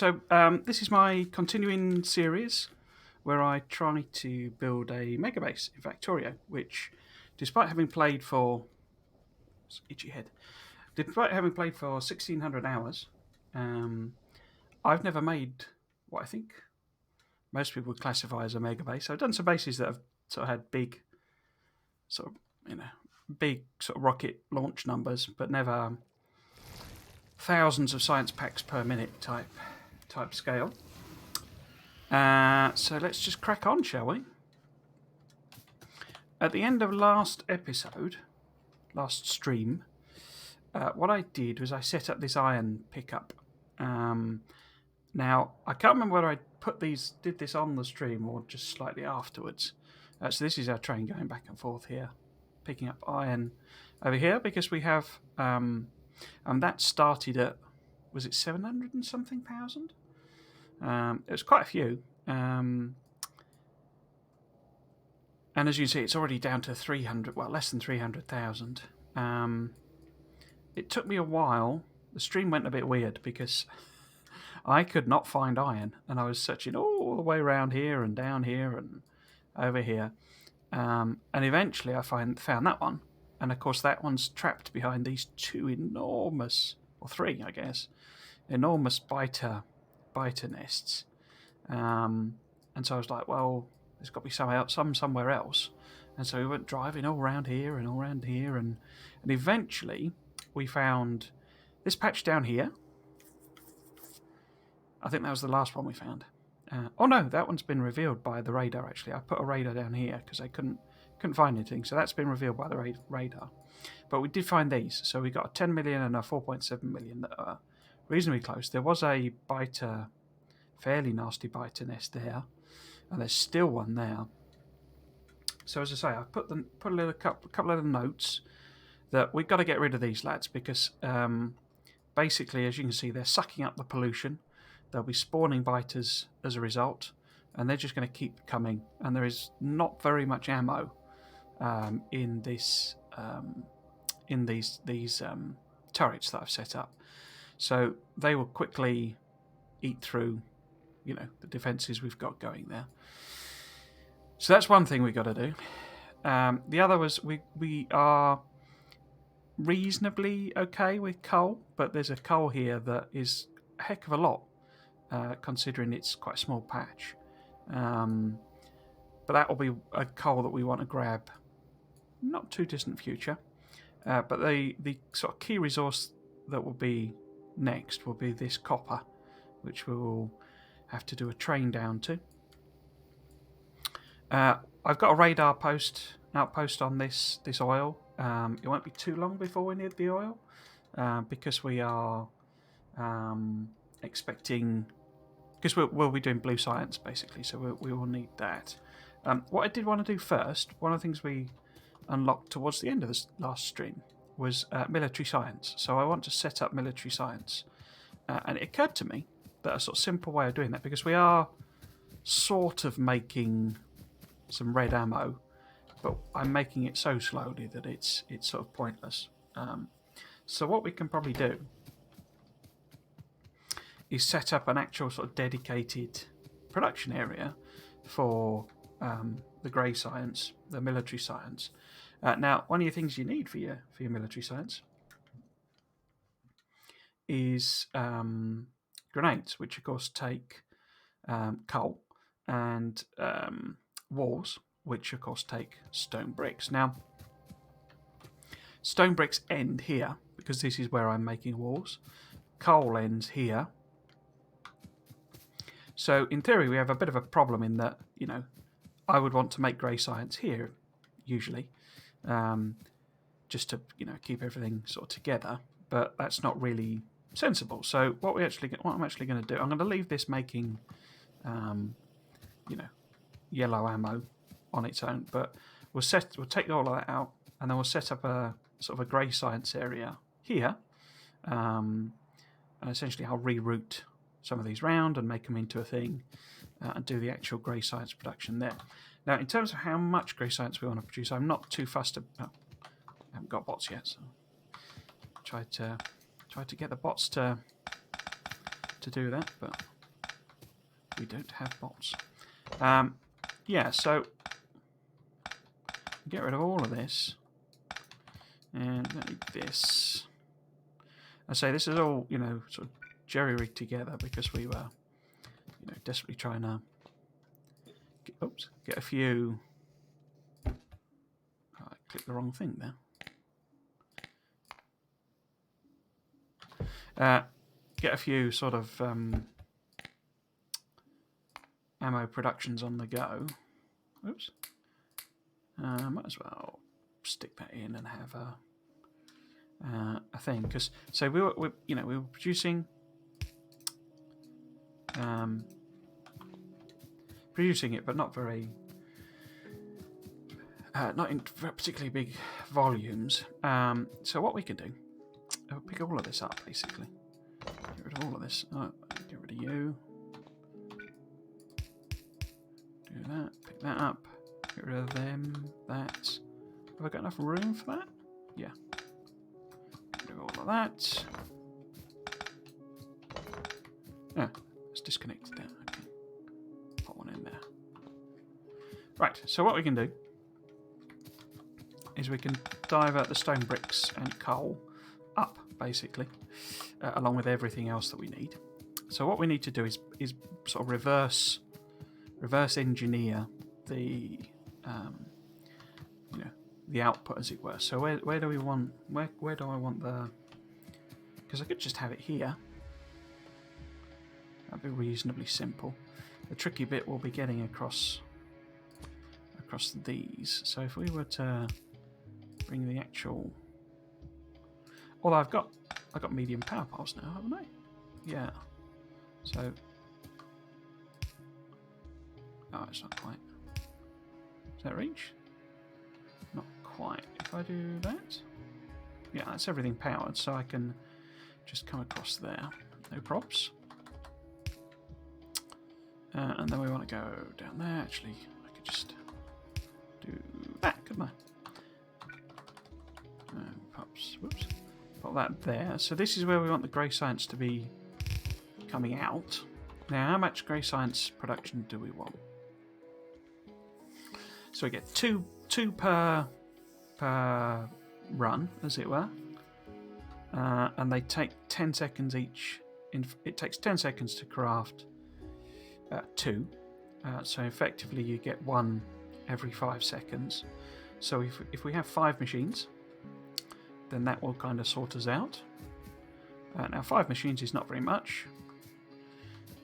So this is my continuing series where I try to build a megabase in Factorio, which, despite having played for itchy head, despite having played for 1,600 hours, I've never made what I think most people would classify as a megabase. I've done some bases that have sort of had big, big sort of rocket launch numbers, but never thousands of science packs per minute type scale. So let's just crack on, shall we? At the end of last stream, what I did was I set up this iron pickup. Now, I can't remember whether I did this on the stream or just slightly afterwards. So this is our train going back and forth here, picking up iron over here because we have, that started at, was it 700 and something thousand? It was quite a few. And as you see, it's already down to 300, well, less than 300,000. It took me a while. The stream went a bit weird because I could not find iron, and I was searching all the way around here and down here and over here. And eventually I found that one. And of course, that one's trapped behind these two enormous, or three, I guess, enormous biter nests. And so I was like, well, there's got to be some somewhere else. And so we went driving all around here and all around here, and eventually we found this patch down here. I think that was the last one we found. Oh no, that one's been revealed by the radar. Actually, I put a radar down here because I couldn't find anything, so that's been revealed by the radar. But we did find these, so we got a 10 million and a 4.7 million that are reasonably close. There was a fairly nasty biter nest there, and there's still one there. So as I say, I put a couple of notes that we've got to get rid of these lads because basically, as you can see, they're sucking up the pollution. They'll be spawning biters as a result, and they're just going to keep coming. And there is not very much ammo in these turrets that I've set up, so they will quickly eat through, the defences we've got going there. So that's one thing we've got to do. The other was we are reasonably okay with coal, but there's a coal here that is a heck of a lot. Considering it's quite a small patch. But that will be a coal that we want to grab not too distant future. But the sort of key resource that will be next will be this copper, which we will have to do a train down to. I've got a radar outpost on this oil. It won't be too long before we need the oil, because we are expecting... Because we'll be doing blue science, basically, so we will need that. What I did want to do first, one of the things we unlocked towards the end of this last stream, was military science. So I want to set up military science. And it occurred to me that a sort of simple way of doing that, because we are sort of making some red ammo, but I'm making it so slowly that it's sort of pointless. So what we can probably do is set up an actual sort of dedicated production area for the grey science, the military science. Now, one of the things you need for your military science is grenades, which of course take coal, and walls, which of course take stone bricks. Now, stone bricks end here because this is where I'm making walls. Coal ends here. So in theory, we have a bit of a problem in that, I would want to make grey science here, usually, just to, keep everything sort of together. But that's not really sensible. So what I'm actually going to do, I'm going to leave this making, yellow ammo on its own. But we'll take all of that out, and then we'll set up a sort of a grey science area here, and essentially I'll reroute some of these round and make them into a thing, and do the actual grey science production there. Now, in terms of how much grey science we want to produce, I'm not too fussed. I haven't got bots yet, so try to get the bots to do that. But we don't have bots. Yeah, so get rid of all of this. And this. I say this is all, you know, sort of jerry-rigged together because we were, you know, desperately trying to get a few. Oh, I clicked the wrong thing there. Get a few sort of ammo productions on the go. Oops. Might as well stick that in and have a thing, because so we were producing it, but not very not in particularly big volumes. So what we can do, I'll pick all of this up basically. Get rid of all of this. Oh, get rid of you. Do that. Pick that up. Get rid of them. That. Have I got enough room for that? Yeah. Do all of that. Yeah, let's disconnect that. Okay. Put one in there. Right, so what we can do is we can divert the stone bricks and coal up, basically, along with everything else that we need. So what we need to do is sort of reverse engineer the the output, as it were. So where do we want where do I want the? Because I could just have it here. That'd be reasonably simple. The tricky bit will be getting across these. So if we were to bring the actual, although I've got medium power poles now, haven't I? Yeah. So oh, it's not quite. Does that reach? Not quite. If I do that, yeah, that's everything powered, so I can just come across there. No props. And then we want to go down there. Actually, I could just do that, couldn't I? Pops. Whoops. Put that there. So this is where we want the grey science to be coming out. Now, how much grey science production do we want? So we get two per run, as it were, and they take 10 seconds each. It takes 10 seconds to craft 2, so effectively you get 1 every 5 seconds. So if we have 5 machines, then that will kind of sort us out. Now 5 machines is not very much.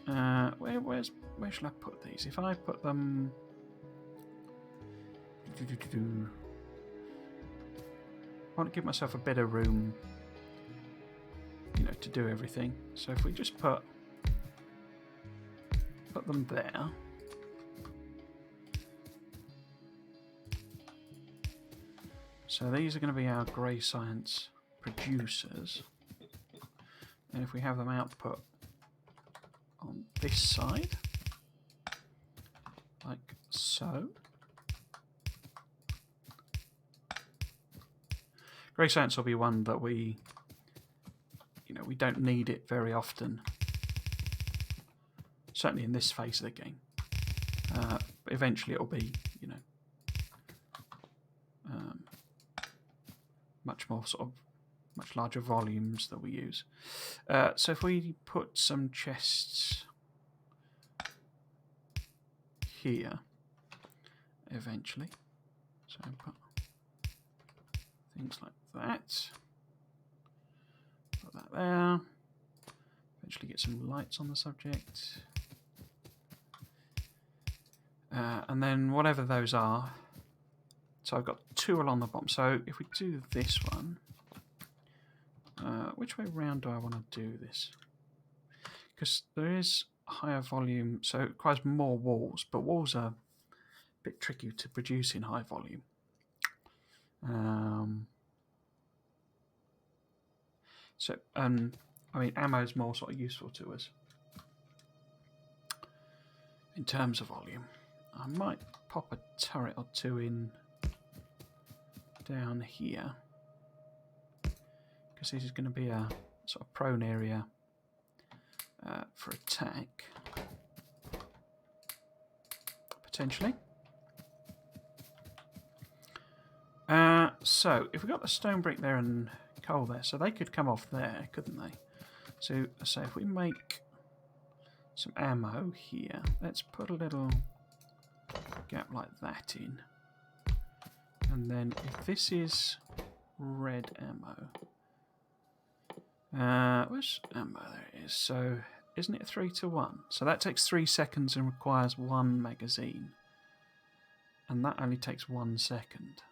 Where shall I put these? If I put them, I want to give myself a bit of room, you know, to do everything. So if we just put them there. So these are going to be our grey science producers. And if we have them output on this side, like so. Grey science will be one that we don't need it very often. Certainly in this phase of the game. But eventually it'll be, you know, much larger volumes that we use. So if we put some chests here, eventually, so put things like that. Put that there. Eventually get some lights on the subject. And then whatever those are. So I've got 2 along the bottom. So if we do this one, which way round do I want to do this? Because there is higher volume, so it requires more walls, but walls are a bit tricky to produce in high volume. I mean, ammo is more sort of useful to us in terms of volume. I might pop a turret or 2 in down here, because this is going to be a sort of prone area for attack. potentially. So if we got the stone brick there and coal there, so they could come off there, couldn't they? So if we make some ammo here, let's put a little gap like that in. And then if this is red ammo, where's ammo? There it is. So isn't it 3 to 1? So that takes 3 seconds and requires 1 magazine. And that only takes 1 second.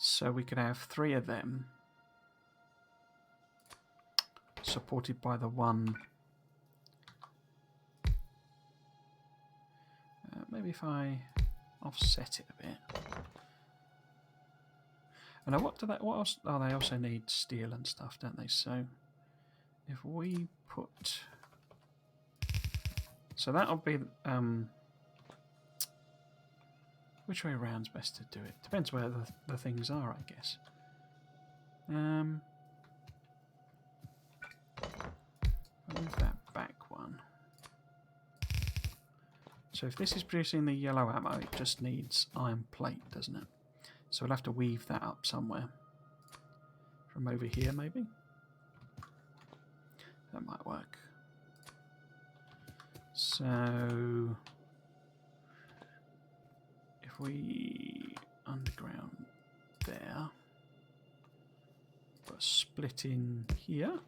So we could have 3 of them supported by the 1. Maybe if I offset it a bit. And now what else? Oh, they also need steel and stuff, don't they? So if we put, so that'll be which way around's best to do it? Depends where the things are, I guess. I'll move that back one. So if this is producing the yellow ammo, it just needs iron plate, doesn't it? So we'll have to weave that up somewhere. From over here, maybe? That might work. So if we underground there, put a split in here.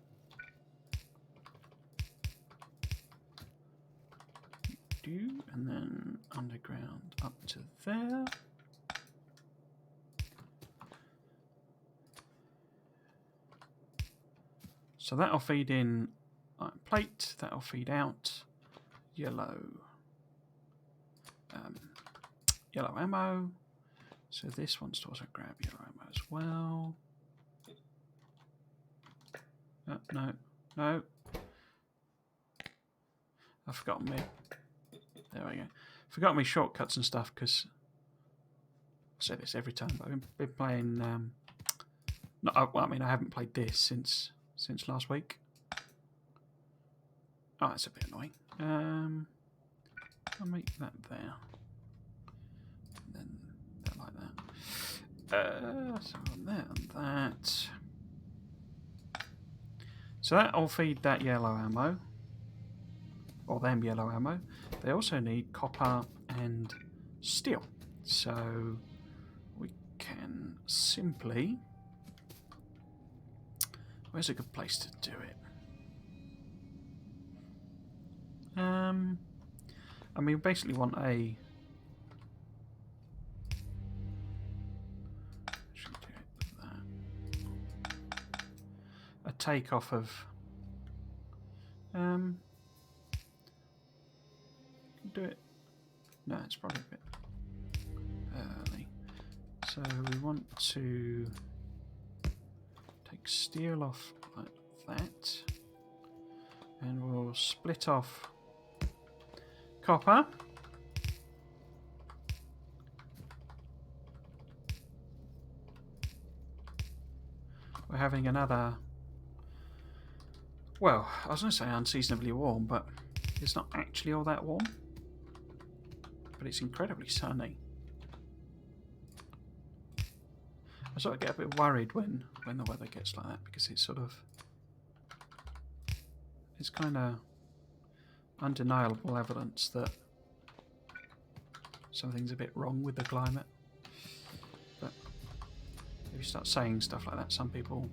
And then underground up to there. So that'll feed in iron plate, that'll feed out yellow yellow ammo. So this wants to also grab yellow ammo as well. No. I've forgotten me. There we go. Forgot me shortcuts and stuff because I say this every time. But I've been playing. I mean, I haven't played this since last week. Oh, that's a bit annoying. I'll make that there. And then that like that. So on there and that. So that'll feed that yellow ammo. Or them yellow ammo. They also need copper and steel. So we can simply... Where's a good place to do it? I mean, we basically want a... Should do it like that. A takeoff of... do it. No, it's probably a bit early. So we want to take steel off like that, and we'll split off copper. We're having another, well, I was going to say unseasonably warm, but it's not actually all that warm. But it's incredibly sunny. I sort of get a bit worried when the weather gets like that because it's sort of, it's kind of undeniable evidence that something's a bit wrong with the climate. But if you start saying stuff like that, some people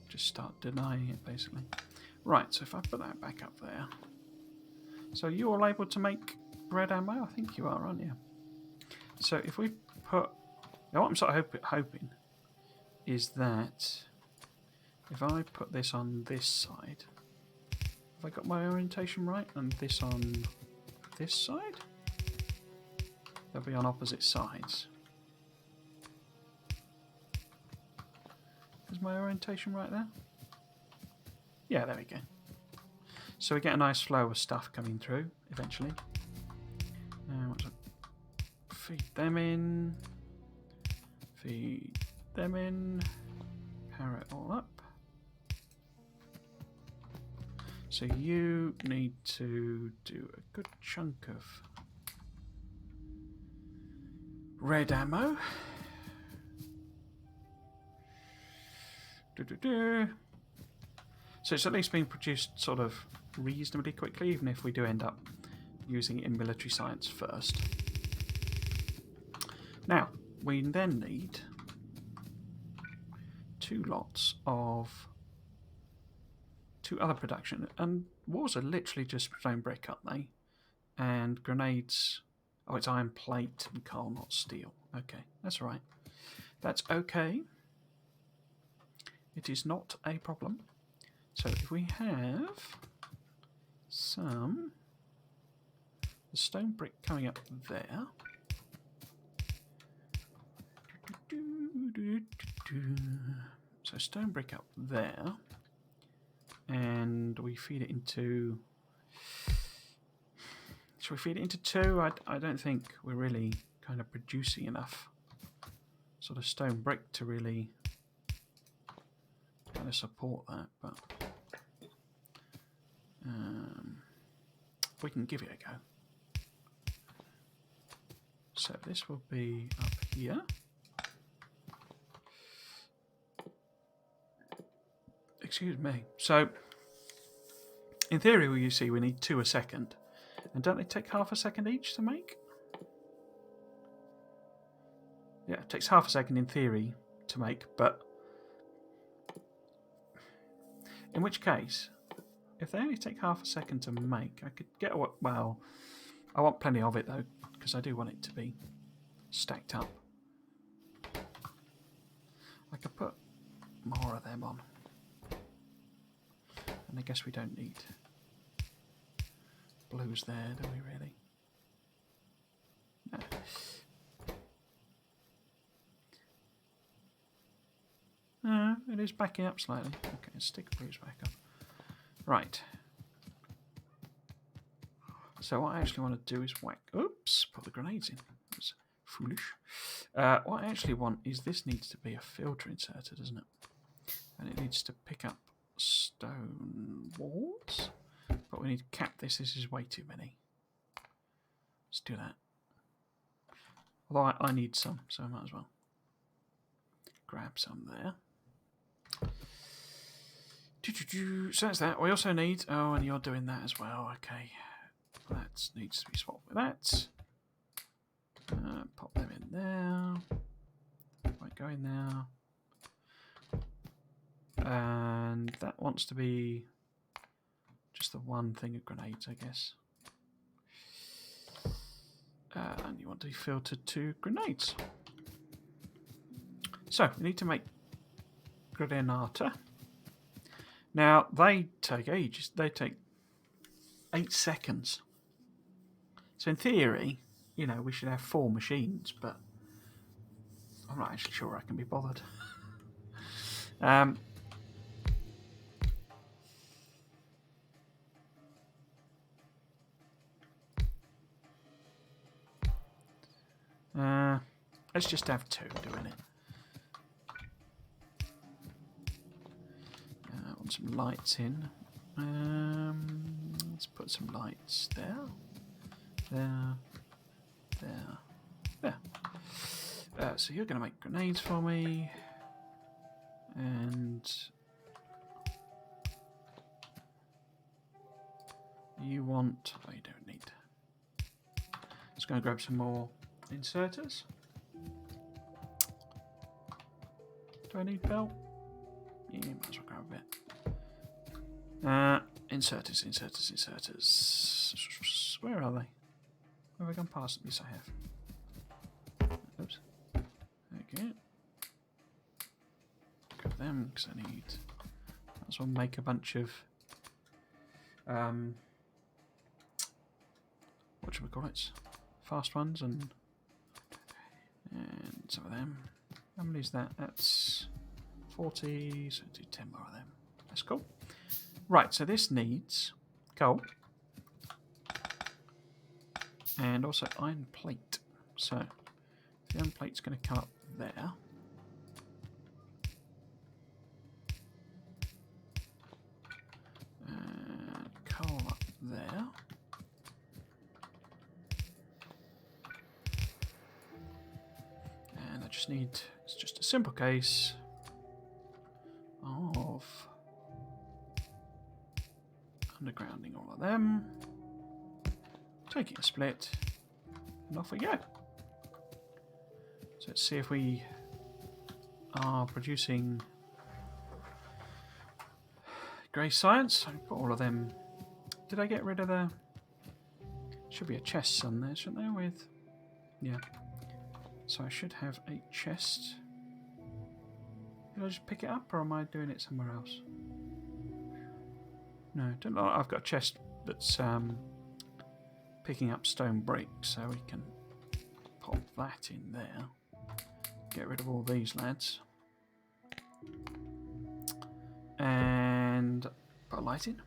just start denying it, basically. Right, so if I put that back up there. So you all able to make red ammo? I think you are, aren't you? So if we put... Now what I'm sort of hoping is that if I put this on this side, have I got my orientation right? And this on this side? They'll be on opposite sides. Is my orientation right there? Yeah, there we go. So we get a nice flow of stuff coming through eventually. Feed them in. Feed them in. Power it all up. So you need to do a good chunk of red ammo. So it's at least being produced sort of reasonably quickly, even if we do end up using it in military science first. Now, we then need 2 lots of 2 other production. And walls are literally just stone brick, aren't they? And grenades... Oh, it's iron plate and coal, not steel. Okay, that's all right. That's okay. It is not a problem. So if we have some stone brick coming up there. So stone brick up there. And we feed it into... Should we feed it into 2? I don't think we're really kind of producing enough sort of stone brick to really kind of support that, but we can give it a go. So this will be up here. Excuse me. So in theory, you see, we need 2 a second. And don't they take half a second each to make? Yeah, it takes half a second in theory to make, but in which case, if they only take half a second to make, I could get what? Well, I want plenty of it though, because I do want it to be stacked up. I could put more of them on, and I guess we don't need blues there, do we really? No. It is backing up slightly. Okay, let's stick blues back up. Right. So what I actually want to do is whack... Oops, put the grenades in. That's foolish. What I actually want is this needs to be a filter inserter, doesn't it? And it needs to pick up stone walls. But we need to cap this. This is way too many. Let's do that. Although I need some, so I might as well grab some there. So that's that. We also need... Oh, and you're doing that as well. Okay. That needs to be swapped with that. Pop them in there. Might go in there. And that wants to be just the one thing of grenades, I guess. And you want to be filtered to grenades. So, we need to make granata. Now, they take ages. They take 8 seconds. So in theory, you know, we should have 4 machines, but I'm not actually sure I can be bothered. Let's just have 2 doing it. I want some lights in. Let's put some lights there. There. So you're going to make grenades for me. And you want... Oh, you don't need... Just going to grab some more inserters. Do I need belt? Yeah, might as well grab a bit. Inserters. Where are they? Have I gone past them? Yes, I have. Oops. Okay. Grab them because I need... Might as well make a bunch of... what should we call it? Fast ones and some of them. How many is that? That's 40, so do 10 more of them. That's cool. Right, so this needs coal. And also iron plate. So the iron plate's going to come up there. there. And I just need, it's just a simple case of undergrounding all of them, taking a split, and off we go. So let's see if we are producing grey science. I put all of them. Did I get rid of the? Should be a chest on there, shouldn't there? With, yeah. So I should have a chest. Did I just pick it up, or am I doing it somewhere else? No, don't know. I've got a chest that's picking up stone bricks, so we can pop that in there. Get rid of all these lads. And put a light in.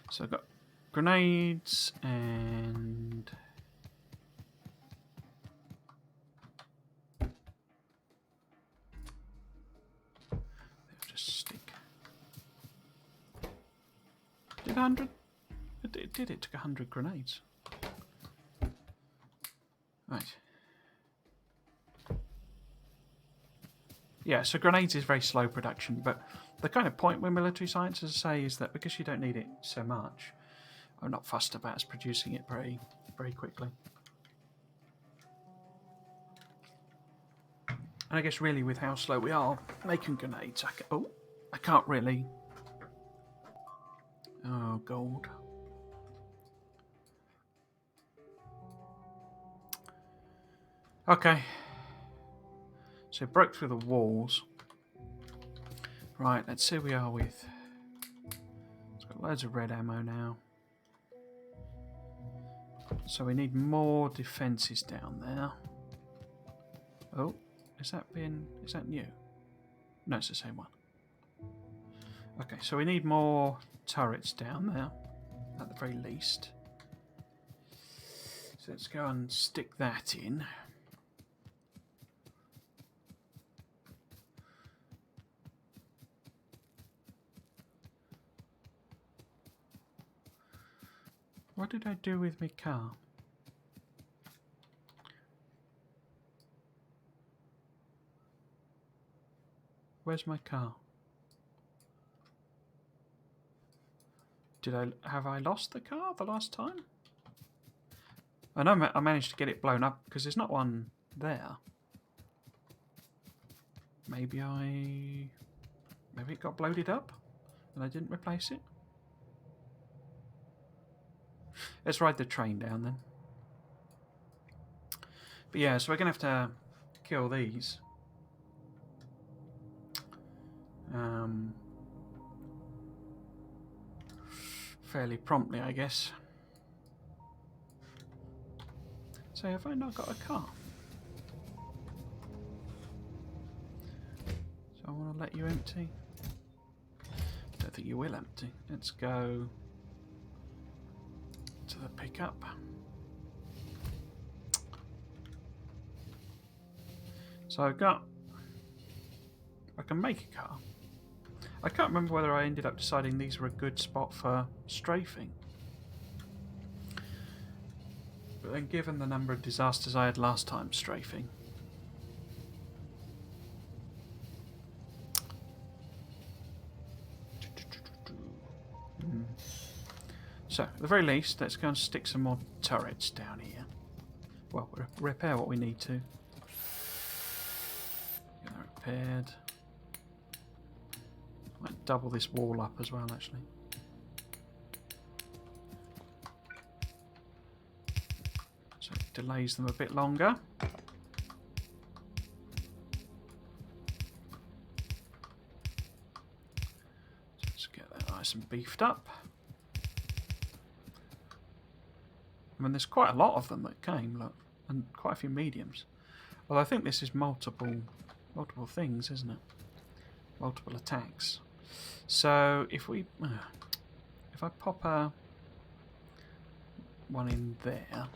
So I've got grenades and they'll just stick. Did 100? It did. It took 100 grenades. Right. Yeah, so grenades is very slow production, but the kind of point with military science, as I say, is that because you don't need it so much, I'm not fussed about us producing it very, very quickly. And I guess really with how slow we are making grenades, I can't really... Oh, gold. Okay. So it broke through the walls. Right, let's see where we are with... It's got loads of red ammo now. So we need more defences down there. Oh, is that new? No, it's the same one. Okay, so we need more turrets down there, at the very least. So let's go and stick that in. What did I do with my car? Where's my car? Have I lost the car the last time? I know I managed to get it blown up because there's not one there. Maybe it got bloated up and I didn't replace it. Let's ride the train down then. But yeah, so we're going to have to kill these. Fairly promptly, I guess. So have I not got a car? So I want to let you empty. Don't think you will empty. Let's go to the pickup. So I can make a car. I can't remember whether I ended up deciding these were a good spot for strafing. But then given the number of disasters I had last time strafing. So, at the very least, let's go and stick some more turrets down here. Well, repair what we need to. Get that repaired. Might double this wall up as well, actually. So it delays them a bit longer. So let's get that nice and beefed up. I mean, there's quite a lot of them that came, look, and quite a few mediums. Well, I think this is multiple things, isn't it? Multiple attacks. So if I pop one in there, I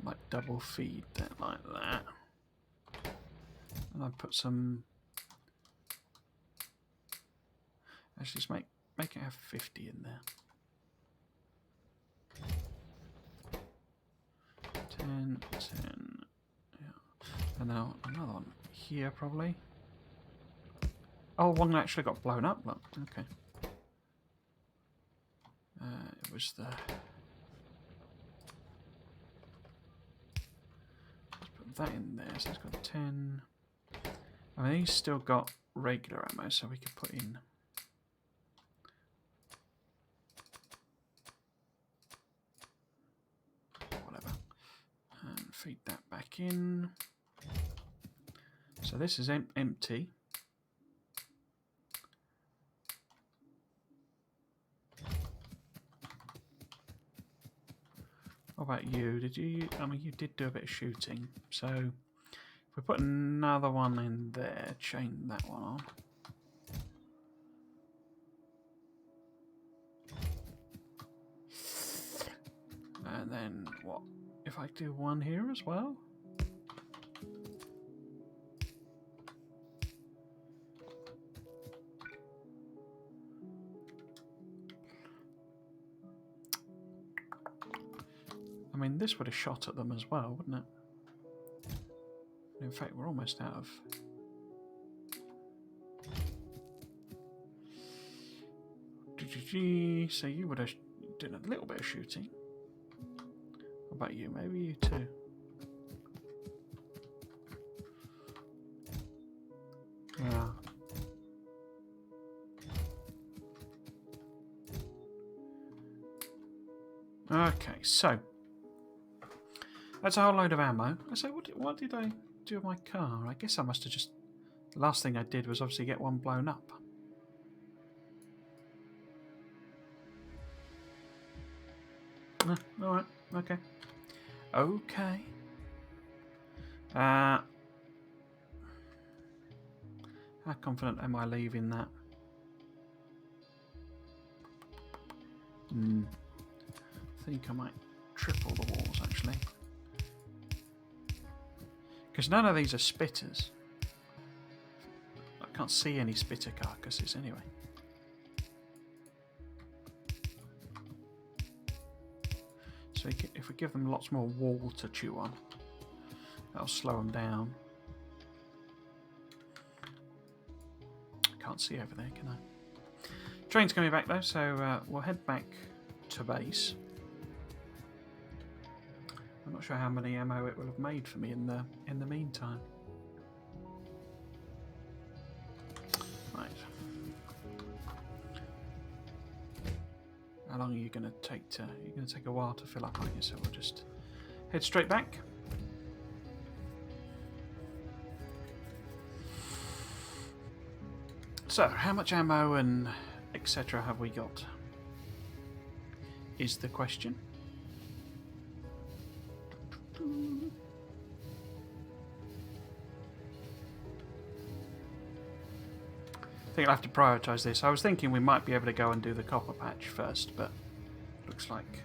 might double feed that like that, and I put some. Let's just make it have 50 in there. 10, 10. Yeah. And now another one here probably. Oh, one actually got blown up. Look, okay. It was the. Let's put that in there. So it's got 10. I mean, he's still got regular ammo, so we could put in. Whatever. And feed that back in. So this is empty. What about you? Did you? I mean, you did do a bit of shooting. So if we put another one in there, chain that one on. And then what? If I do one here as well? I mean, this would have shot at them as well, wouldn't it? In fact, we're almost out of... So you would have done a little bit of shooting. What about you? Maybe you too. Yeah. Okay, so that's a whole load of ammo. I say, what did I do with my car? I guess I must have just... The last thing I did was obviously get one blown up. Alright, okay. Okay. How confident am I leaving that? I think I might triple the walls actually. Because none of these are spitters. I can't see any spitter carcasses anyway. So if we give them lots more wall to chew on, that'll slow them down. I can't see over there, can I? Train's coming back though, so we'll head back to base. I'm not sure how many ammo it will have made for me in the meantime. Right. How long are you going to take to? You're going to take a while to fill up, aren't you? So we'll just head straight back. So, how much ammo and etc. have we got? Is the question. I think I'll have to prioritise this. I was thinking we might be able to go and do the copper patch first, but looks like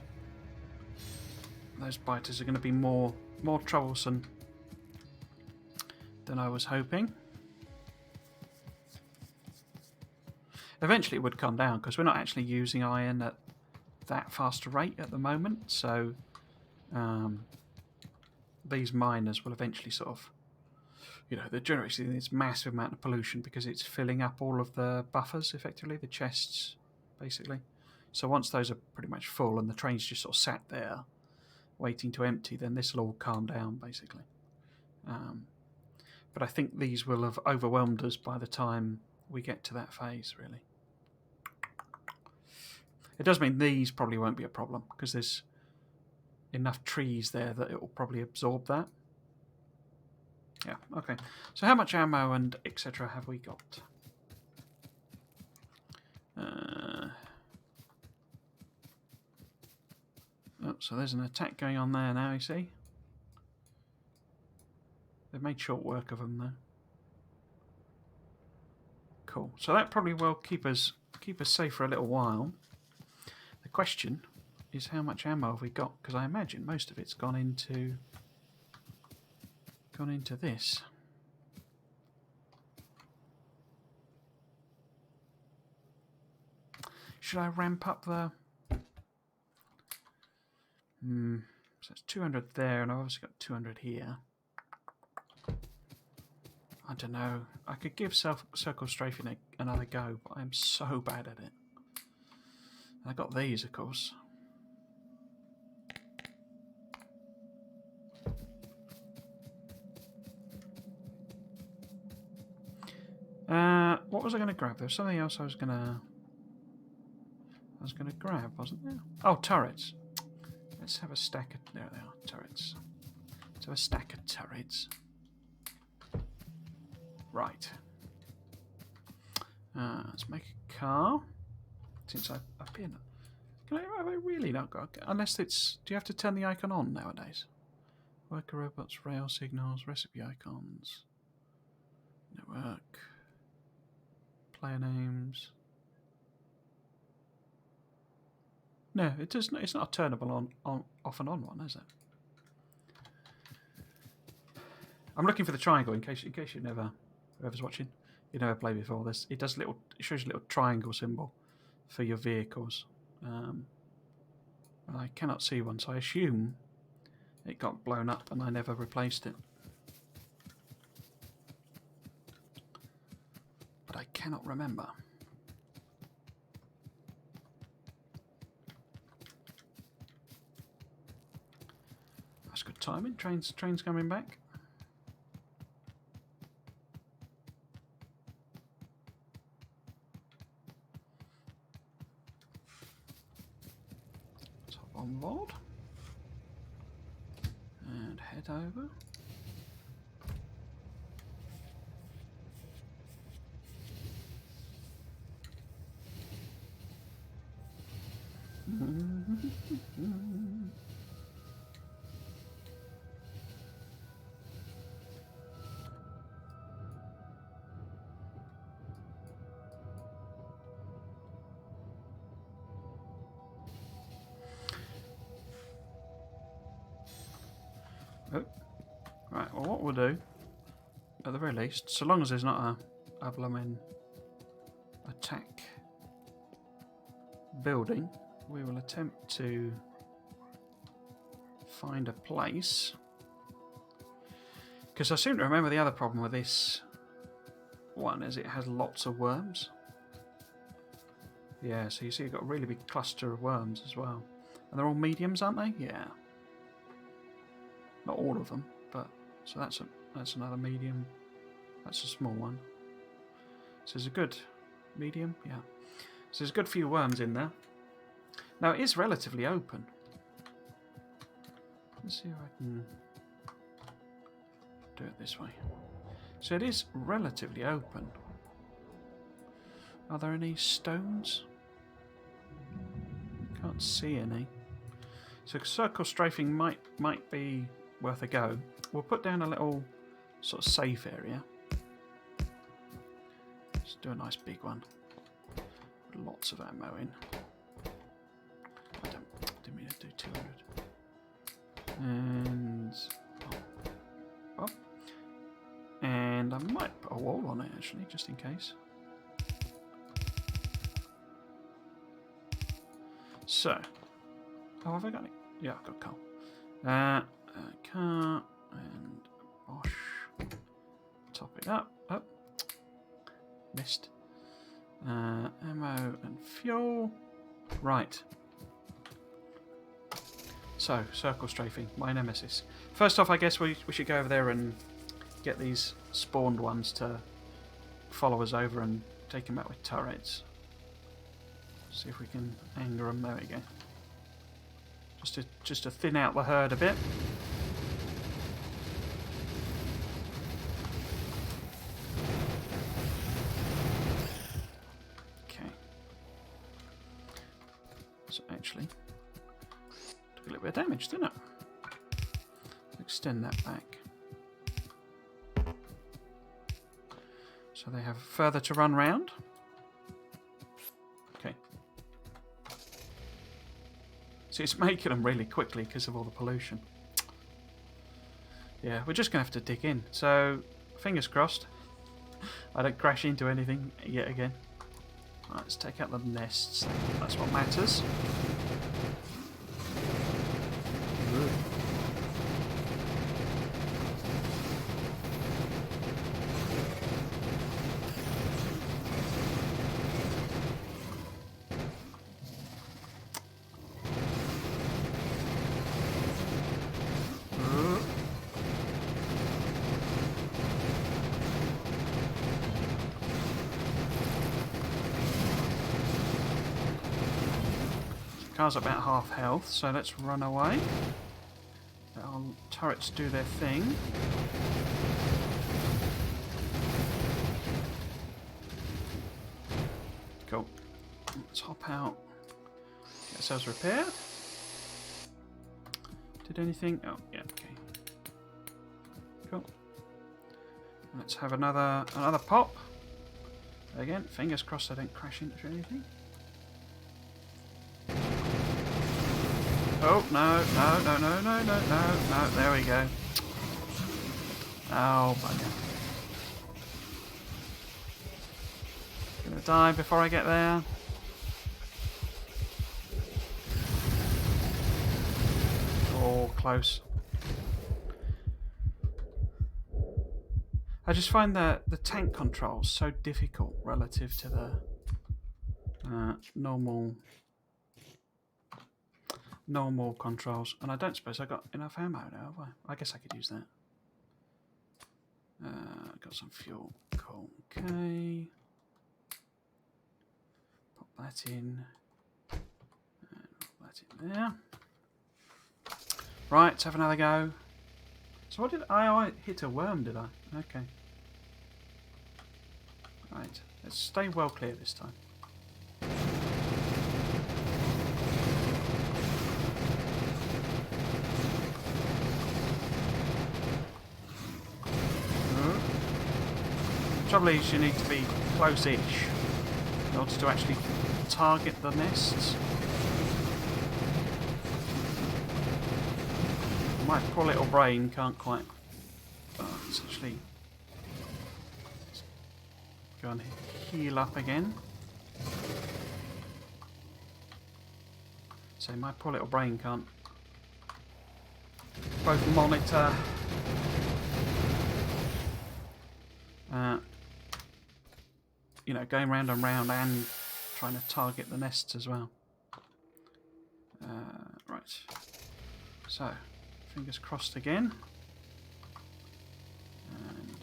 those biters are going to be more troublesome than I was hoping. Eventually it would come down because we're not actually using iron at that fast a rate at the moment, so these miners will eventually sort of, you know, they're generating this massive amount of pollution because it's filling up all of the buffers, effectively, the chests, basically. So once those are pretty much full and the train's just sort of sat there waiting to empty, then this will all calm down, basically. But I think these will have overwhelmed us by the time we get to that phase, really. It does mean these probably won't be a problem because there's enough trees there that it will probably absorb that. Yeah, okay. So how much ammo and etc. have we got? Oh, so there's an attack going on there now, you see? They've made short work of them, though. Cool. So that probably will keep us safe for a little while. The question is how much ammo have we got? Because I imagine most of it's gone into this. Should I ramp up the... So it's 200 there, and I've obviously got 200 here. I don't know. I could give circle strafing another go, but I'm so bad at it. I got these, of course. What was I going to grab? There was something else I was going to grab, wasn't there? Oh, turrets. Let's have a stack of... There they are, turrets. Let's have a stack of turrets. Right. Let's make a car. Since I've been... Have I really not got... Unless it's... Do you have to turn the icon on nowadays? Worker robots, rail signals, recipe icons. Network. Player names. No, it does not, it's not a turnable on off and on one, is it? I'm looking for the triangle in case you never, whoever's watching, you never played before this. It does it shows a little triangle symbol for your vehicles. I cannot see one, so I assume it got blown up and I never replaced it. But I cannot remember. That's good timing. Train's coming back. Let's hop on board and head over. Oh, right. Well, what we'll do, at the very least, so long as there's not a blooming attack building, we will attempt to find a place. Because I seem to remember the other problem with this one is it has lots of worms. Yeah, so you see you've got a really big cluster of worms as well. And they're all mediums, aren't they? Yeah. Not all of them, but so that's another medium. That's a small one. So there's a good medium, yeah. So there's a good few worms in there. Now it is relatively open. Let's see if I can do it this way. So it is relatively open. Are there any stones? Can't see any. So circle strafing might be worth a go. We'll put down a little sort of safe area. Let's do a nice big one. Lots of ammo in. I didn't mean to do 200. And and I might put a wall on it actually, just in case. So, oh, have I got it? Yeah, I've got coal. Car and Bosch. Top it up. Oh, missed. Ammo and fuel. Right. So, circle strafing, my nemesis. First off, I guess we should go over there and get these spawned ones to follow us over and take them out with turrets. See if we can anger them. There we go. Just to thin out the herd a bit. Okay. So actually, took a little bit of damage, didn't it? Extend that back. So they have further to run round. Okay. See, it's making them really quickly because of all the pollution. Yeah, we're just going to have to dig in. So, fingers crossed, I don't crash into anything yet again. Right, let's take out the nests. That's what matters. Ooh. Car's about half health, so let's run away. Let our turrets do their thing. Cool. Let's hop out. Get ourselves repaired. Did anything? Oh, yeah, okay. Cool. Let's have another pop. Again, fingers crossed I don't crash into anything. Oh, no, there we go. Oh, bugger. Gonna die before I get there. Oh, close. I just find the tank controls so difficult relative to the normal controls, and I don't suppose I got enough ammo now, have I? I guess I could use that. Got some fuel. Cool. Okay. Pop that in. And pop that in there. Right, let's have another go. So what did I hit a worm, did I? Okay. Right, let's stay well clear this time. The trouble is you need to be close-ish in order to actually target the nests. My poor little brain can't quite... let's actually go and heal up again. So my poor little brain can't both monitor you know, going round and round and trying to target the nests as well. Right. So, fingers crossed again. And...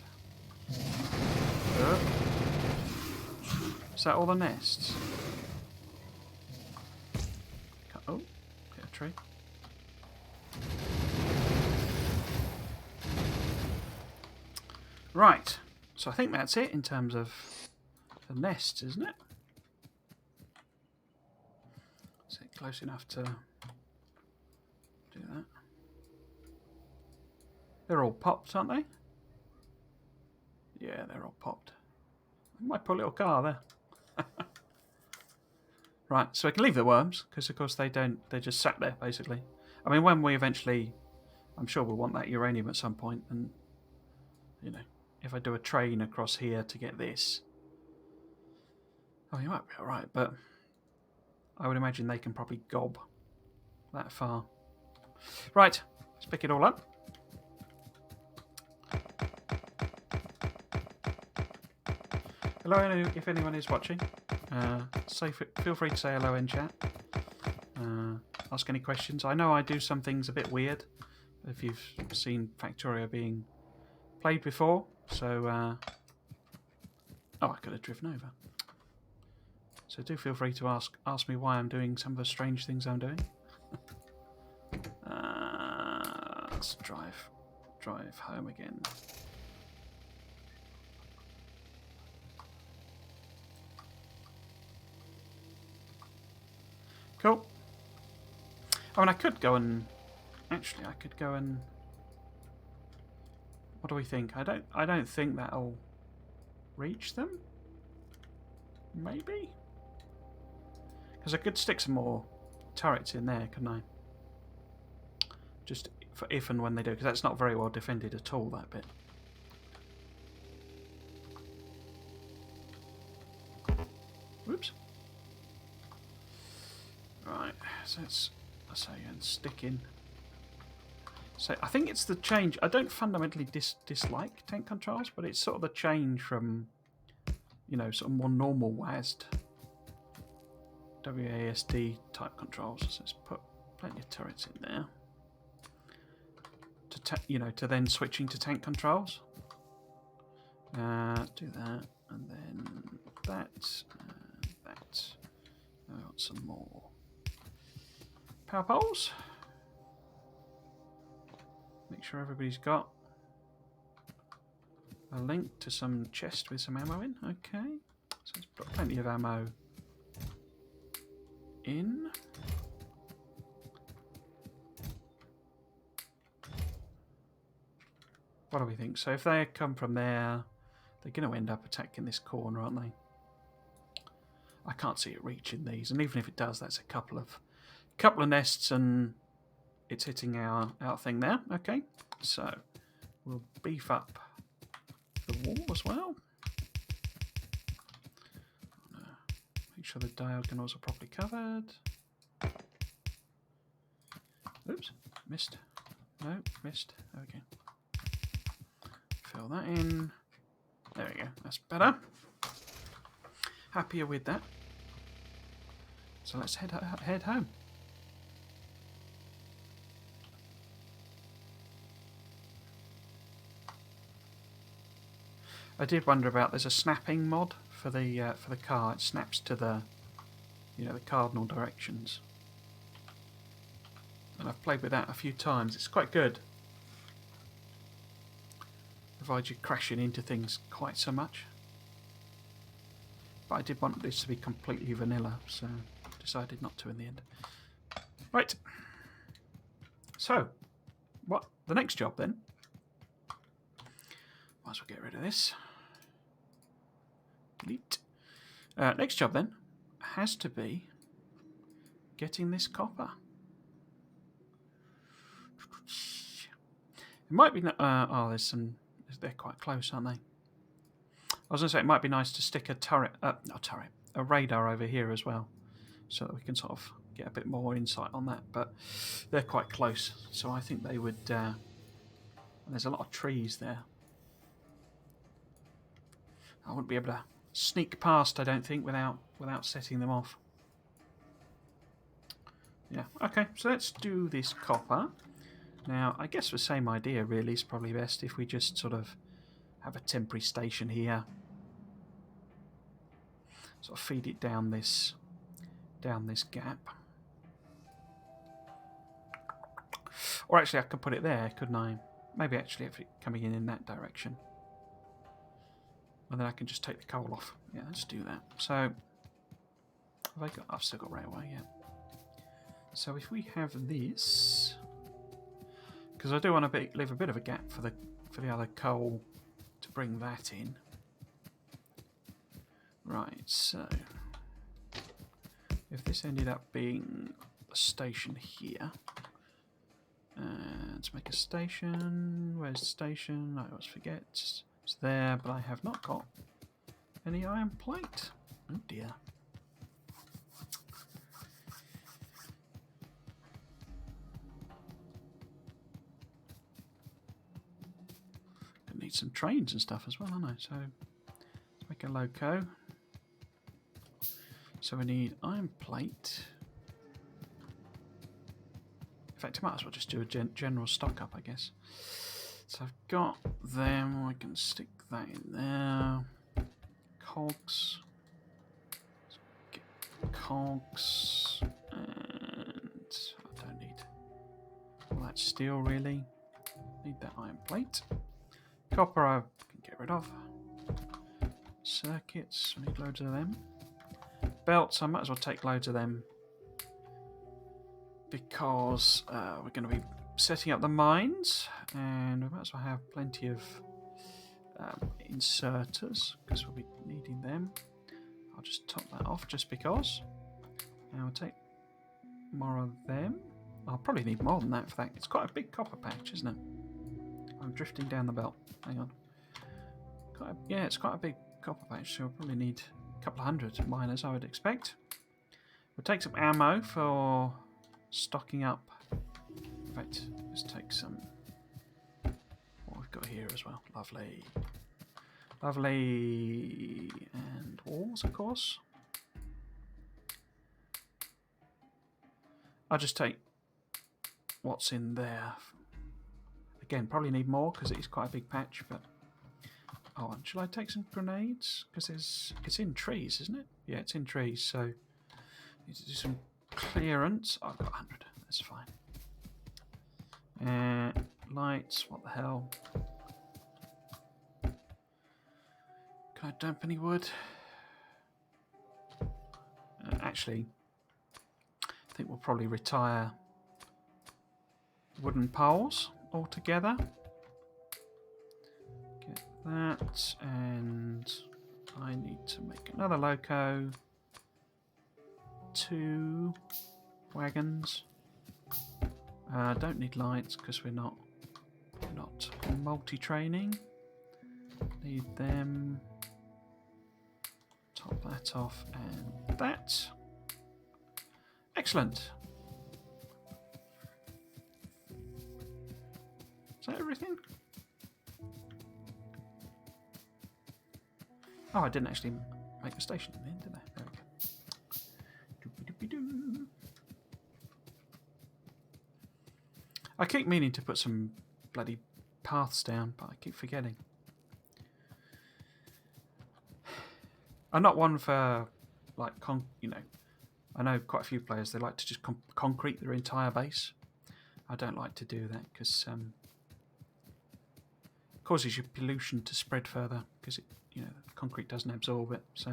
is that all the nests? Oh, hit a tree. Right. So I think that's it in terms of the nests, isn't it? Is it close enough to do that? They're all popped, aren't they? Yeah, they're all popped. My poor little car there. Right, so I can leave the worms, because of course they just sat there, basically. I mean, when we eventually, I'm sure we'll want that uranium at some point, and, you know, if I do a train across here to get this, oh, you might be alright, but I would imagine they can probably gob that far. Right, let's pick it all up. Hello, if anyone is watching. Feel free to say hello in chat. Ask any questions. I know I do some things a bit weird, if you've seen Factorio being played before. So, oh, I could have driven over. So do feel free to ask me why I'm doing some of the strange things I'm doing. Let's drive home again. Cool. I mean, I could go and... Actually, I could go and... What do we think? I don't think that'll reach them. Maybe? Because I could stick some more turrets in there, couldn't I? Just for if and when they do, because that's not very well defended at all, that bit. Whoops. Right, so let's say and stick in. So I think it's the change. I don't fundamentally dislike tank controls, but it's sort of the change from, you know, sort of more normal WASD, WASD type controls. So let's put plenty of turrets in there. To then switching to tank controls. Do that, and then that, and that. I got some more power poles. Make sure everybody's got a link to some chest with some ammo in. Okay, so let's put plenty of ammo in. What do we think? So if they come from there, they're going to end up attacking this corner, aren't they? I can't see it reaching these, and even if it does, that's a couple of nests, and it's hitting our thing there. Okay, so we'll beef up the wall as well. Make sure the diagonals are properly covered. Oops, missed. No, missed. There we go. Fill that in. There we go. That's better. Happier with that. So let's head home. I did wonder about. There's a snapping mod for the car. It snaps to the cardinal directions, and I've played with that a few times. It's quite good. Provides you crashing into things quite so much. But I did want this to be completely vanilla, so decided not to in the end. Right. So, what the next job then? Might as well get rid of this. Delete. Next job then has to be getting this copper. It might be. There's some. They're quite close, aren't they? I was going to say it might be nice to stick a radar over here as well, so that we can sort of get a bit more insight on that. But they're quite close, so I think they would. And there's a lot of trees there. I wouldn't be able to sneak past, I don't think, without setting them off. Yeah. Okay. So let's do this copper. Now, I guess the same idea really is probably best if we just sort of have a temporary station here. Sort of feed it down this gap. Or actually I could put it there, couldn't I? Maybe actually if it coming in that direction. And then I can just take the coal off. Yeah, let's do that. So I've still got railway, yeah. So if we have this, because I do want to leave a bit of a gap for the other coal to bring that in. Right, so if this ended up being a station here, let's make a station. Where's the station? I always forget. It's there, but I have not got any iron plate. Oh dear. Gonna need some trains and stuff as well, aren't I? So let's make a loco. So we need iron plate. In fact, I might as well just do a general stock up, I guess. So I've got them. I can stick that in there. Cogs. Get cogs. And I don't need all that steel, really. Need that iron plate. Copper I can get rid of. Circuits. I need loads of them. Belts, I might as well take loads of them. Because we're going to be setting up the mines, and we might as well have plenty of inserters because we'll be needing them. I'll just top that off just because. And we'll take more of them. I'll probably need more than that for that. It's quite a big copper patch, isn't it? I'm drifting down the belt. Hang on. It's quite a big copper patch, so we'll probably need a couple of hundred miners, I would expect. We'll take some ammo for stocking up. In fact, let's take some. What we've got here as well. Lovely. Lovely. And walls, of course. I'll just take what's in there. Again, probably need more because it is quite a big patch, but... Oh, and shall I take some grenades? Because it's in trees, isn't it? Yeah, it's in trees, so... Need to do some clearance. Oh, I've got 100. That's fine. Lights. What the hell? Can I dump any wood? Actually, I think we'll probably retire wooden poles altogether. Get that, and I need to make another loco. 2 wagons. Don't need lights because we're not multi-training. Need them. Top that off and that. Excellent. Is that everything? Oh, I didn't actually make a station in the end, did I? There we go. I keep meaning to put some bloody paths down, but I keep forgetting. I'm not one for, like, I know quite a few players, they like to just concrete their entire base. I don't like to do that because it causes your pollution to spread further because concrete doesn't absorb it. So,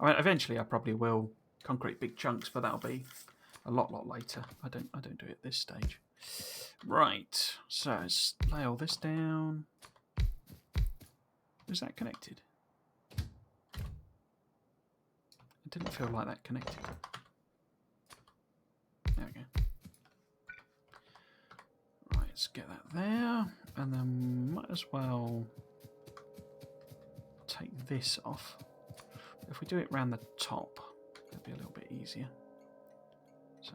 I mean, eventually I probably will concrete big chunks, but that'll be a lot later. I don't do it at this stage. Right, so let's lay all this down. Is that connected? It didn't feel like that connected. There we go. Right, let's get that there, and then might as well take this off. If we do it round the top, it'll be a little bit easier. So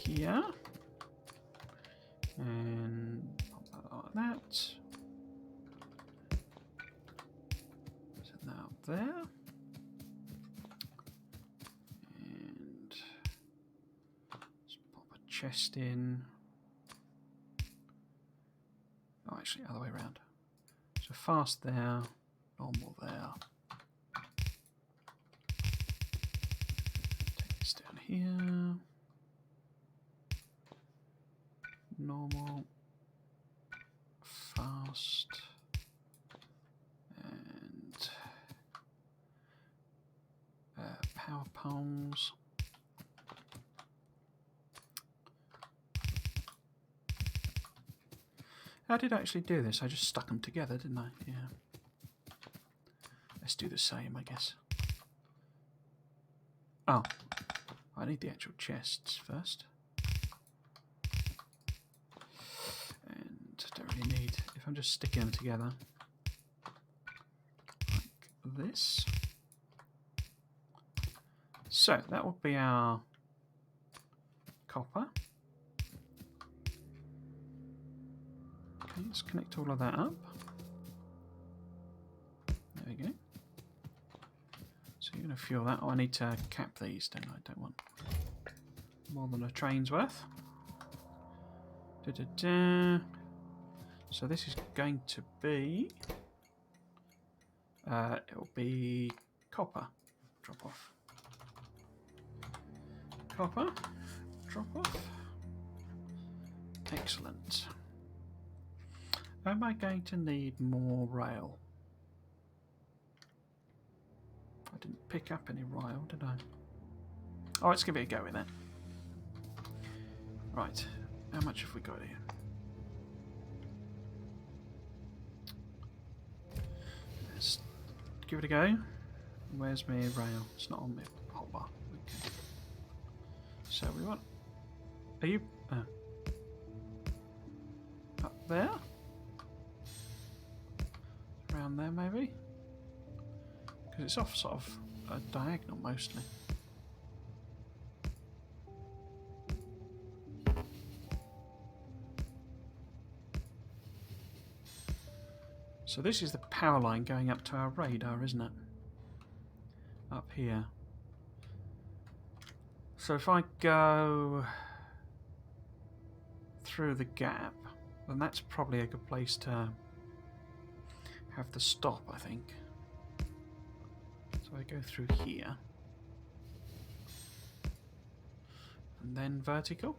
here, and pop that like that. So now there, and let's pop a chest in. Oh, actually, other way around. So fast there, normal there. Take this down here. Normal, fast, and power poles. I did actually do this, I just stuck them together, didn't I? Yeah. Let's do the same, I guess. Oh, I need the actual chests first. Don't really need, if I'm just sticking them together like this. So that will be our copper. Okay, let's connect all of that up. There we go. So you're going to fuel that. Oh, I need to cap these, don't I? Don't want more than a train's worth. So this is going to be, it'll be copper, drop off. Copper, drop off. Excellent. Am I going to need more rail? I didn't pick up any rail, did I? Oh, let's give it a go with that. Right, how much have we got here? Let's give it a go. Where's my rail? It's not on my hotbar. Okay. So we want... Are you... up there? Around there maybe? Because it's off sort of a diagonal mostly. So this is the power line going up to our radar, isn't it? Up here. So if I go through the gap, then that's probably a good place to have the stop, I think. So I go through here. And then vertical.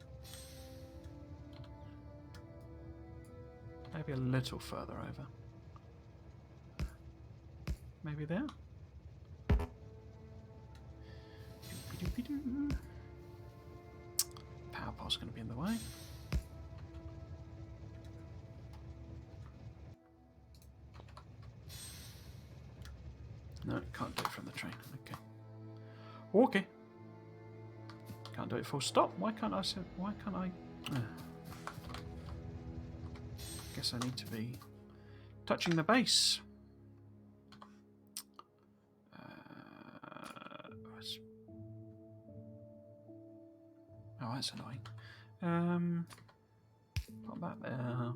Maybe a little further over. Maybe there. Power pot's going to be in the way. No, can't do it from the train. Okay. Okay. Can't do it full stop. Why can't I? Why can't I? Guess I need to be touching the base. Oh, that's annoying. Put that there,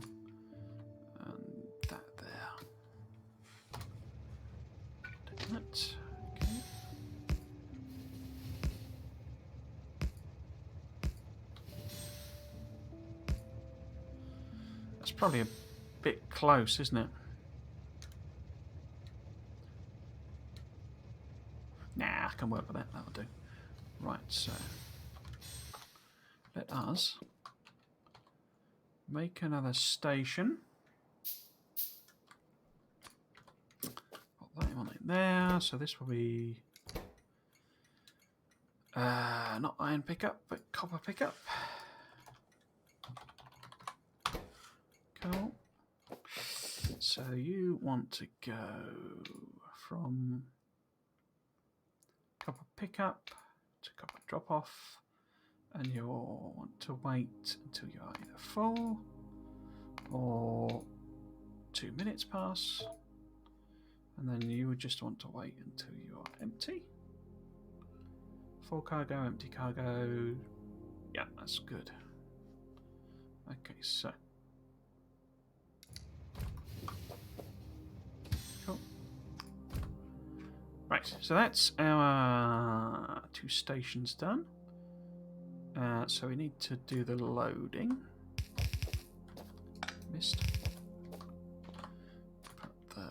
and that there. Damn it. Okay. That's probably a bit close, isn't it? Nah, I can work with that. That'll do. Right, so let us make another station. Put that one in there. So this will be not iron pickup, but copper pickup. Cool. So you want to go from copper pickup to copper drop off, and you'll want to wait until you're either full or 2 minutes pass, and then you would just want to wait until you're empty. Full cargo, empty cargo. Yeah, that's good. Okay, so cool. Right, so that's our 2 stations done. So we need to do the loading. Missed. Put the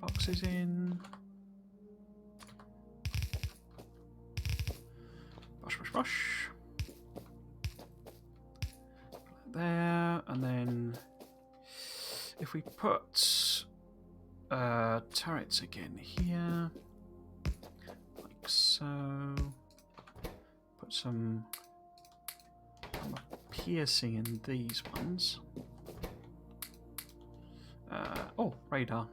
boxes in. Bosh, bosh, bosh. Put that there, and then if we put turrets again here, like so. Put some piercing in these ones. Oh, radar.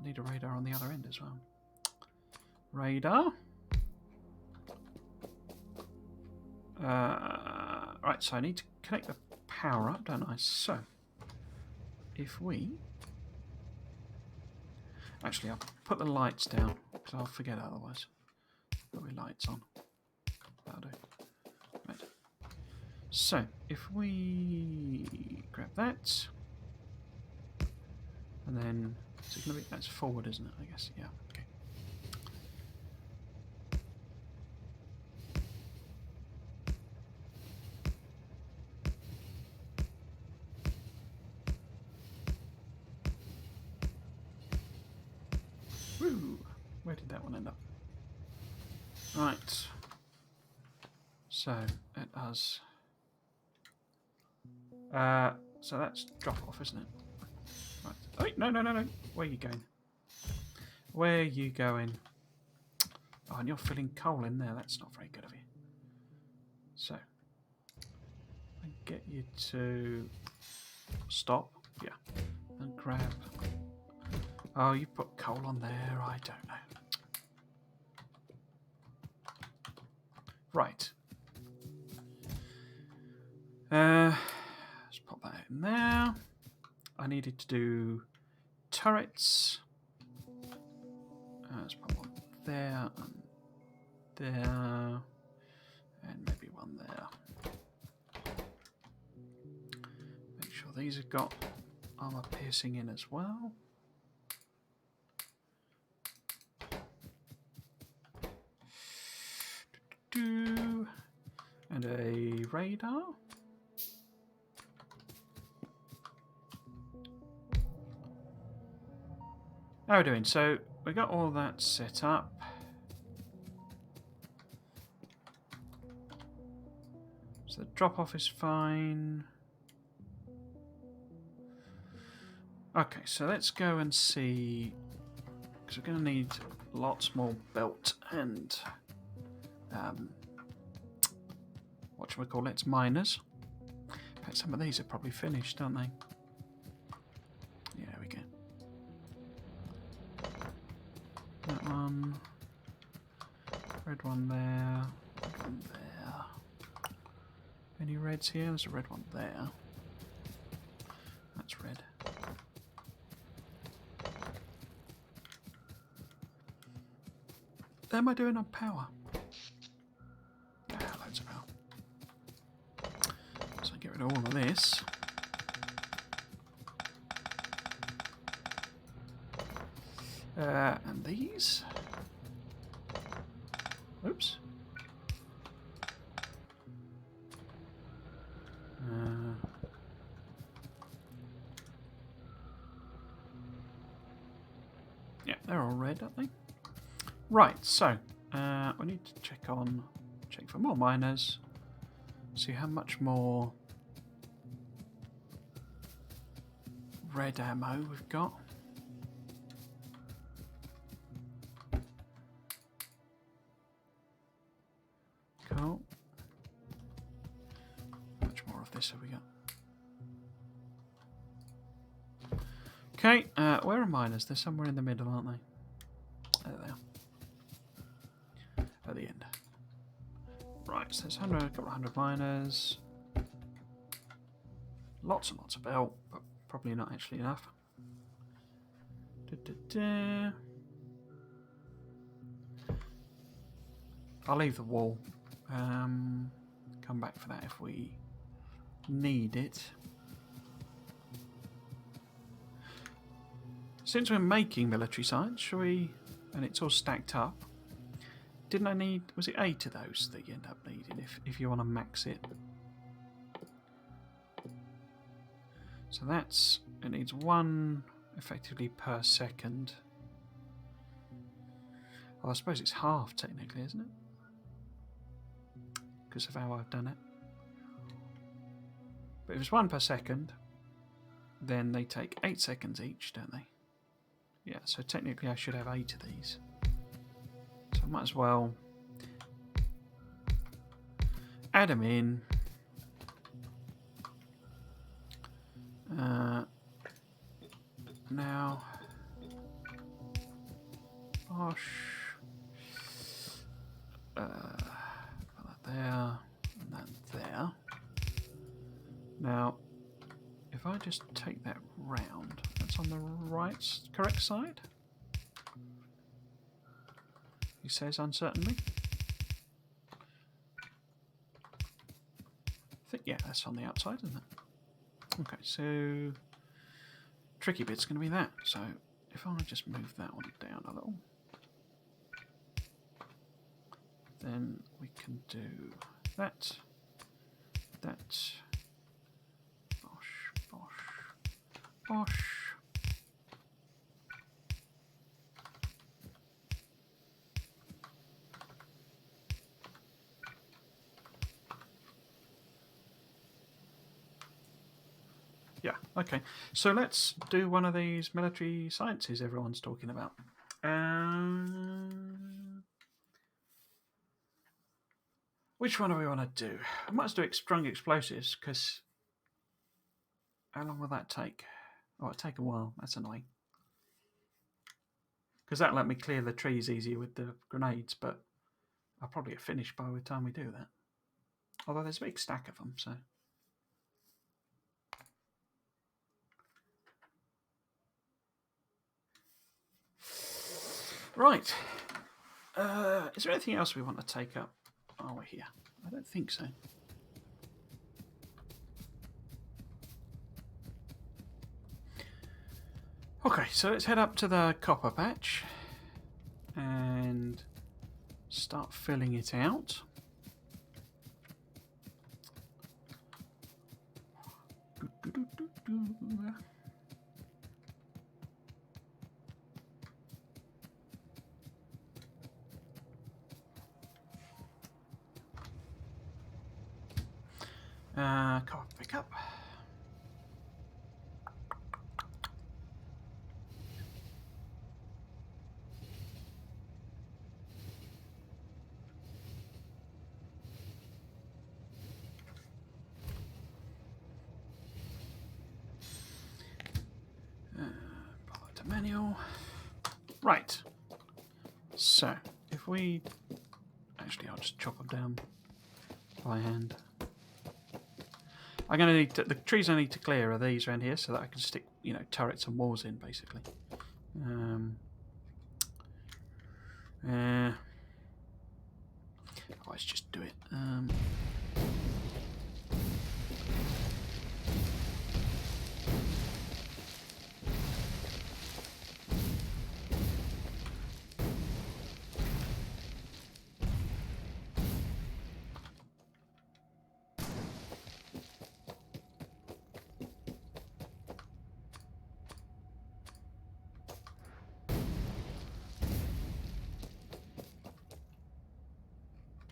Need a radar on the other end as well. Radar. Right, so I need to connect the power up, don't I? So, if we... Actually, I'll put the lights down, because I'll forget otherwise. Put my lights on. That'll do. Right. So, if we grab that, and then it's going to be, that's forward, isn't it? I guess. Yeah. Okay. Woo! Where did that one end up? Right. So it has. So that's drop off, isn't it? Right. Oh, no, no, no, no. Where are you going? Where are you going? Oh, and you're filling coal in there. That's not very good of you. So I get you to stop. Yeah. And grab. Oh, you put coal on there. I don't know. Right. Let's pop that in there. I needed to do turrets. Let's put one there and there, and maybe one there. Make sure these have got armor piercing in as well. And a radar. How are we doing? So we got all that set up. So the drop off is fine. Okay, so let's go and see, because we're going to need lots more belt and whatchamacallits, miners. In fact, some of these are probably finished, aren't they? Yeah, there we go. That one. Red one there. Red one there. Any reds here? There's a red one there. That's red. How am I doing on power? Yeah, loads of power. So get rid of all of this. And these. Oops. Yeah, they're all red, aren't they? Right, so we need to check for more miners. See how much more red ammo we've got. Cool. How much more of this have we got? Okay, where are miners? They're somewhere in the middle, aren't they? There they are. At the end. Right, so there's a couple of hundred miners. Lots and lots of belt, but probably not actually enough. I'll leave the wall. Come back for that if we need it. Since we're making military sites, shall we? And it's all stacked up. Didn't I need? Was it 8 of those that you end up needing if you want to max it? So it needs 1 effectively per second. Well, I suppose it's half technically, isn't it? Because of how I've done it. But if it's 1 per second, then they take 8 seconds each, don't they? Yeah, so technically I should have 8 of these. So I might as well add them in. Now, put that there and that there. Now, if I just take that round, that's on the correct side? He says uncertainly. I think, yeah, that's on the outside, isn't it? Okay, so tricky bit's going to be that. So if I just move that one down a little, then we can do that, bosh, bosh, bosh. Yeah, okay. So let's do one of these military sciences everyone's talking about. Which one do we want to do? I might as well do strong explosives, because how long will that take? Oh, it'll take a while. That's annoying. Because that'll let me clear the trees easier with the grenades, but I'll probably get finished by the time we do that. Although there's a big stack of them, so... Right. Is there anything else we want to take up? Oh, we're here. I don't think so. Okay, so let's head up to the copper patch and start filling it out. Copper pickup. Pilot to manual. Right. So, if we... Actually, I'll just chop them down by hand. I'm going to need to, the trees I need to clear are these around here, so that I can stick, you know, turrets and walls in, basically. Let's just do it.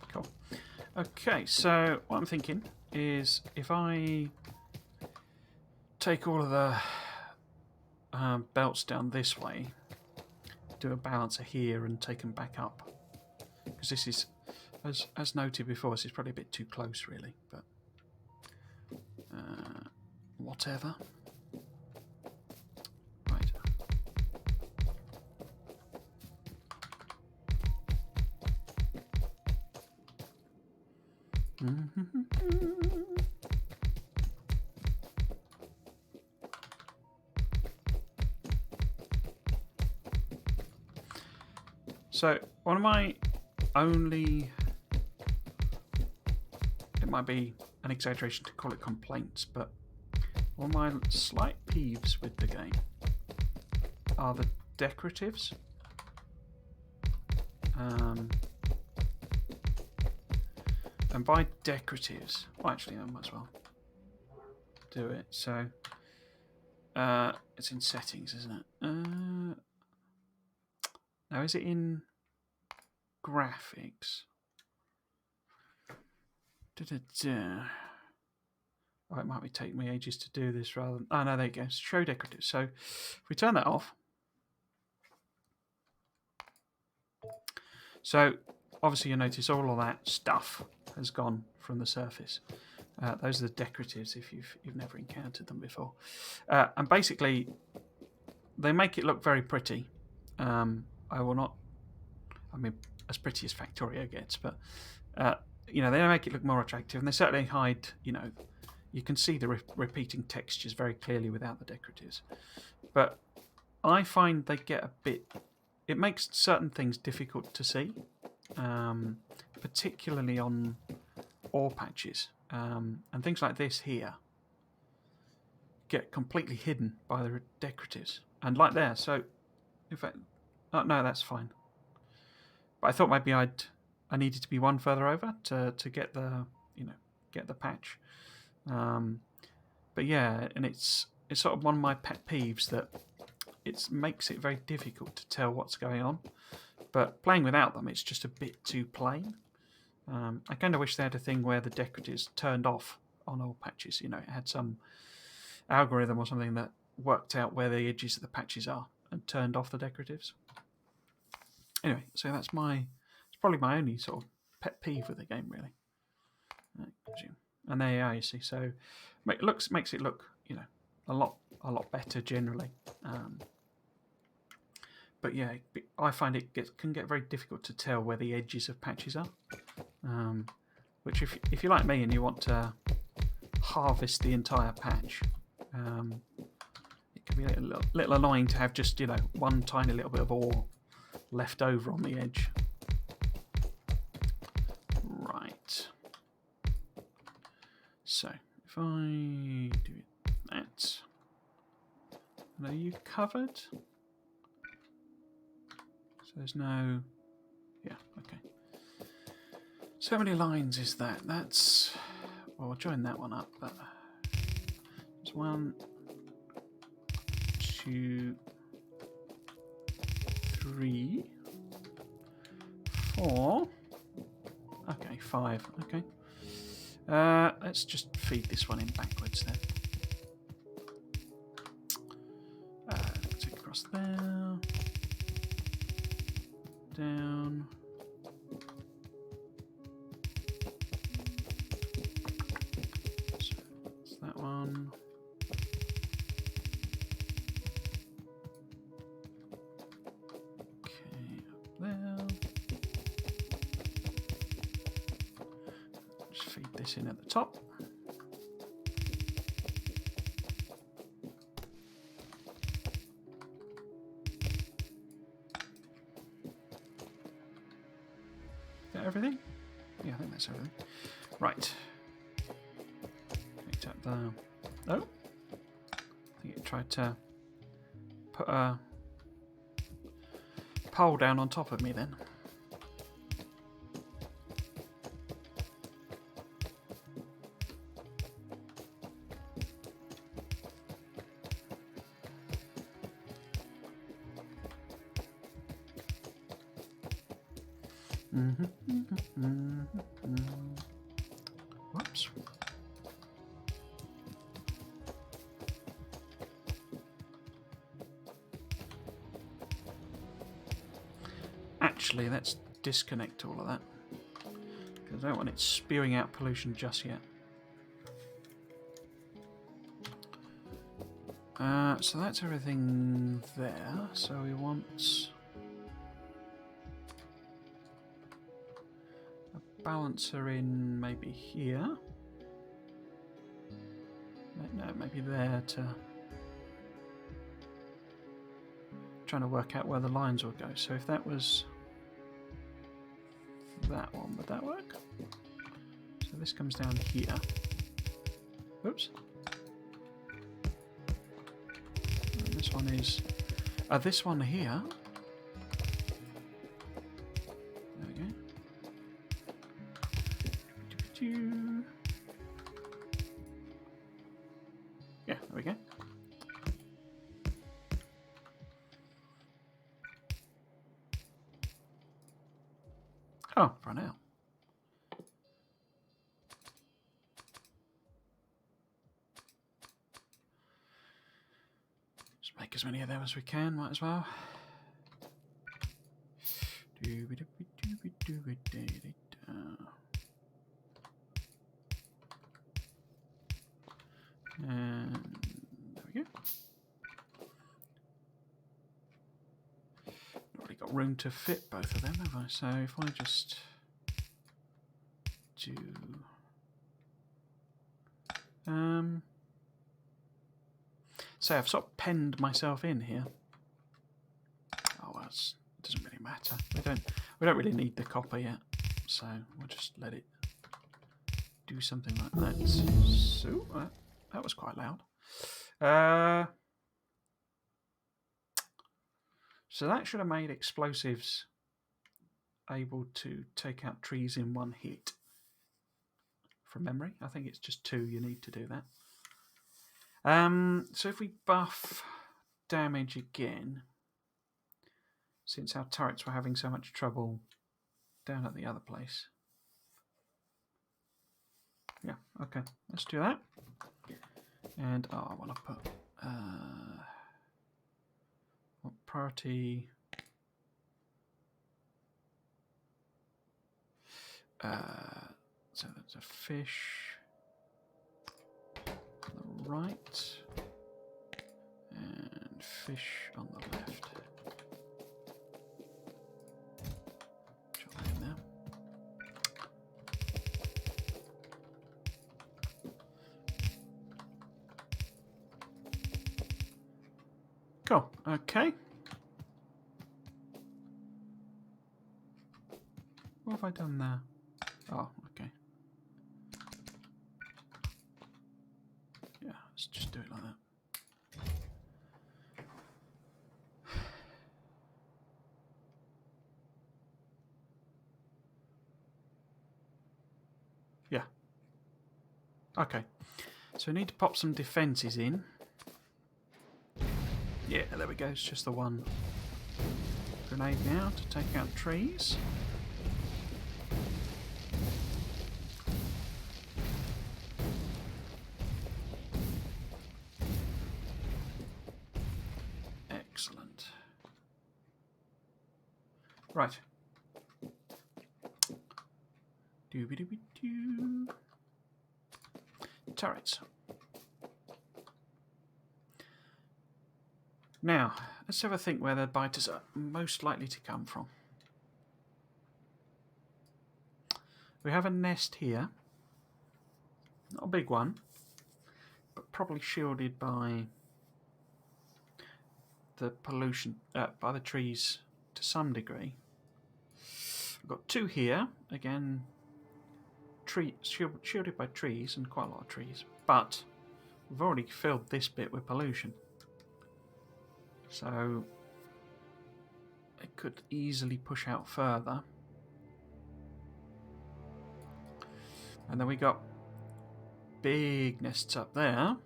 Cool. Okay, so what I'm thinking is if I take all of the belts down this way, do a balancer here and take them back up, because this is, as noted before, this is probably a bit too close really, but whatever. Right. So one of my only, it might be an exaggeration to call it complaints, but one of my slight peeves with the game are the decoratives. And by decoratives, well, actually, I might as well do it. So it's in settings, isn't it? Now, is it in graphics? Oh, it might be taking me ages to do this rather than... Oh, no, there you go. Show decoratives. So if we turn that off. So obviously you notice all of that stuff has gone from the surface. Those are the decoratives if you've never encountered them before. And basically they make it look very pretty. I will not... I mean, as pretty as Factorio gets, but... you know, they make it look more attractive, and they certainly hide, you know, you can see the repeating textures very clearly without the decoratives. But I find they get a bit... It makes certain things difficult to see, particularly on ore patches. And things like this here get completely hidden by the decoratives. And like there, so... In fact... Oh, no, that's fine. But I thought maybe I needed to be one further over to get the, you know, get the patch. But yeah, and it's sort of one of my pet peeves that it makes it very difficult to tell what's going on. But playing without them, it's just a bit too plain. I kind of wish they had a thing where the decoratives turned off on all patches. You know, it had some algorithm or something that worked out where the edges of the patches are and turned off the decoratives. Anyway, so that's it's probably my only sort of pet peeve with the game, really. And there you are, you see. So makes it look, you know, a lot better generally. But yeah, I find it can get very difficult to tell where the edges of patches are. Which if you're like me and you want to harvest the entire patch, it can be a little annoying to have just, you know, one tiny little bit of ore left over on the edge. Right. So if I do that, are you covered? So there's no. Yeah. Okay. So how many lines is that? That's. Well, we'll join that one up, but there's 1, 2, 3, 4. Okay, 5. Okay. Let's just feed this one in backwards then. Take across there. Down. So that's that one. Okay, up there. Just feed this in at the top. Is that everything? Yeah, I think that's everything. Right. Picked up the. Oh, I think it tried to put a pole down on top of me then. Whoops. Actually, let's disconnect all of that, because I don't want it spewing out pollution just yet. So that's everything there. So we want a balancer in maybe here. No, maybe there to... Trying to work out where the lines will go. So if that was that one, would that work? So this comes down here. Oops. And this one is... this one here. There we go. Yeah, there we go. Oh, run out. Just make as many of them as we can, might as well. And there we go. Not really got room to fit both of them, have I? So if I just do so I've sort of penned myself in here. Oh well, it doesn't really matter. We don't really need the copper yet, so we'll just let it do something like that. So that was quite loud. So that should have made explosives able to take out trees in one hit. From memory, I think it's just 2 you need to do that. So if we buff damage again, since our turrets were having so much trouble down at the other place. Yeah, okay, let's do that. And I want to put what priority? So that's a fish on the right and fish on the left. Drop that in there. Cool. Okay. What have I done there? Oh, okay. Yeah, let's just do it like that. Yeah. Okay. So we need to pop some defences in. Yeah, there we go. It's just the one grenade now to take out trees. Excellent. Right. Doo-be-doo-be-doo. Turrets. Now, let's have a think where the biters are most likely to come from. We have a nest here. Not a big one, but probably shielded by the pollution, by the trees to some degree. I've got two here, again, shielded by trees, and quite a lot of trees, but we've already filled this bit with pollution. So it could easily push out further. And then we got big nests up there,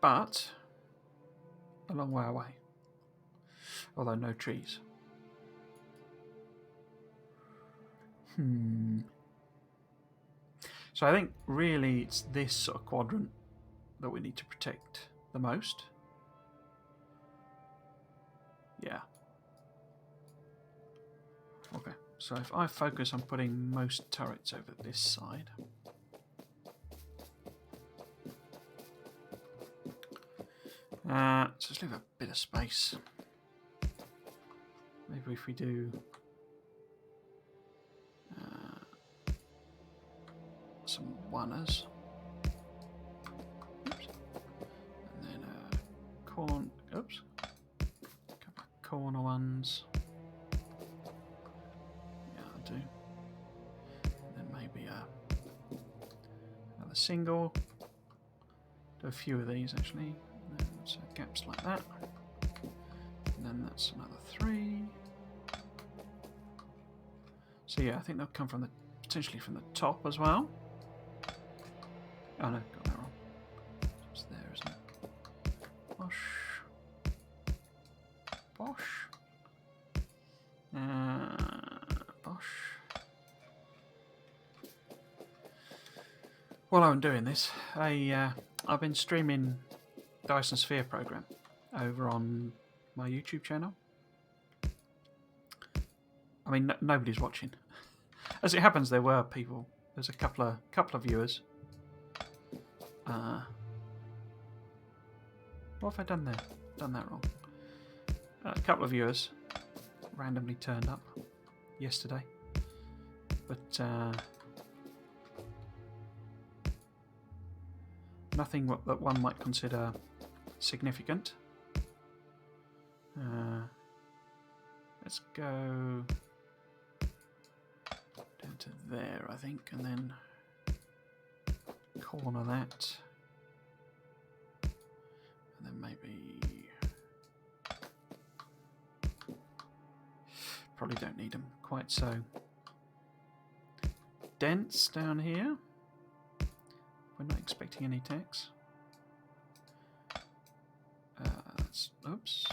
but a long way away. Although no trees. So I think really it's this sort of quadrant that we need to protect the most. Yeah. Okay, so if I focus on putting most turrets over this side. So let's leave a bit of space. Maybe if we do some oneers. Oops. And then oops. Couple of corner ones. Yeah, I'll do. And then maybe another single. Do a few of these actually. And then, so gaps like that. And then that's another 3. So yeah, I think they'll come from potentially from the top as well. Oh no, got that wrong. It's there, isn't it? Bosh. Bosh. Bosh. While I'm doing this, I've been streaming Dyson Sphere program over on my YouTube channel. I mean, nobody's watching. As it happens, there were people. There's a couple of viewers. What have I done there? Done that wrong. A couple of viewers randomly turned up yesterday, but nothing that one might consider significant. Let's go down to there, I think, and then corner that. And then maybe... Probably don't need them quite so dense down here. We're not expecting any attacks. Oops.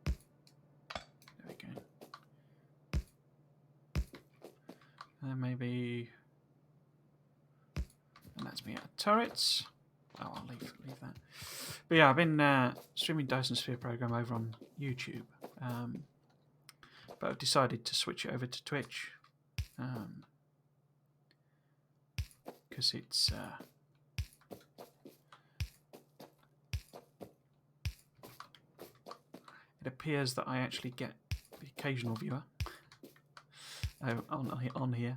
There we go. And then maybe... And that's me out of turrets. Oh, I'll leave that. But yeah, I've been streaming Dyson Sphere program over on YouTube. But I've decided to switch it over to Twitch. Because it's... it appears that I actually get the occasional viewer on here.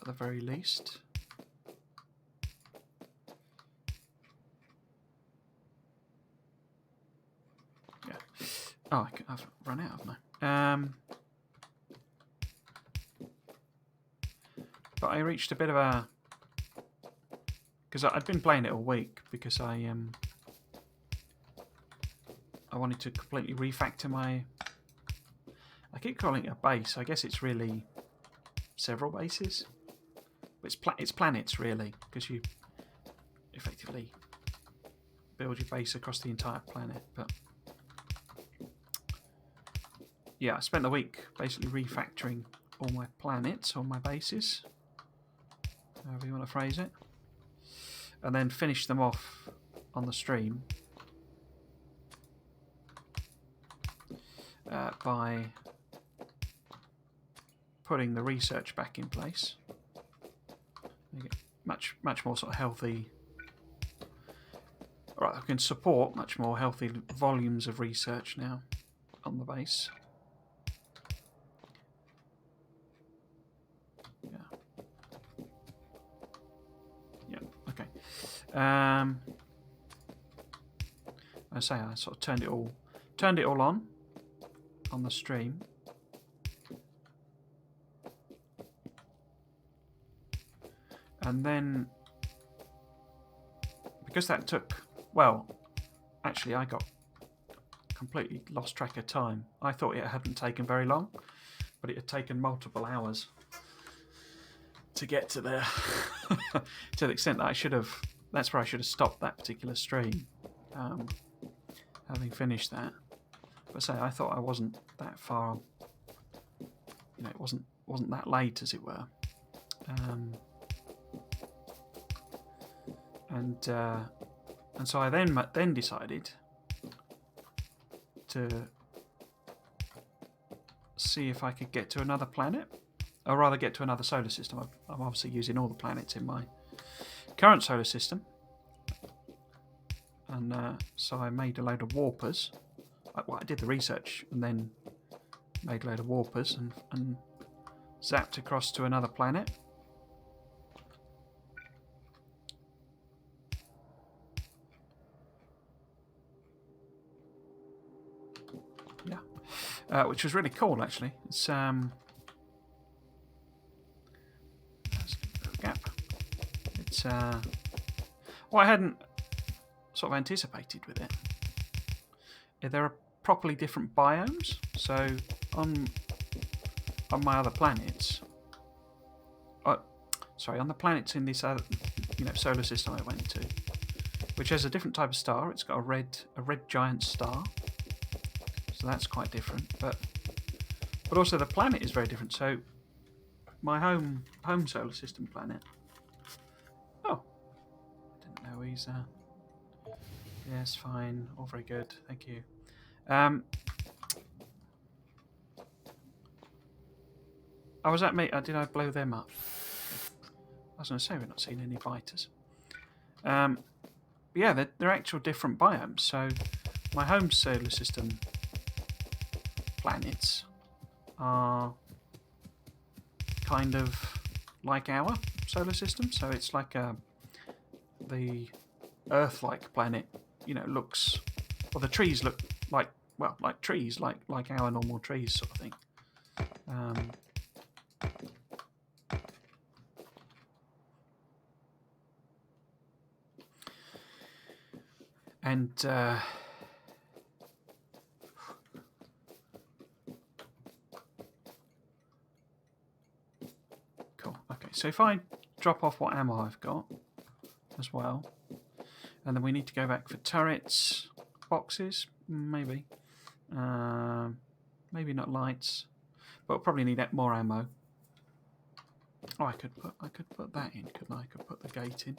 At the very least. Yeah. Oh, I've run out, haven't I? But I reached a bit of a... Because I'd been playing it all week because I wanted to completely refactor my... I keep calling it a base. I guess it's really several bases. But it's planets, really, because you effectively build your base across the entire planet. But yeah, I spent the week basically refactoring all my planets, all my bases, however you want to phrase it, and then finished them off on the stream by putting the research back in place. You get much more sort of healthy. Right, I can support much more healthy volumes of research now on the base. Yeah, okay. I say I sort of turned it all on the stream. And then, because that took, well, actually I got completely lost track of time. I thought it hadn't taken very long, but it had taken multiple hours to get to there. To the extent that that's where I should have stopped that particular stream, having finished that. But say, I thought I wasn't that far, it wasn't that late, as it were. And so I then decided to see if I could get to another planet, or rather get to another solar system. I'm obviously using all the planets in my current solar system, and so I made a load of warpers. I did the research and then made a load of warpers and zapped across to another planet. Which was really cool, actually. It's there's a gap. It's what I hadn't sort of anticipated with it. There are properly different biomes. So on my other planets, on the planets in this other, solar system I went to, which has a different type of star. It's got a red giant star. So that's quite different, but also the planet is very different. So my home solar system planet. Oh, didn't know he's. Yes, fine, all very good, thank you. Was that me? Did I blow them up? I was going to say we're not seeing any biters. Yeah, they're actual different biomes. So my home solar system planets are kind of like our solar system, so it's like the Earth-like planet. Looks, the trees look like trees, like our normal trees, sort of thing. Cool. Okay, so if I drop off what ammo I've got as well, and then we need to go back for turrets, boxes, maybe, maybe not lights, but we'll probably need more ammo. Oh, I could put that in, couldn't I? I could put the gate in.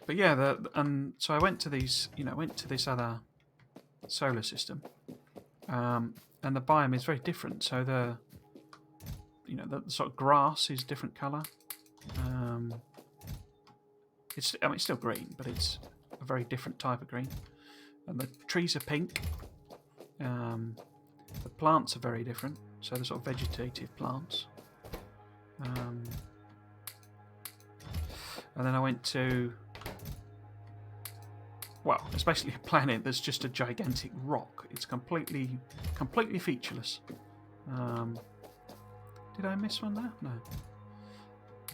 But yeah, so I went to these, went to this other solar system, and the biome is very different. So the sort of grass is different colour. It's still green, but it's a very different type of green. And the trees are pink. The plants are very different. So they're sort of vegetative plants. And then I went to well, especially a planet that's just a gigantic rock. It's completely featureless. Did I miss one there? No. I'm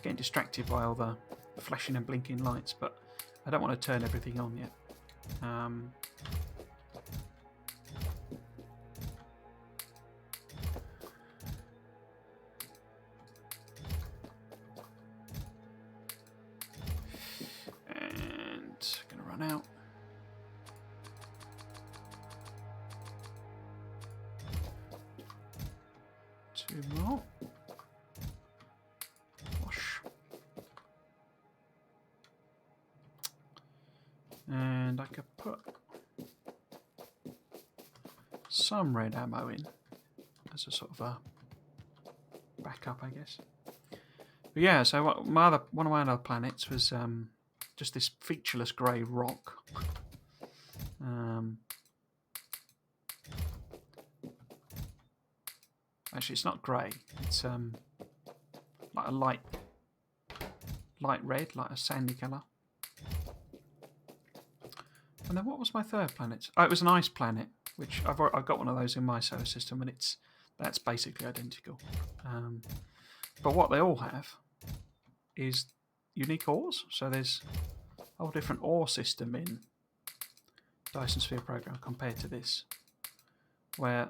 getting distracted by all the flashing and blinking lights, but I don't want to turn everything on yet. And going to run out. Two more. Wash. And I could put some red ammo in as a sort of a backup, I guess. But yeah, so one of my other planets was just this featureless grey rock. Actually, it's not grey. It's like a light red, like a sandy colour. And then what was my third planet? Oh, it was an ice planet, which I've got one of those in my solar system, and that's basically identical. But what they all have is unique ores. So there's a whole different ore system in Dyson Sphere program compared to this, where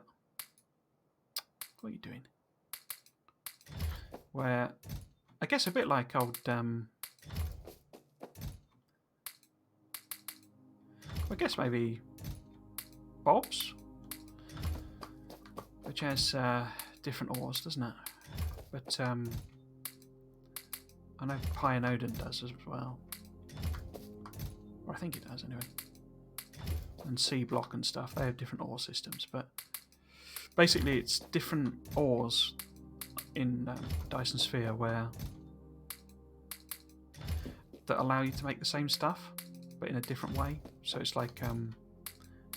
what are you doing? Where I guess a bit like old I guess maybe Bob's, which has different ores, doesn't it? But I know Pionoden does as well, or I think it does anyway. And C Block and stuff, they have different ore systems, but basically it's different ores in Dyson Sphere that allow you to make the same stuff, but in a different way. So it's like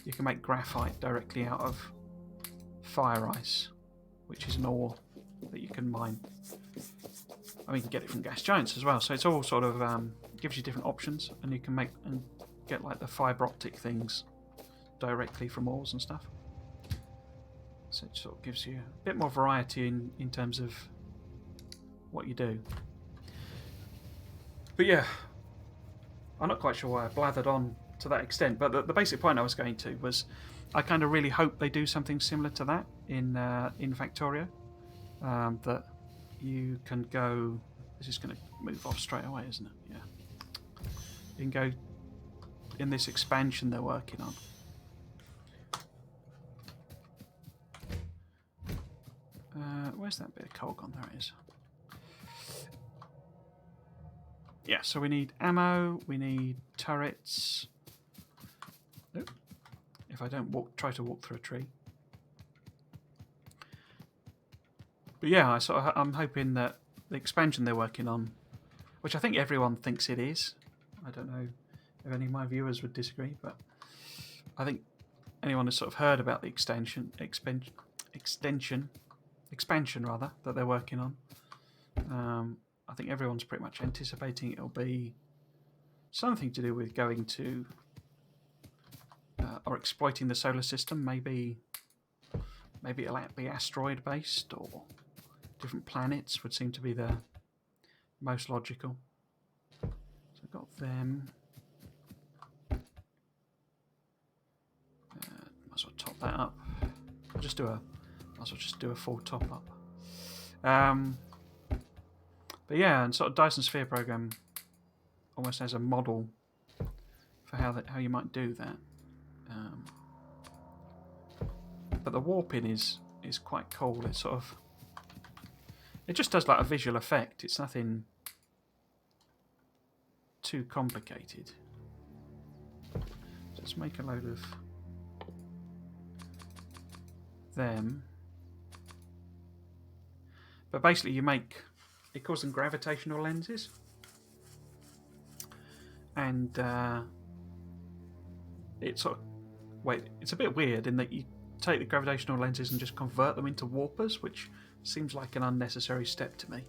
you can make graphite directly out of fire ice, which is an ore that you can mine. I mean, you can get it from gas giants as well. So it's all sort of gives you different options, and you can make and get like the fibre optic things directly from ores and stuff. So it sort of gives you a bit more variety in terms of what you do. But yeah, I'm not quite sure why I blathered on to that extent, but the basic point I was going to was I kind of really hope they do something similar to that in Factorio. That you can go... This is going to move off straight away, isn't it? Yeah. You can go in this expansion they're working on. Where's that bit of coal gone? There it is. Yeah, so we need ammo, we need turrets. Nope. If I don't try to walk through a tree. But yeah, I'm hoping that the expansion they're working on, which I think everyone thinks it is. I don't know if any of my viewers would disagree, but I think anyone has sort of heard about the expansion rather that they're working on. I think everyone's pretty much anticipating it'll be something to do with going to or exploiting the solar system. Maybe it'll be asteroid based, or different planets would seem to be the most logical. So I've got them. Might as well top that up. Might as well just do a full top up. But yeah, and sort of Dyson Sphere program almost has a model for how you might do that. But the warping is quite cool. It just does like a visual effect. It's nothing too complicated. Let's make a load of them. But basically it calls them gravitational lenses. And it's a bit weird in that you take the gravitational lenses and just convert them into warpers, which seems like an unnecessary step to me.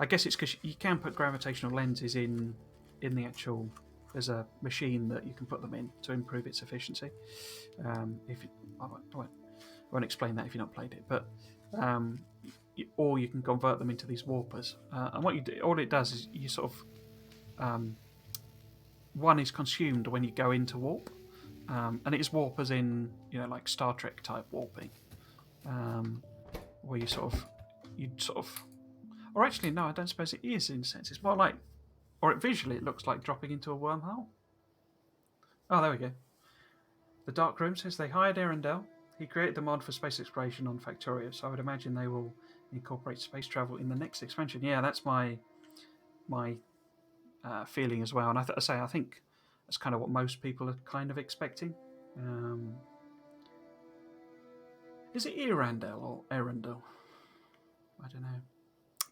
I guess it's because you can put gravitational lenses in the actual there's a machine that you can put them in to improve its efficiency. If you, I won't explain that if you've not played it, but or you can convert them into these warpers. And what you do, all it does is you sort of one is consumed when you go into warp, and it is warpers in like Star Trek type warping, where you sort of, or actually no, I don't suppose it is in a sense. It's more like, or visually it looks like dropping into a wormhole. Oh, there we go. The Dark Room says they hired Arundel. He created the mod for space exploration on Factorio, so I would imagine they will incorporate space travel in the next expansion. Yeah, that's my feeling as well. And I think that's kind of what most people are kind of expecting. Is it Arundel or Arundel? I don't know.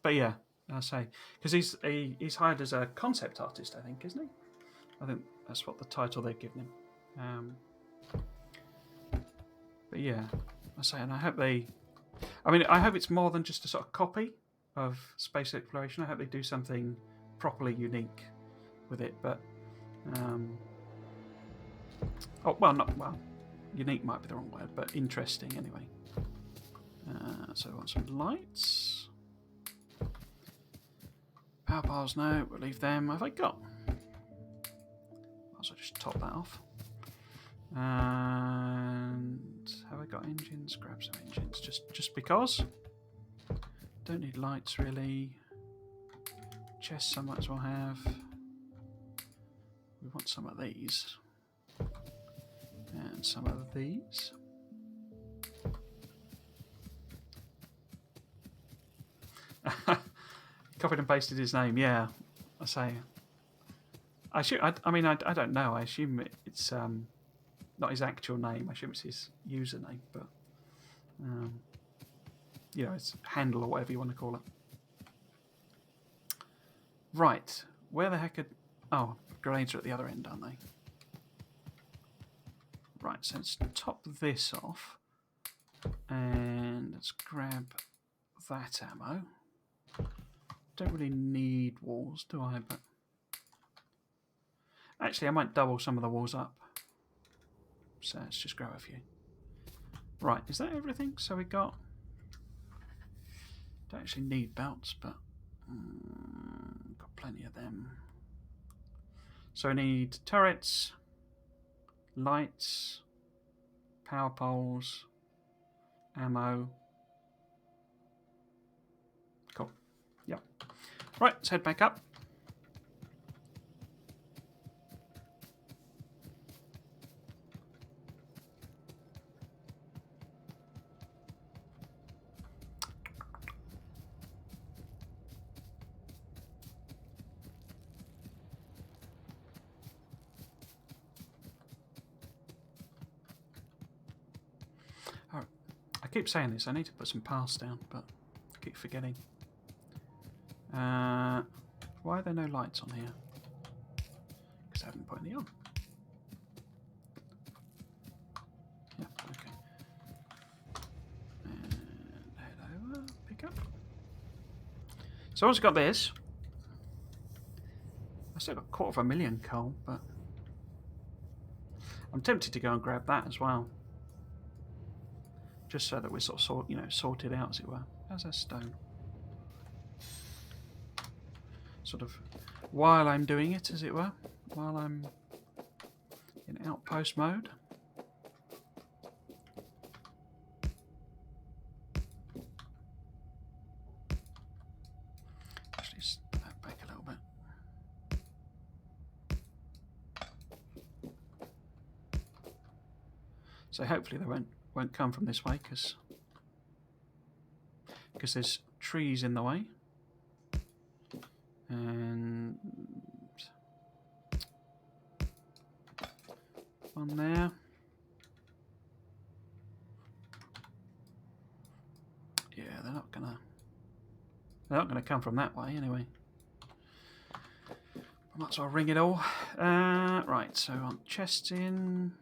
But yeah, I say, because he's hired as a concept artist, I think, isn't he? I think that's what the title they've given him. But yeah, I say, and I hope I hope it's more than just a sort of copy of space exploration. I hope they do something properly unique with it. But unique might be the wrong word, but interesting anyway. So I want some lights. Power piles, no, we'll leave them. Have I got? Might as well just top that off. And have I got engines? Grab some engines, just because. Don't need lights really. Chests I might as well have. We want some of these. And some of these. Copied and pasted his name, yeah. I say. I don't know. I assume it's not his actual name. I assume it's his username, but it's handle or whatever you want to call it. Right, where the heck grenades are at the other end, aren't they? Right, so let's top this off, and let's grab that ammo. Don't really need walls, do I? But actually, I might double some of the walls up. So let's just grab a few. Right, is that everything? So we got. Don't actually need belts, but got plenty of them. So I need turrets, lights, power poles, ammo. Cool. Yep. Right, let's head back up. I keep saying this, I need to put some paths down, but I keep forgetting. Why are there no lights on here? Because I haven't put any on. Yeah, okay. And head over, pick up. So once I've got this, I've still got 250,000 coal, but I'm tempted to go and grab that as well. Just so that we're sorted out, as it were. How's that stone? Sort of while I'm doing it, as it were, while I'm in outpost mode. Actually, step back a little bit. So hopefully they won't come from this way because there's trees in the way. And one there. Yeah, they're not gonna come from that way anyway. I might as well ring it all. Right, so I want chests in.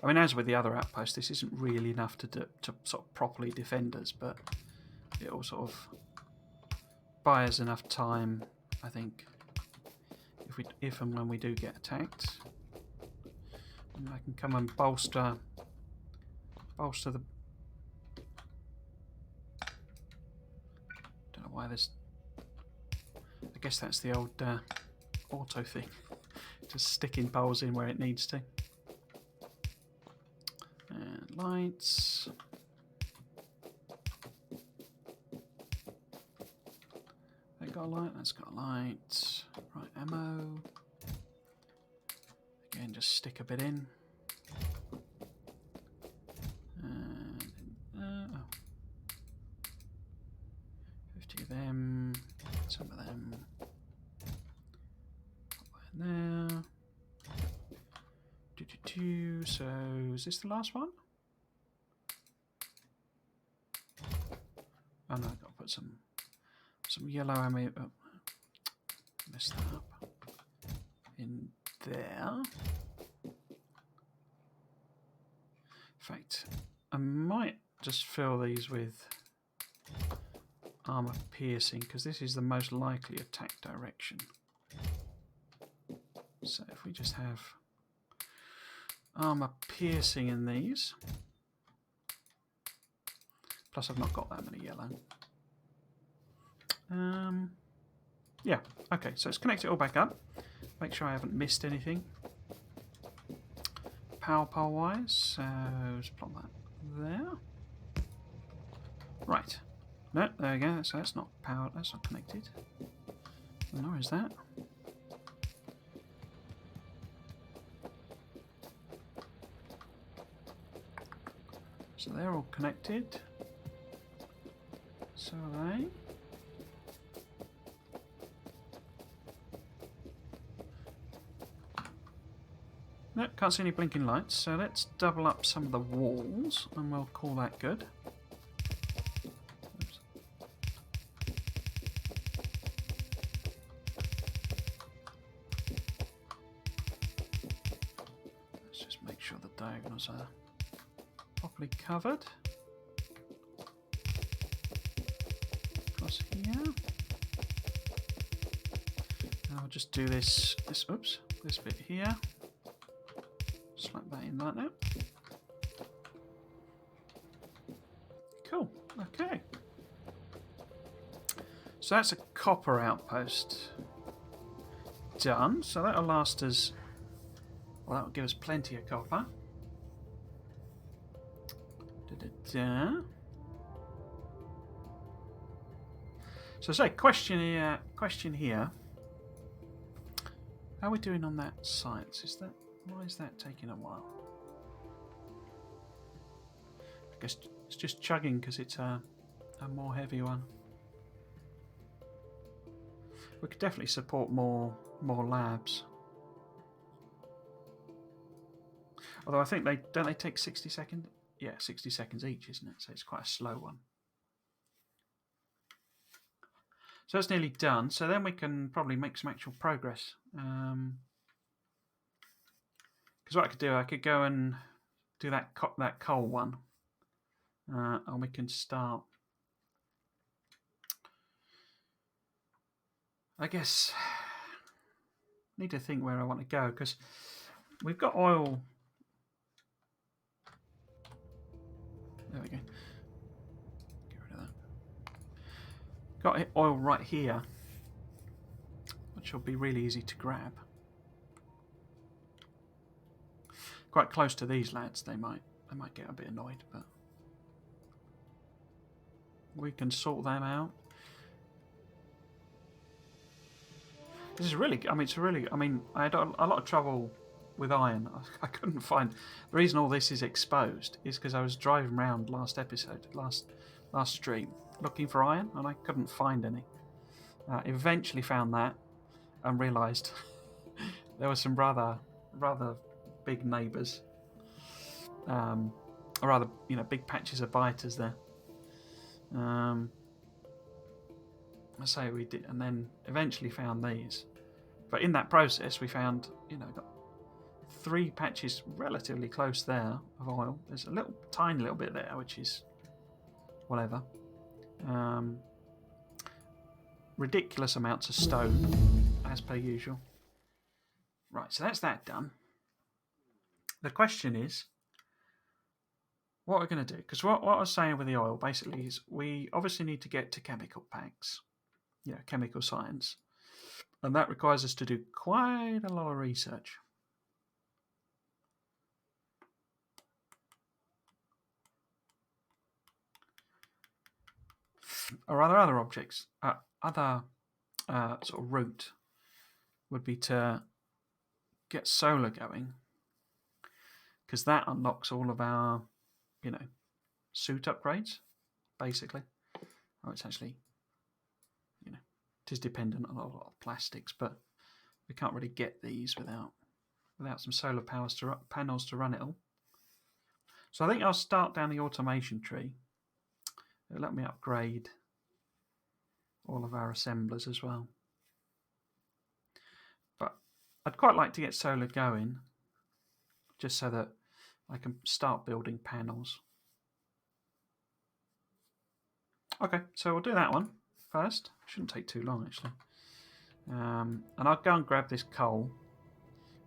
I mean, as with the other outposts, this isn't really enough to sort of properly defend us, but it'll sort of buy us enough time, I think, if and when we do get attacked. And I can come and bolster the... Don't know why there's... I guess that's the old auto thing. Just sticking poles in where it needs to. And lights. That got a light, that's got a light. Right, ammo. Again, just stick a bit in. And, 50 of them, some of them. Put that in there. So, is this the last one? Oh no, I've got to put some yellow ammo. Oh, messed that up. In there. In fact, I might just fill these with armor piercing because this is the most likely attack direction. So if we just have armor piercing in these, plus I've not got that many yellow. Yeah, okay, so let's connect it all back up. Make sure I haven't missed anything. Power pole wise, so let's plot that there. Right. No, there we go, so that's not powered, that's not connected. Nor is that. So they're all connected. So are they. No, can't see any blinking lights, so let's double up some of the walls and we'll call that good. Oops. Let's just make sure the diagonals are properly covered. Across here. And I'll just do this bit here. Slap that in like that. Cool, okay. So that's a copper outpost done. So that'll last us, well, that'll give us plenty of copper. Da-da-da. So say, question here. How are we doing on that science? Why is that taking a while? I guess it's just chugging because it's a more heavy one. We could definitely support more labs. Although I think don't they take 60 seconds? Yeah, 60 seconds each, isn't it? So it's quite a slow one. So that's nearly done. So then we can probably make some actual progress. Because what I could do, I could go and do that coal one, and we can start. I guess need to think where I want to go because we've got oil. There we go. Get rid of that. Got oil right here, which will be really easy to grab. Quite close to these lads, they might get a bit annoyed, but we can sort them out. This is really, I had a lot of trouble with iron. I couldn't find, the reason all this is exposed is because I was driving around last stream, looking for iron, and I couldn't find any. Eventually found that, and realised there were some rather big neighbours, or rather, big patches of biters there. I say we did, and then eventually found these. But in that process, we found, got 3 patches relatively close there of oil. There's a tiny little bit there, which is whatever. ridiculous amounts of stone, as per usual. Right, so that's that done. The question is, what we're going to do, because what I was saying with the oil basically is we obviously need to get to chemical packs, chemical science, and that requires us to do quite a lot of research. Or other objects, other sort of route would be to get solar going, because that unlocks all of our, suit upgrades, basically. Oh, it's actually, it is dependent on a lot of plastics, but we can't really get these without some solar panels to run it all. So I think I'll start down the automation tree. It'll let me upgrade all of our assemblers as well. But I'd quite like to get solar going, just so that I can start building panels. Okay, so we'll do that one first. Shouldn't take too long, actually. And I'll go and grab this coal,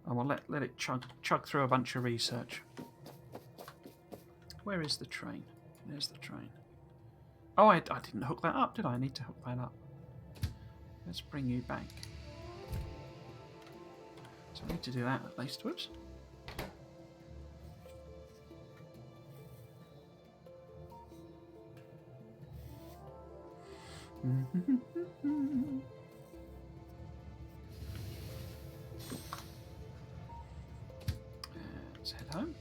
and we'll let it chug through a bunch of research. Where is the train? There's the train. Oh, I didn't hook that up, did I? I need to hook that up. Let's bring you back. So I need to do that at least. Whoops. Let's head home.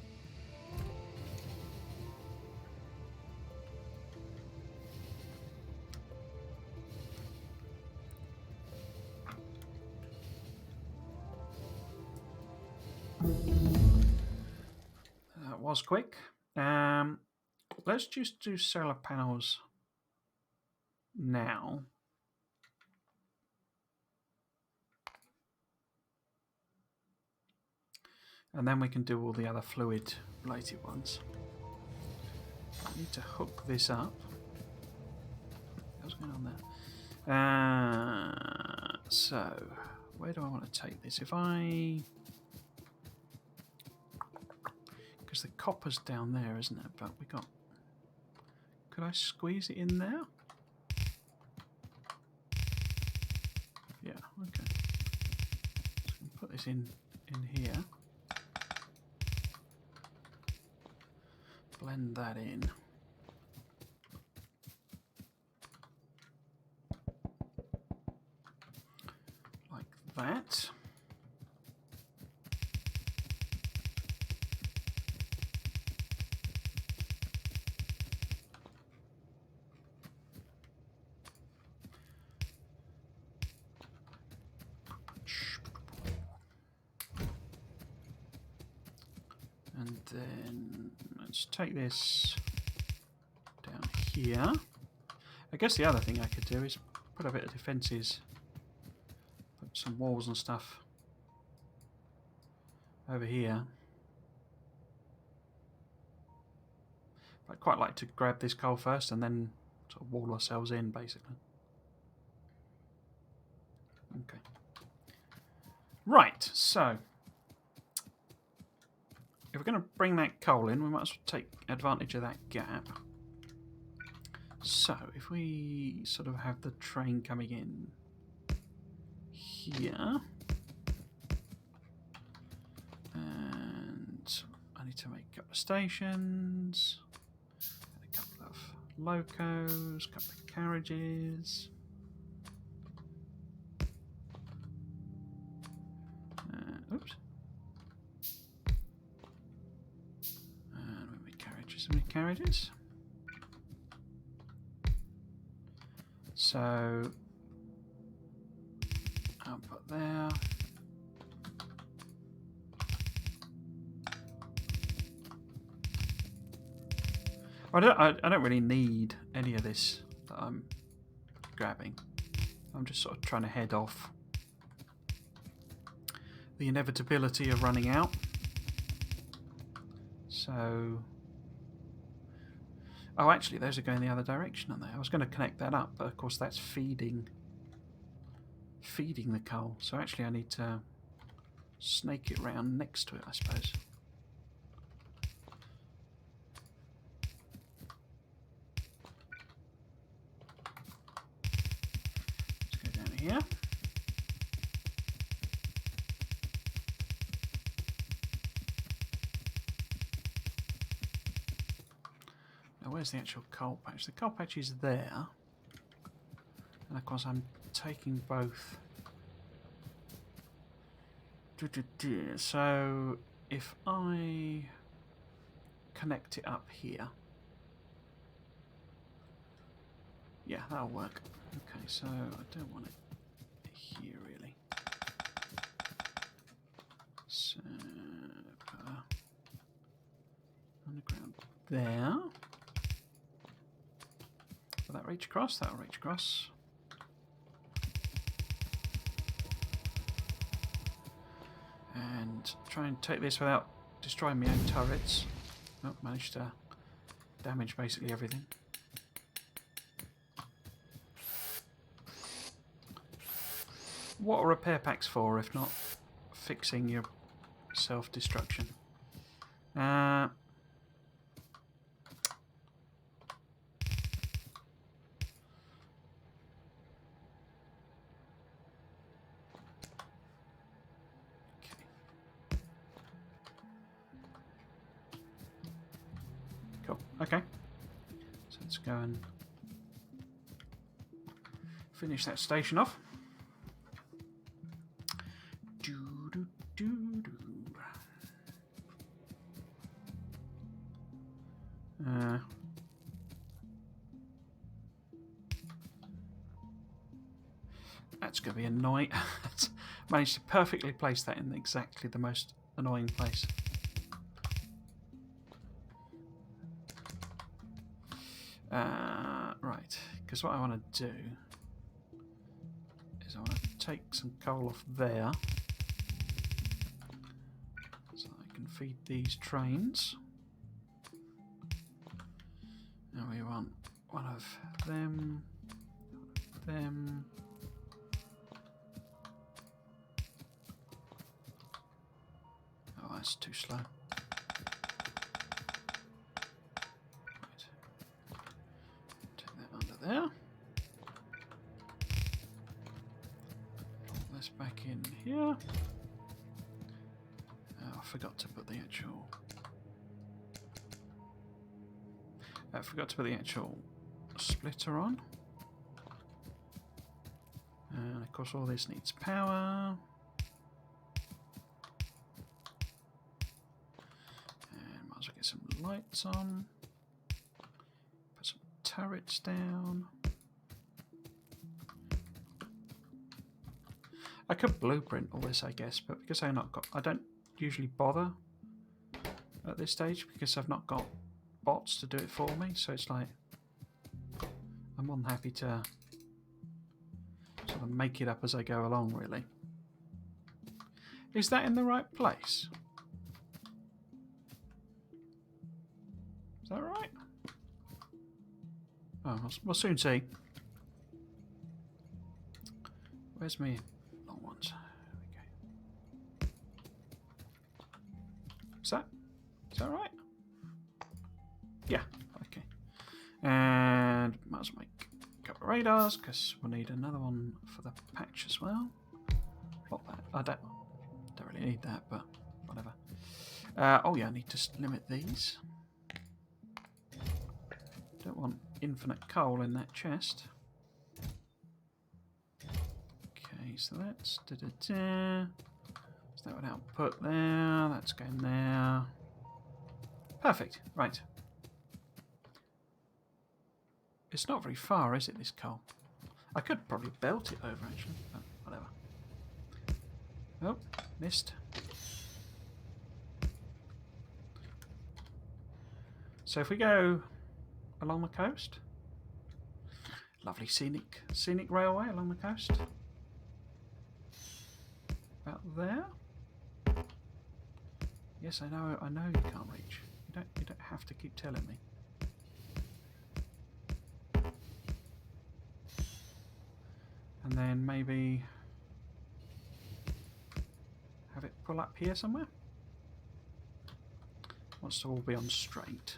That was quick. Let's just do solar panels now. And then we can do all the other fluid related ones. I need to hook this up. What's going on there? So, where do I want to take this? If I... Because the copper's down there, isn't it? But we got... Could I squeeze it in there? Yeah, okay. So we can put this in here. Blend that in. Like that. And then let's take this down here. I guess the other thing I could do is put a bit of defences, put some walls and stuff over here. I'd quite like to grab this coal first and then sort of wall ourselves in, basically. Okay. Right, so if we're going to bring that coal in, we might as well take advantage of that gap. So, if we sort of have the train coming in here, and I need to make a couple of stations, and a couple of locos, a couple of carriages. Oops. And we make carriages. So I'll put there. I don't really need any of this that I'm grabbing. I'm just sort of trying to head off the inevitability of running out. So, oh, actually, those are going the other direction, aren't they? I was going to connect that up, but of course that's feeding feeding the coal. So actually I need to snake it round next to it, I suppose. Let's go down here. Now where's the actual coal patch? The coal patch is there. And of course I'm taking both. So if I connect it up here, yeah, that'll work. Okay, so I don't want it here really. So underground there. Will that reach across? That'll reach across. And try and take this without destroying my own turrets. Oh, managed to damage basically everything. What are repair packs for if not fixing your self-destruction? Cool. Okay. So let's go and finish that station off. That's going to be annoying. Managed to perfectly place that in exactly the most annoying place. Right, because what I want to do is I want to take some coal off there so I can feed these trains. And we want one of them, them. Oh, that's too slow. There. Put this back in here. Oh, I forgot to put the actual. I forgot to put the actual splitter on. And of course, all this needs power. And might as well get some lights on. Turrets down. I could blueprint all this, I guess, but because I don't usually bother at this stage because I've not got bots to do it for me. So it's like I'm more than happy to sort of make it up as I go along. Really, is that in the right place? Is that right? Oh, we'll soon see. Where's me long ones? There we go. Is that right? Yeah, okay. And might as well make a couple of radars because we'll need another one for the patch as well. Plot that. I don't really need that, but whatever. Oh yeah, I need to limit these. Don't want infinite coal in that chest. Okay, so that's so that would output there. That's going there. Perfect. Right. It's not very far, is it? This coal. I could probably belt it over actually, but whatever. Oh, missed. So if we go along the coast. Lovely scenic railway along the coast. About there. Yes, I know you can't reach. You don't have to keep telling me. And then maybe pull up here somewhere. Wants to all be on straight.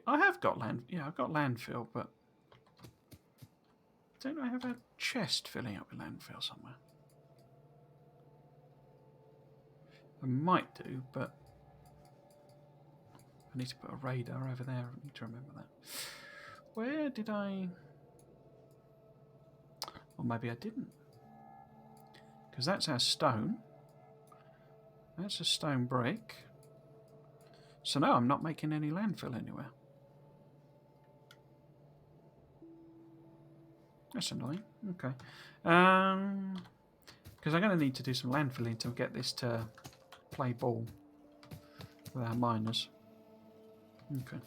I have got land. Yeah, I've got landfill, but don't I have a chest filling up with landfill somewhere? I might do, but I need to put a radar over there. I need to remember that. Where did I? Or maybe I didn't. Because that's our stone. That's a stone brick. So no, I'm not making any landfill anywhere. That's annoying. Okay. Because I'm going to need to do some landfilling to get this to play ball with our miners. Okay.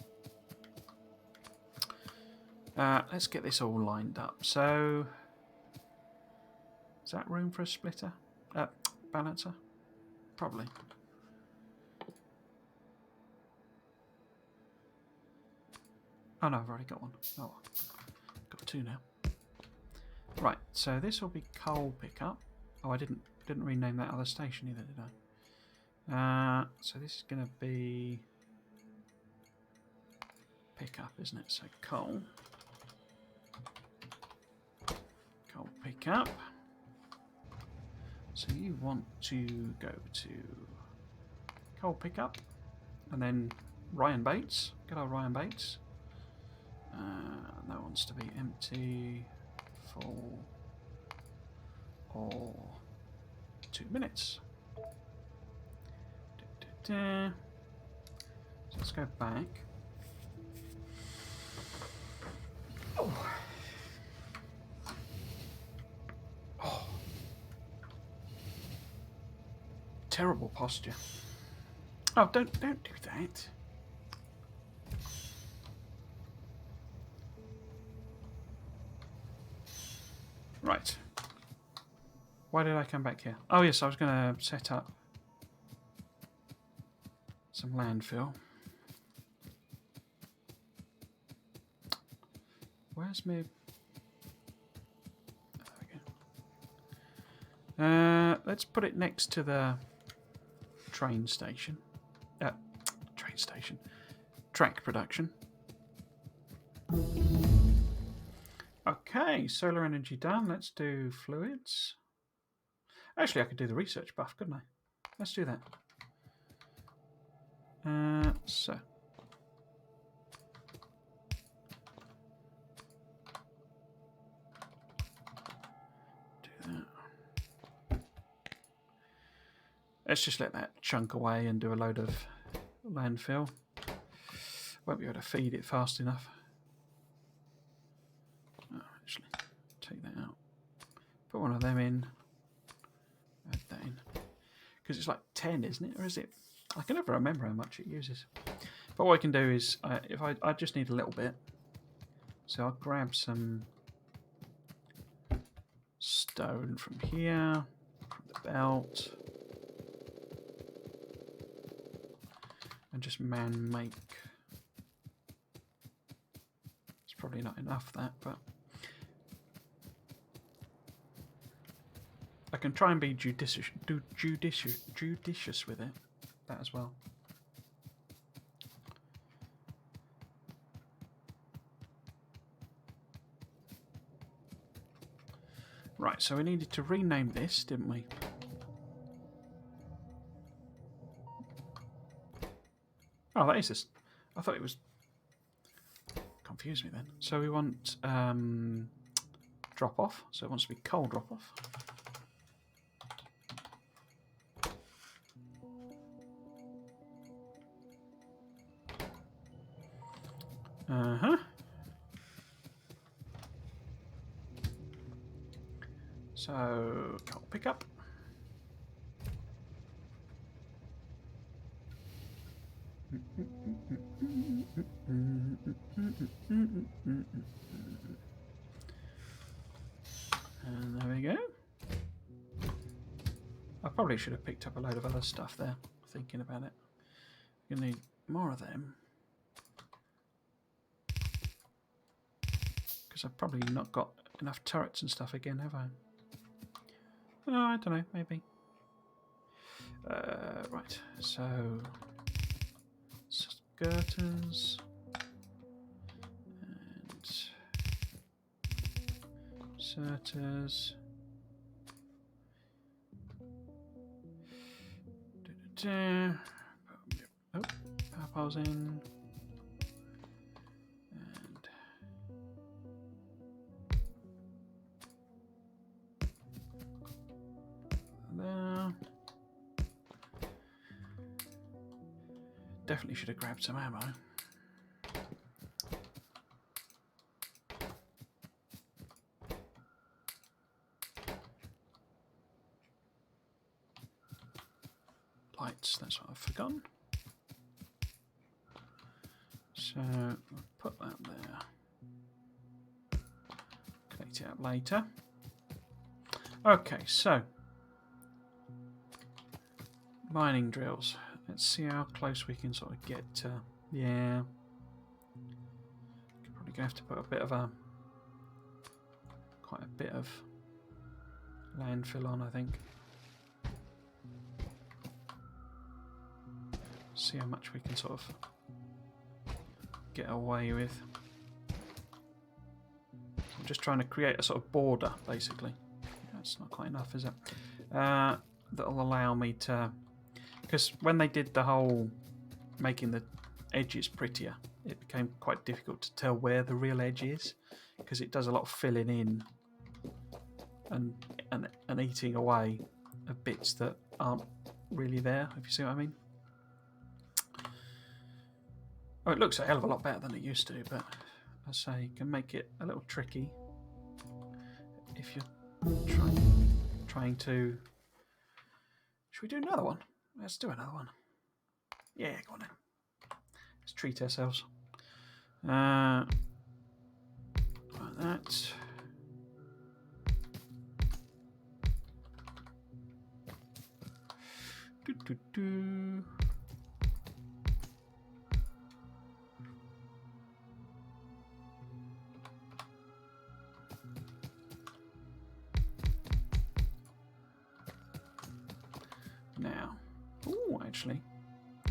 Let's get this all lined up. So, is that room for a splitter? Balancer? Probably. Oh no, I've already got one. Oh, got two now. Right, so this will be coal pickup. Oh, I didn't rename that other station either, did I? So this is going to be pickup, isn't it? So coal pickup. So you want to go to coal pickup, and then Ryan Bates. Good old Ryan Bates. That wants to be empty, full, or 2 minutes. So let's go back. Oh. Terrible posture. Oh, don't do that. Right. Why did I come back here? Oh yes, I was going to set up some landfill. Where's me? There we go. Let's put it next to the train station. Track production. Okay, solar energy done. Let's do fluids. Actually, I could do the research buff, couldn't I? Let's do that. So. Do that. Let's just let that chunk away and do a load of landfill. Won't be able to feed it fast enough. Oh, actually, take that out. Put one of them in. Add that in. Because it's like 10, isn't it? Or is it? I can never remember how much it uses. But what I can do is, if I just need a little bit. So I'll grab some stone from here, from the belt. And just make. It's probably not enough that, but I can try and be judicious with it. That as well. Right, so we needed to rename this, didn't we? Oh, that is this. I thought it was. Confused me then. So we want drop off. So it wants to be coal drop off. So coal pickup. And there we go. I probably should have picked up a load of other stuff there, thinking about it. You're going to need more of them. Because Because I've probably not got enough turrets and stuff again, have I? Oh, I don't know, maybe. Right, so skirters and inserters. Oh, power poles in. And there. Definitely should have grabbed some ammo. Lights, that's what I've forgotten. So we'll put that there. Collect it up later. Okay, so mining drills. Let's see how close we can sort of get to. Yeah. Probably gonna have to put a bit of quite a bit of landfill on, I think. See how much we can sort of get away with. I'm just trying to create a sort of border, basically. That's not quite enough, is it? That'll allow me to... Because when they did the whole making the edges prettier, it became quite difficult to tell where the real edge is, because it does a lot of filling in and eating away of bits that aren't really there, if you see what I mean. Oh, it looks a hell of a lot better than it used to, but I say, it can make it a little tricky if you're trying to... Should we do another one? Let's do another one. Yeah, go on then. Let's treat ourselves. Like that. Do. Now, actually,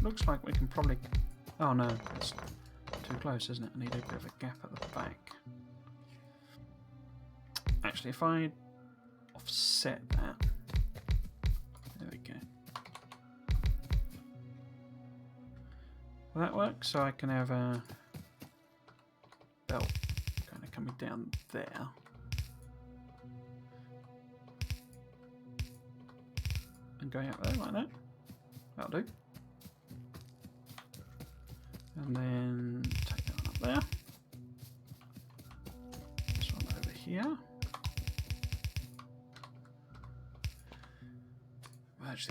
looks like we can probably... Oh no, it's too close, isn't it? I need a bit of a gap at the back. Actually, if I offset that... There we go. Will that work? So I can have a belt kind of coming down there. And going up there like that. That'll do. And then take that one up there. This one over here. Merge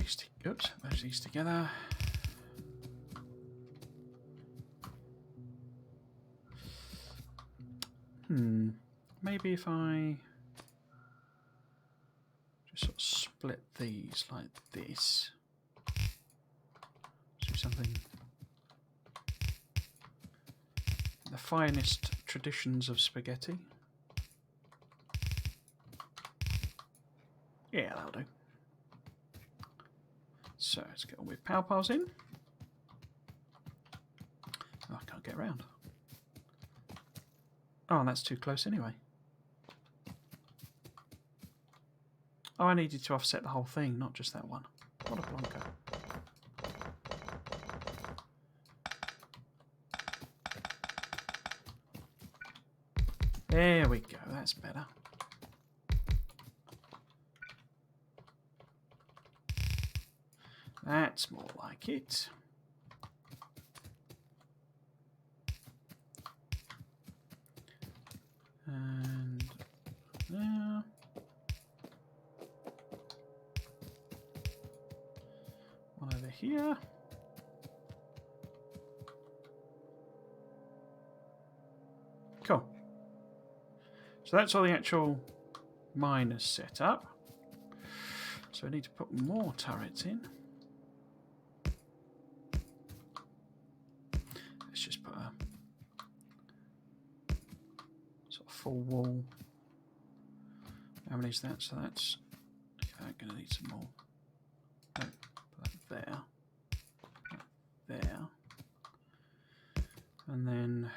these together. Maybe if I just sort of split these like this. Do something. The finest traditions of spaghetti. Yeah, that'll do. So let's get all my power piles in. Oh, I can't get around. Oh, and that's too close anyway. Oh, I needed to offset the whole thing, not just that one. What a blonker. There we go, that's better. That's more like it. And there. One over here. Cool. So that's all the actual miners set up. So I need to put more turrets in. Let's just put a sort of full wall. How many is that? So that's... I'm going to need some more. No, put that there. There. And then...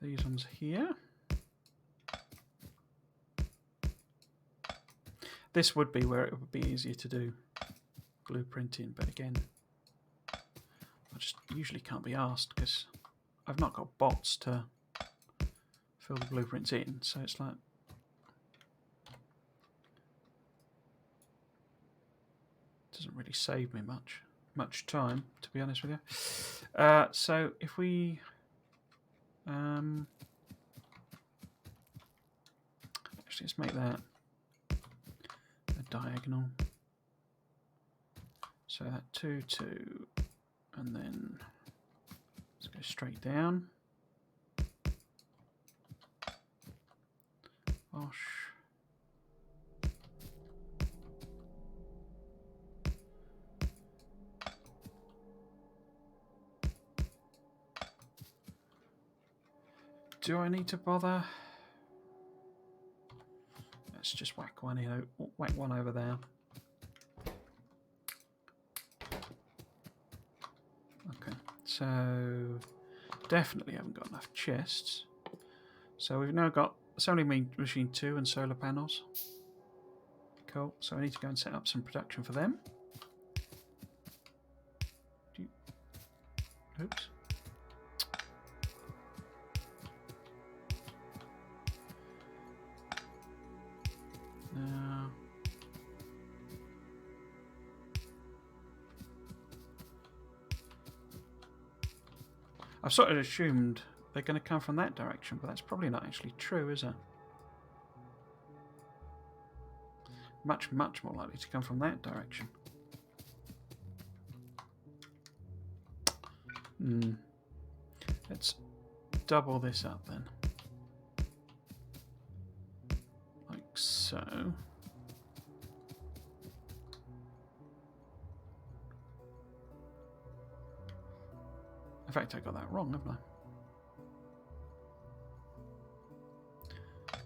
these ones here. This would be where it would be easier to do blueprinting, but again, I just usually can't be asked because I've not got bots to fill the blueprints in, so it's like it doesn't really save me much time, to be honest with you. So if we actually let's make that a diagonal. So that 2, 2, and then let's go straight down. Bosh. Do I need to bother? Let's just whack one in, whack one over there. Okay, so definitely haven't got enough chests. So we've now got assembly machine 2 and solar panels. Cool. So I need to go and set up some production for them. Oops. Now, I've sort of assumed they're going to come from that direction, but that's probably not actually true, is it? Much more likely to come from that direction. Let's double this up then. Like so. In fact, I got that wrong, haven't I?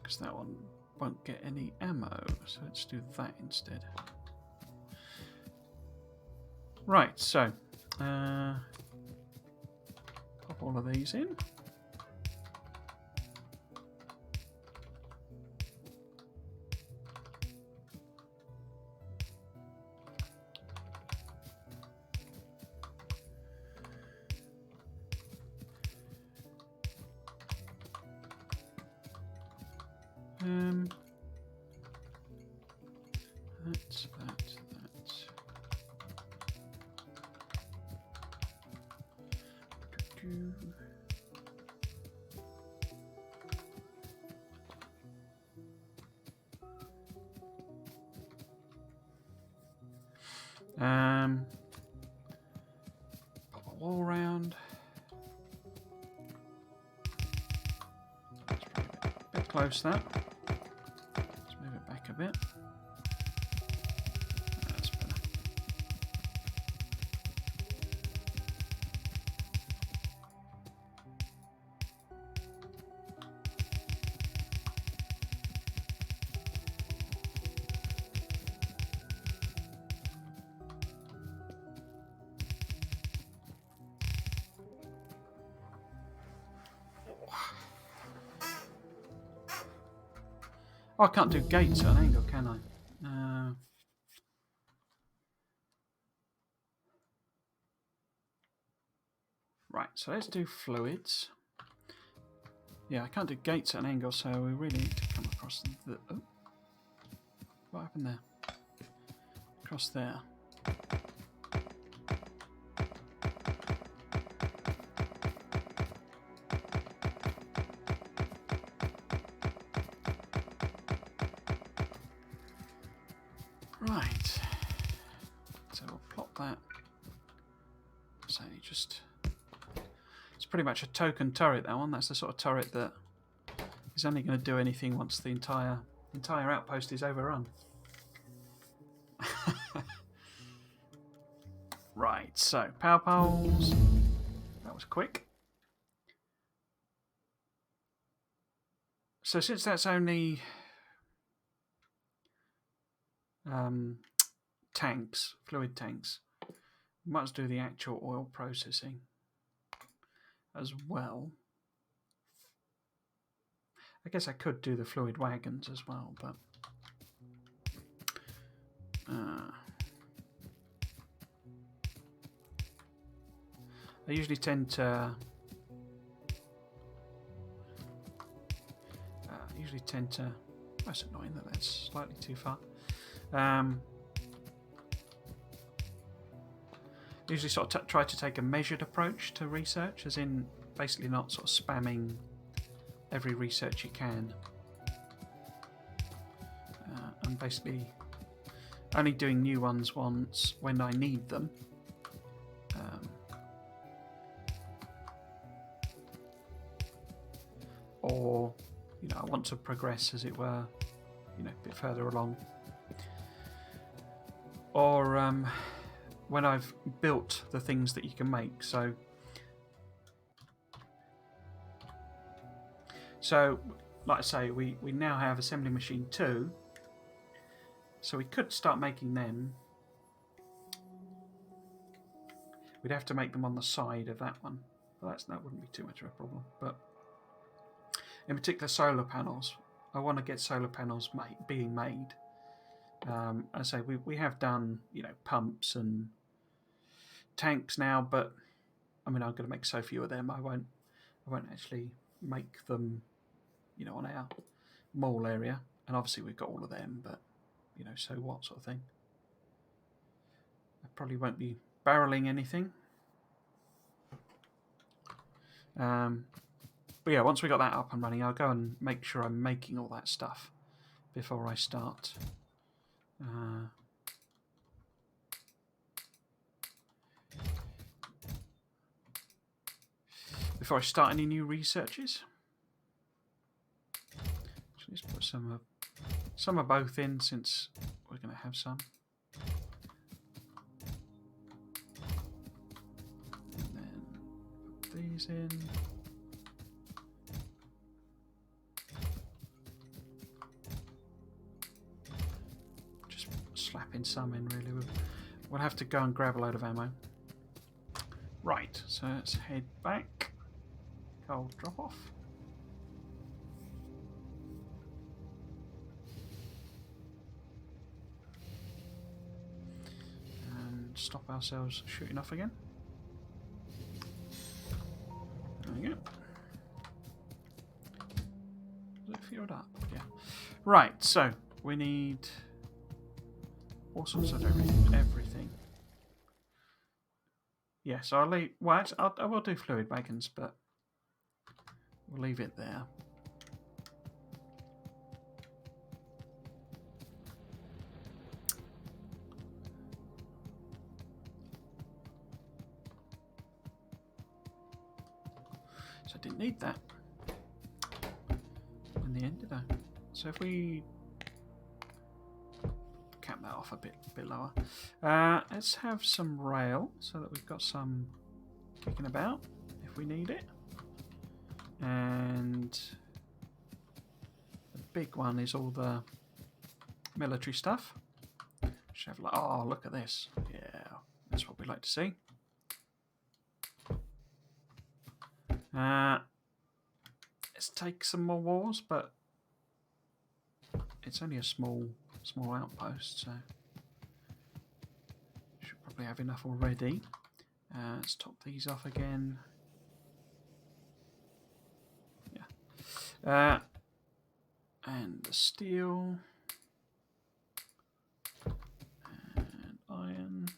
Because that one won't get any ammo, so let's do that instead. Right, so pop all of these in. That. Pop a wall round. Let's bring it a bit close that. Let's move it back a bit. That's better. Oh, I can't do gates at an angle, can I? Right, so let's do fluids. Yeah, I can't do gates at an angle, so we really need to come across the... Oh. What happened there? Across there. Right, so we'll plot that. So you just, it's pretty much a token turret, that one. That's the sort of turret that is only going to do anything once the entire outpost is overrun. Right, so power poles. was quick. So since that's only tanks, fluid tanks, we might as well do the actual oil processing as well. I guess I could do the fluid wagons as well, but I usually tend to that's annoying that that's slightly too far. Usually sort of try to take a measured approach to research, as in basically not sort of spamming every research you can, and basically only doing new ones once when I need them. Or, you know, I want to progress, as it were, you know, a bit further along. Or when I've built the things that you can make. So like I say, we now have assembly machine 2. So we could start making them. We'd have to make them on the side of that one. But that wouldn't be too much of a problem. But in particular, solar panels. I want to get solar panels being made. As I say, we have done, you know, pumps and tanks now, but I mean, I'm going to make so few of them. I won't actually make them, you know, on our mall area. And obviously, we've got all of them, but you know, so what, sort of thing. I probably won't be barreling anything. But yeah, once we got that up and running, I'll go and make sure I'm making all that stuff before I start. Before I start any new researches. So let's put some of both in, since we're going to have some. And then put these in. Just slapping some in, really. We'll have to go and grab a load of ammo. Right, so let's head back. Coal drop off. And stop ourselves shooting off again. There we go. Is it filled up? Yeah. Right, so we need all sorts of everything. Yeah, so I'll leave. Well, I will do fluid wagons, but we'll leave it there. So I didn't need that in the end, did I? So if we cap that off a bit lower, let's have some rail so that we've got some kicking about if we need it. And the big one is all the military stuff. Should have like, oh, look at this. Yeah, that's what we like to see. Let's take some more wars, but it's only a small outpost, so should probably have enough already. Let's top these off again. Yeah. And the steel. And iron.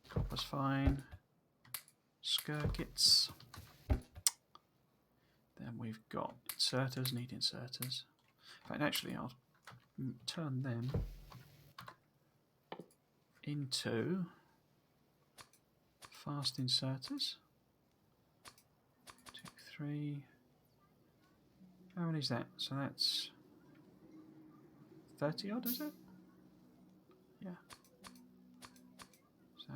Copper's fine. Skirkets. Then we've got inserters, need inserters. In fact, actually, I'll turn them into fast inserters. 2, 3. How many is that? So that's 30 odd, is it? Yeah. So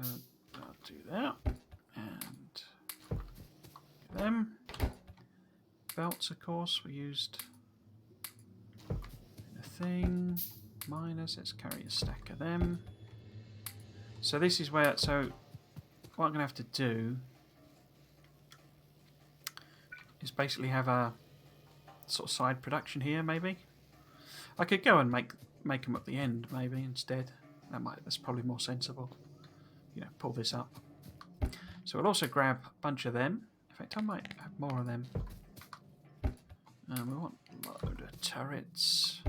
I'll do that. And them. Belts, of course, we used a thing. Miners, let's carry a stack of them. So this is where, so what I'm going to have to do is basically have a sort of side production here, maybe. I could go and make them at the end, maybe, instead. That's probably more sensible. You know, pull this up. So we'll also grab a bunch of them. In fact, I might have more of them. We want a load of turrets,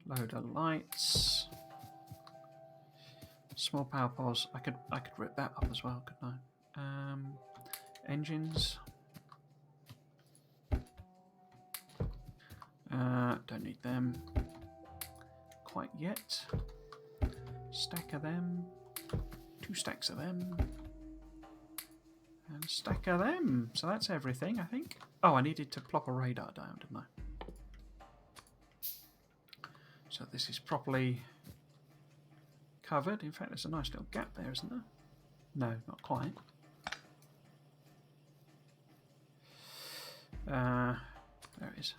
load of lights, small power pods. I could rip that up as well, couldn't I? Engines. Don't need them quite yet. Stack of them. 2 stacks of them. And a stack of them. So that's everything, I think. Oh, I needed to plop a radar down, didn't I? So this is properly covered. In fact, there's a nice little gap there, isn't there? No, not quite. There it is.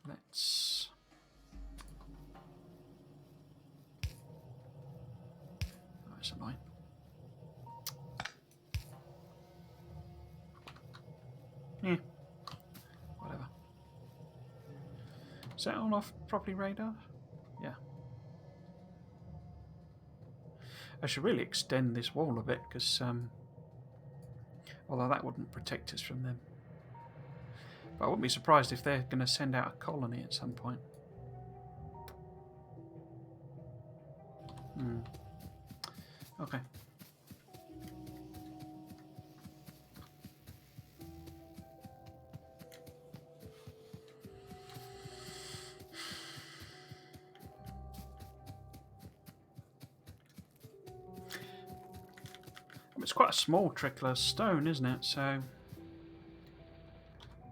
Let's... Oh, that's annoying. Yeah. Whatever. Is that on off properly radar? Yeah. I should really extend this wall a bit because although that wouldn't protect us from them. But I wouldn't be surprised if they're going to send out a colony at some point. Okay. It's quite a small trickle of stone, isn't it? So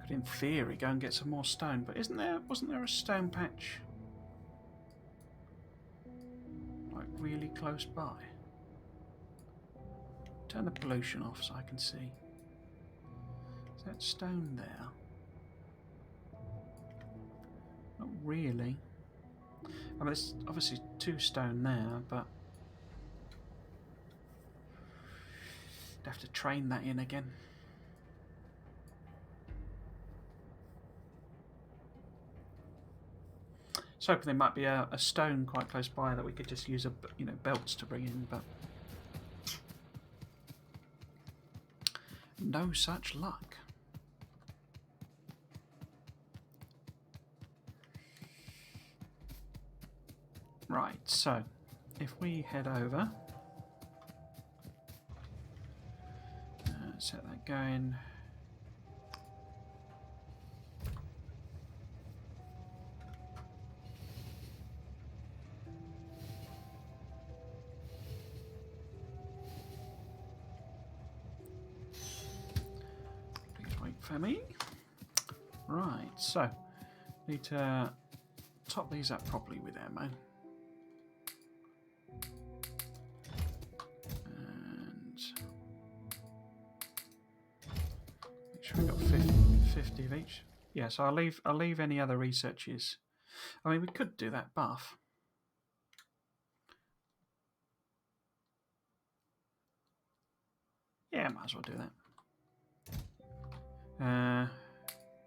could, in theory, go and get some more stone. But wasn't there a stone patch like really close by? Turn the pollution off so I can see. Is that stone there? Not really. I mean, there's obviously 2 stone there, but I'd have to train that in again. So hoping there might be a stone quite close by that we could just use belts to bring in, but no such luck. Right, so if we head over, set that going. Please wait for me. Right, so need to top these up properly with ammo. We've got 50 of each. Yeah, so I'll leave any other researches. I mean, we could do that buff. Yeah, might as well do that.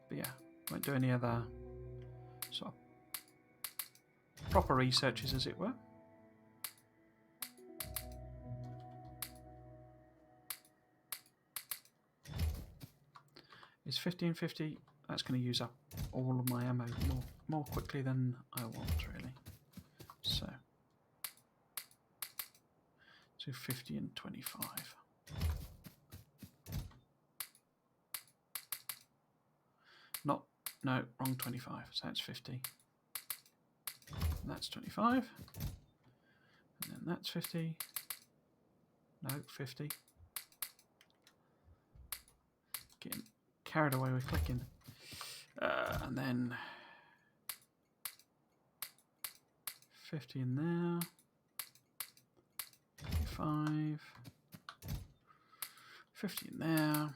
But yeah, won't do any other sort of proper researches, as it were. Is 1550? That's going to use up all of my ammo more quickly than I want, really. So 50 and 25. No, wrong 25. So that's 50. And that's 25. And then that's 50. No, 50. Getting carried away with clicking. And then 50 in there. 25. 50 in there.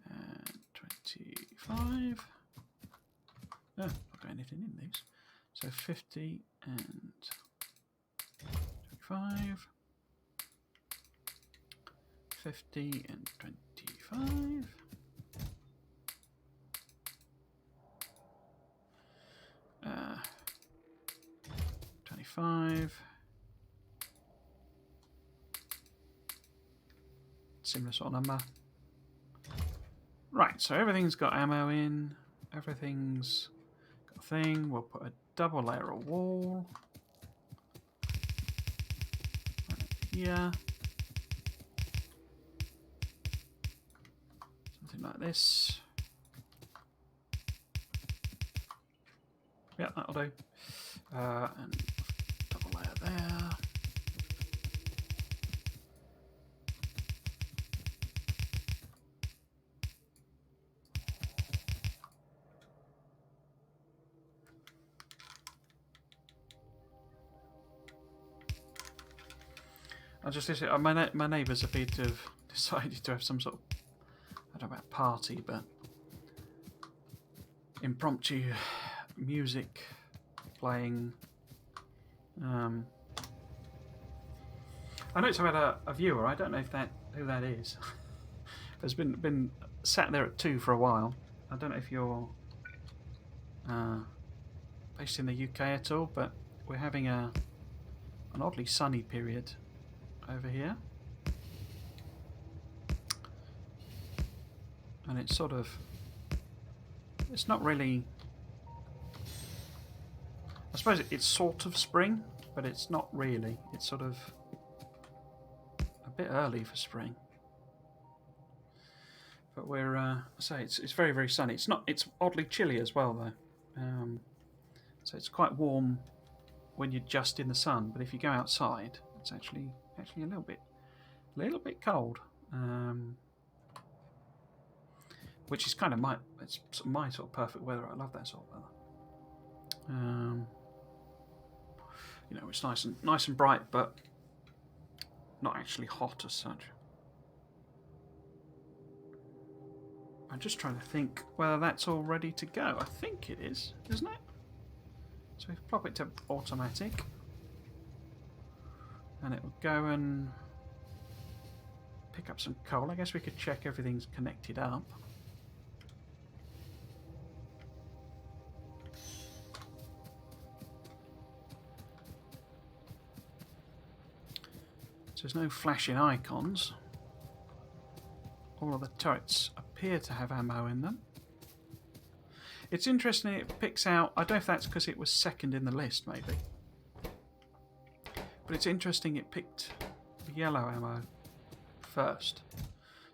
And 25. Oh, not got anything in these. So 50 and 25. 50 and 25. 25. Similar sort of number. Right, so everything's got ammo in. Everything's got a thing. We'll put a double layer of wall. Right here. Something like this. Yeah, that'll do. And double layer there. I just my neighbours appear to have decided to have some sort of, I don't know about party, but impromptu music playing. I noticed I've had a viewer. I don't know who that is. Has been sat there at 2 for a while. I don't know if you're based in the UK at all, but we're having an oddly sunny period over here, and it's sort of, it's not really, I suppose it's sort of spring, but it's not really. It's sort of a bit early for spring. But we're, I say it's very, very sunny. It's oddly chilly as well though. So it's quite warm when you're just in the sun, but if you go outside, it's actually a little bit cold. Which is kind of my sort of perfect weather. I love that sort of weather. You know, it's nice and bright, but not actually hot as such. I'm just trying to think whether that's all ready to go. I think it is, isn't it? So we plop it to automatic, and it will go and pick up some coal. I guess we could check everything's connected up. So there's no flashing icons. All of the turrets appear to have ammo in them. It's interesting it picks out, I don't know if that's because it was second in the list maybe, but it's interesting it picked the yellow ammo first.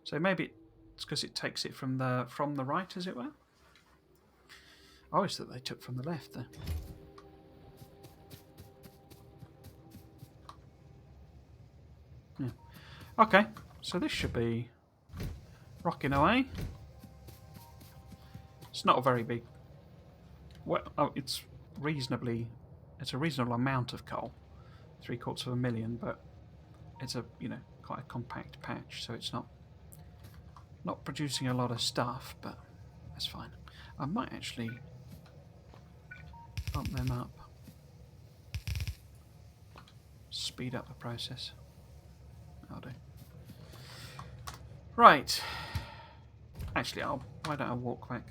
So maybe it's because it takes it from the right, as it were. I always thought they took from the left there. Yeah. Okay, so this should be rocking away. It's not a very big. Well, oh, it's a reasonable amount of coal, 750,000, but it's quite a compact patch, so it's not producing a lot of stuff, but that's fine. I might actually bump them up, speed up the process. I'll do. Right. Actually, why don't I walk back?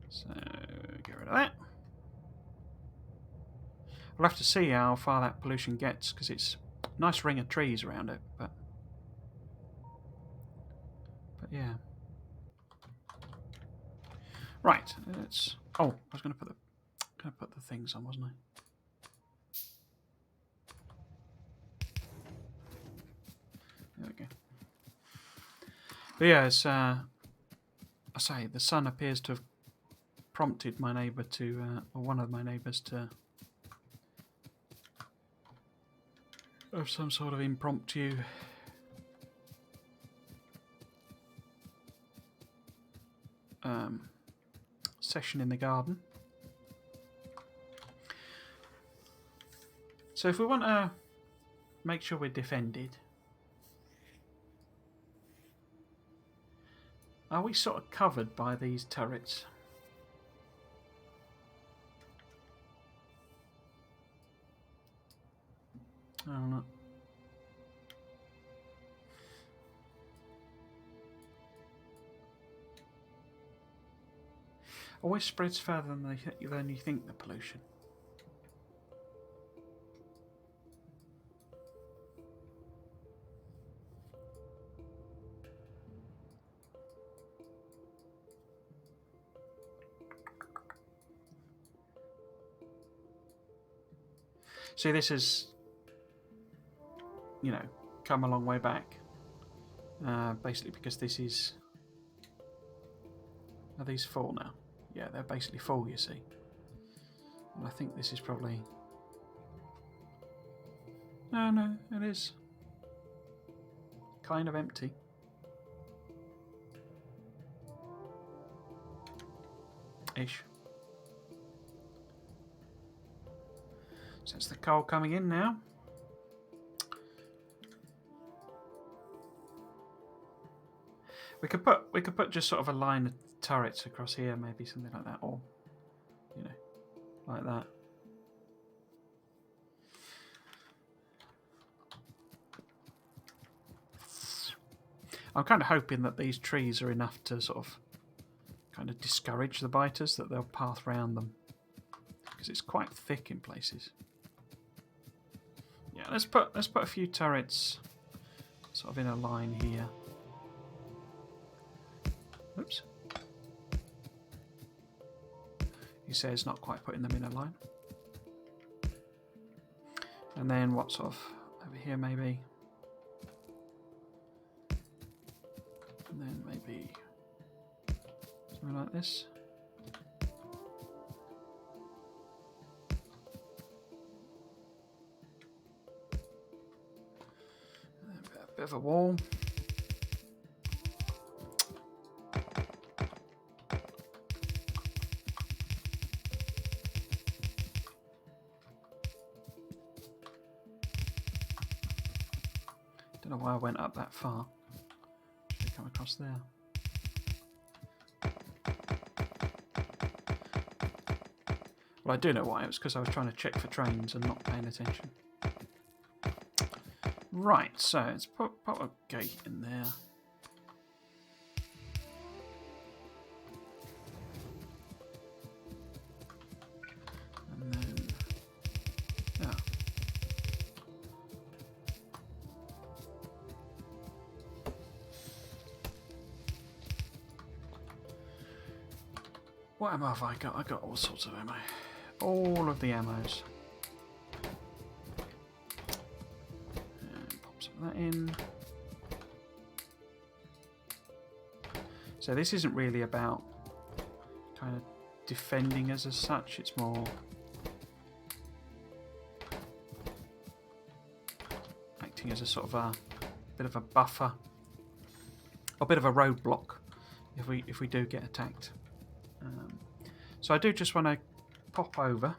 So get rid of that. We'll have to see how far that pollution gets, because it's a nice ring of trees around it, but yeah. Right. Let's. Oh, I was going to put the things on, wasn't I? There we go. But yeah, it's, I say the sun appears to have prompted my neighbour to, or one of my neighbours to, have some sort of impromptu session in the garden. So if we want to make sure we're defended, are we sort of covered by these turrets? I don't know. Always spreads further than you think, the pollution. See, this has, you know, come a long way back. Basically because this is... Are these full now? Yeah, they're basically full, you see. And I think this is probably... No, it is kind of empty. Ish. So it's the coal coming in now. We could put just sort of a line of turrets across here, maybe something like that, or you know, like that. I'm kind of hoping that these trees are enough to sort of kind of discourage the biters, that they'll path round them, because it's quite thick in places. Yeah, let's put a few turrets sort of in a line here. Oops. He says not quite putting them in a line. And then what sort of over here maybe. And then maybe something like this. And then a bit of a wall. Don't know why I went up that far. Should come across there. Well, I do know why. It was because I was trying to check for trains and not paying attention. Right, so let's put a gate in there. And then... yeah. What ammo have I got? I got all sorts of ammo. All of the ammos. And pop some of that in. So this isn't really about kind of defending us as such. It's more acting as a sort of a bit of a buffer, a bit of a roadblock if we do get attacked. So I do just want to pop over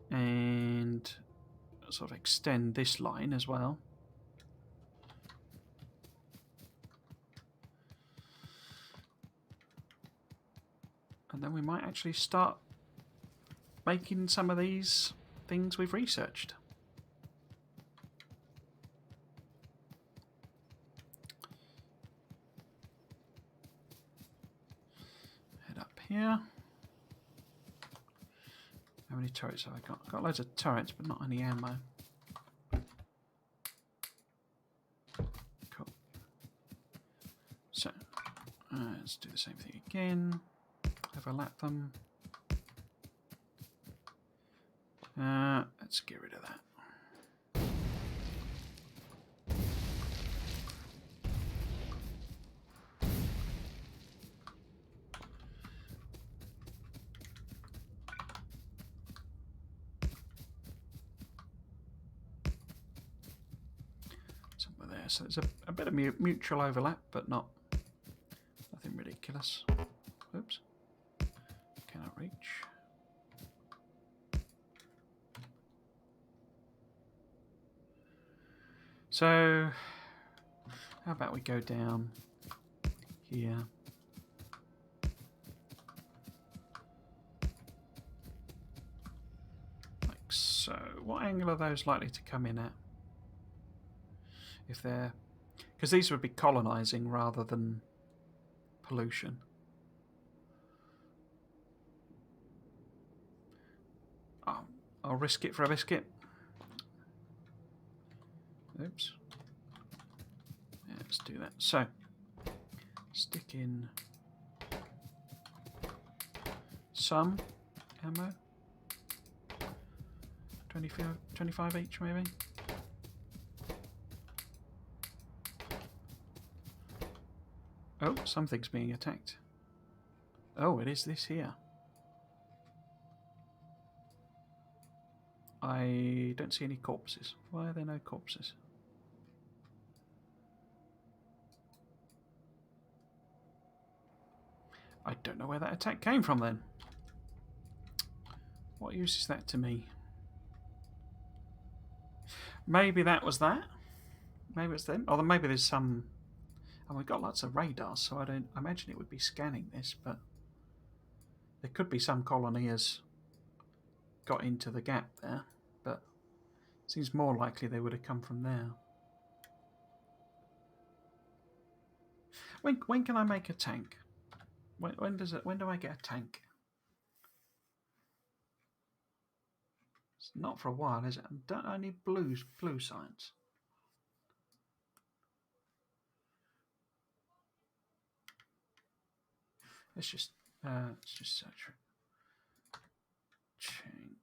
and sort of extend this line as well. And then we might actually start making some of these things we've researched. Head up here. How many turrets have I got? I've got loads of turrets, but not any ammo. Cool. So, let's do the same thing again. Overlap them. Let's get rid of that. So there's a bit of mutual overlap, but nothing ridiculous. Oops. Cannot reach. So, how about we go down here? Like so. What angle are those likely to come in at? If they're... Because these would be colonising rather than pollution. Oh, I'll risk it for a biscuit. Oops. Yeah, let's do that. So, stick in some ammo. 25 each, maybe. Oh, something's being attacked. Oh, it is this here. I don't see any corpses. Why are there no corpses? I don't know where that attack came from then. What use is that to me? Maybe that was that. Maybe it's them. Or maybe there's some... And we've got lots of radars, so I don't imagine it would be scanning this, but there could be some colony has got into the gap there, but it seems more likely they would have come from there. When can I make a tank? When do I get a tank? It's not for a while, is it? Don't I need blue science? Let's just search for it. Tank.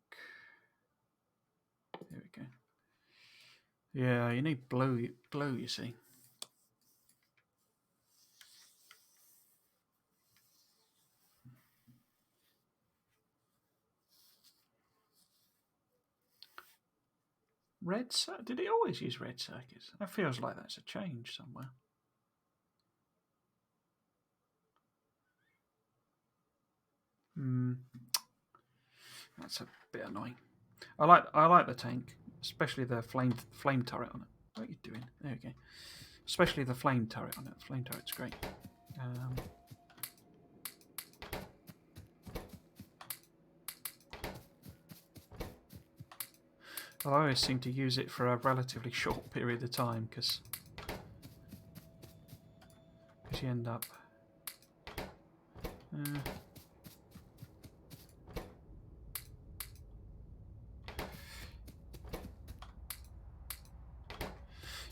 There we go. Yeah, you need blue, you see. Red circuit? Did he always use red circuits? That feels like that's a change somewhere. That's a bit annoying. I like the tank, especially the flame turret on it. What are you doing? There we go. Especially the flame turret on it. The flame turret's great. I always seem to use it for a relatively short period of time because you end up.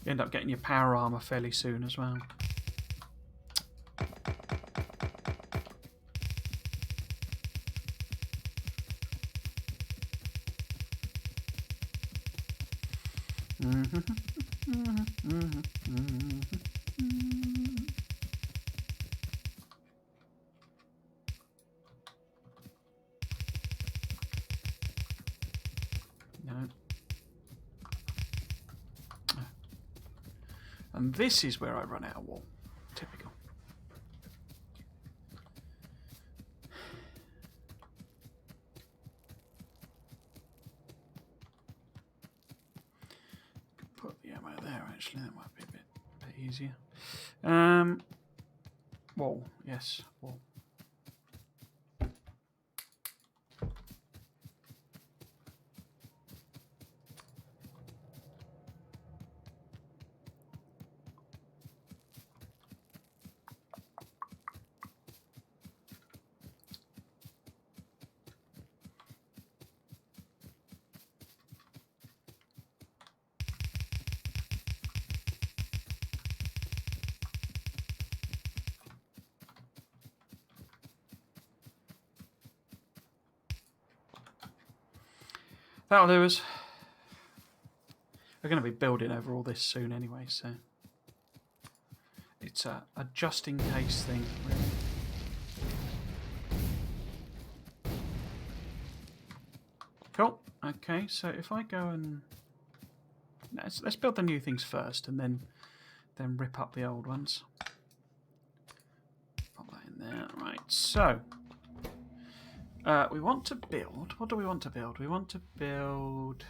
You end up getting your power armor fairly soon as well. No. And this is where I run out of wool. Typical. Put the ammo there, actually. That might be a bit easier. Wool. Yes, wool. That'll do us. We're going to be building over all this soon anyway, so it's a just in case thing, really. Cool. Okay, so if I go and let's build the new things first, and then rip up the old ones. Pop that in there. Right. So we want to build. What do we want to build? We want to build.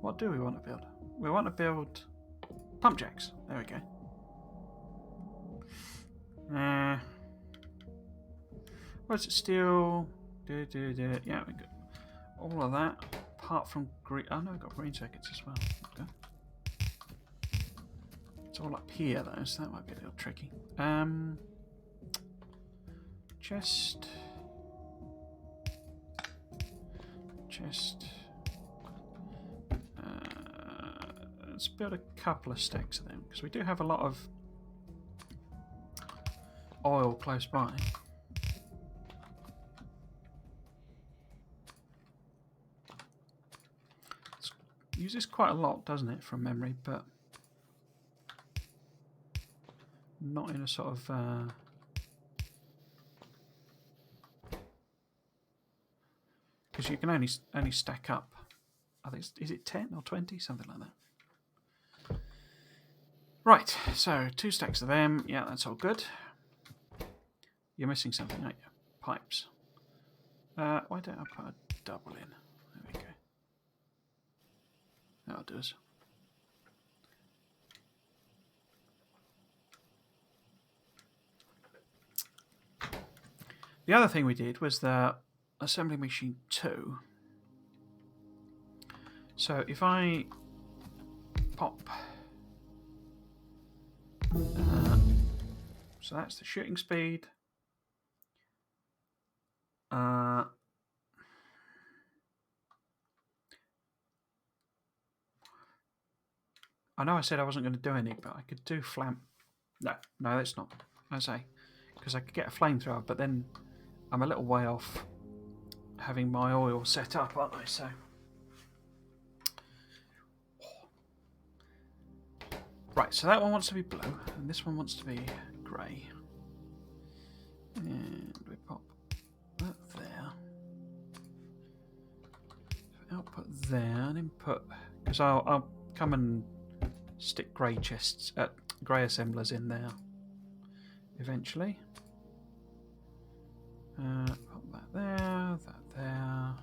what do we want to build? We want to build pump jacks. There we go. What's it still? Yeah, we got all of that. Apart from green. Oh no, we've got green circuits as well. Okay. It's all up here though, so that might be a little tricky. Chest. Let's build a couple of stacks of them because we do have a lot of oil close by. It uses quite a lot, doesn't it, from memory, but not in a sort of because you can only stack up. I think is it 10 or 20, something like that. Right, so 2 stacks of them. Yeah, that's all good. You're missing something, aren't you? Pipes. Why don't I put a double in? There we go. That'll do us. The other thing we did was the assembly machine 2. So if I pop... so that's the shooting speed. I know I said I wasn't going to do any, but I could do No, that's not. I say, because I could get a flamethrower, but then I'm a little way off having my oil set up, aren't I? So, right. So that one wants to be blue, and this one wants to be grey. And we pop that there. Output there, and input, because I'll come and stick grey chests, grey assemblers in there eventually. Pop that there, that there.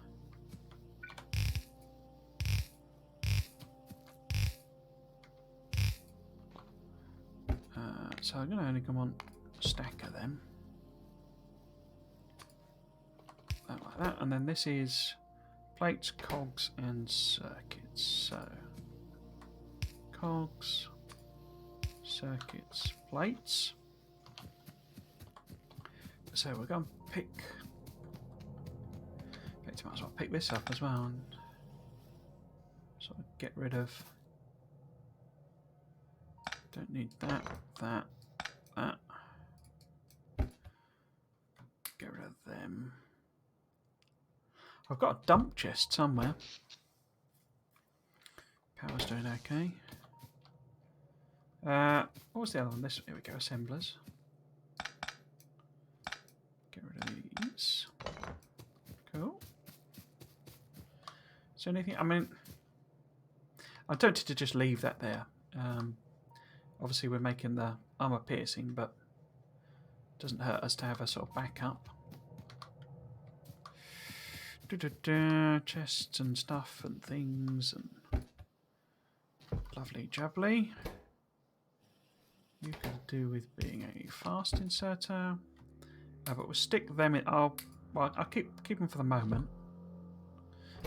So I'm going to only come on a stack of them. That like that, and then this is plates, cogs, and circuits. So cogs, circuits, plates. So we're going to pick. In fact, I might as well pick this up as well and sort of get rid of. Don't need that. Get rid of them. I've got a dump chest somewhere. Power's doing okay. What was the other one? This. Here we go. Assemblers. Get rid of these. Cool. Is there anything? I mean, I'm tempted to just leave that there. Obviously, we're making the armor piercing, but it doesn't hurt us to have a sort of backup. Chests and stuff and things and lovely jubbly. You could do with being a fast inserter, but we'll stick them in. I'll keep them for the moment.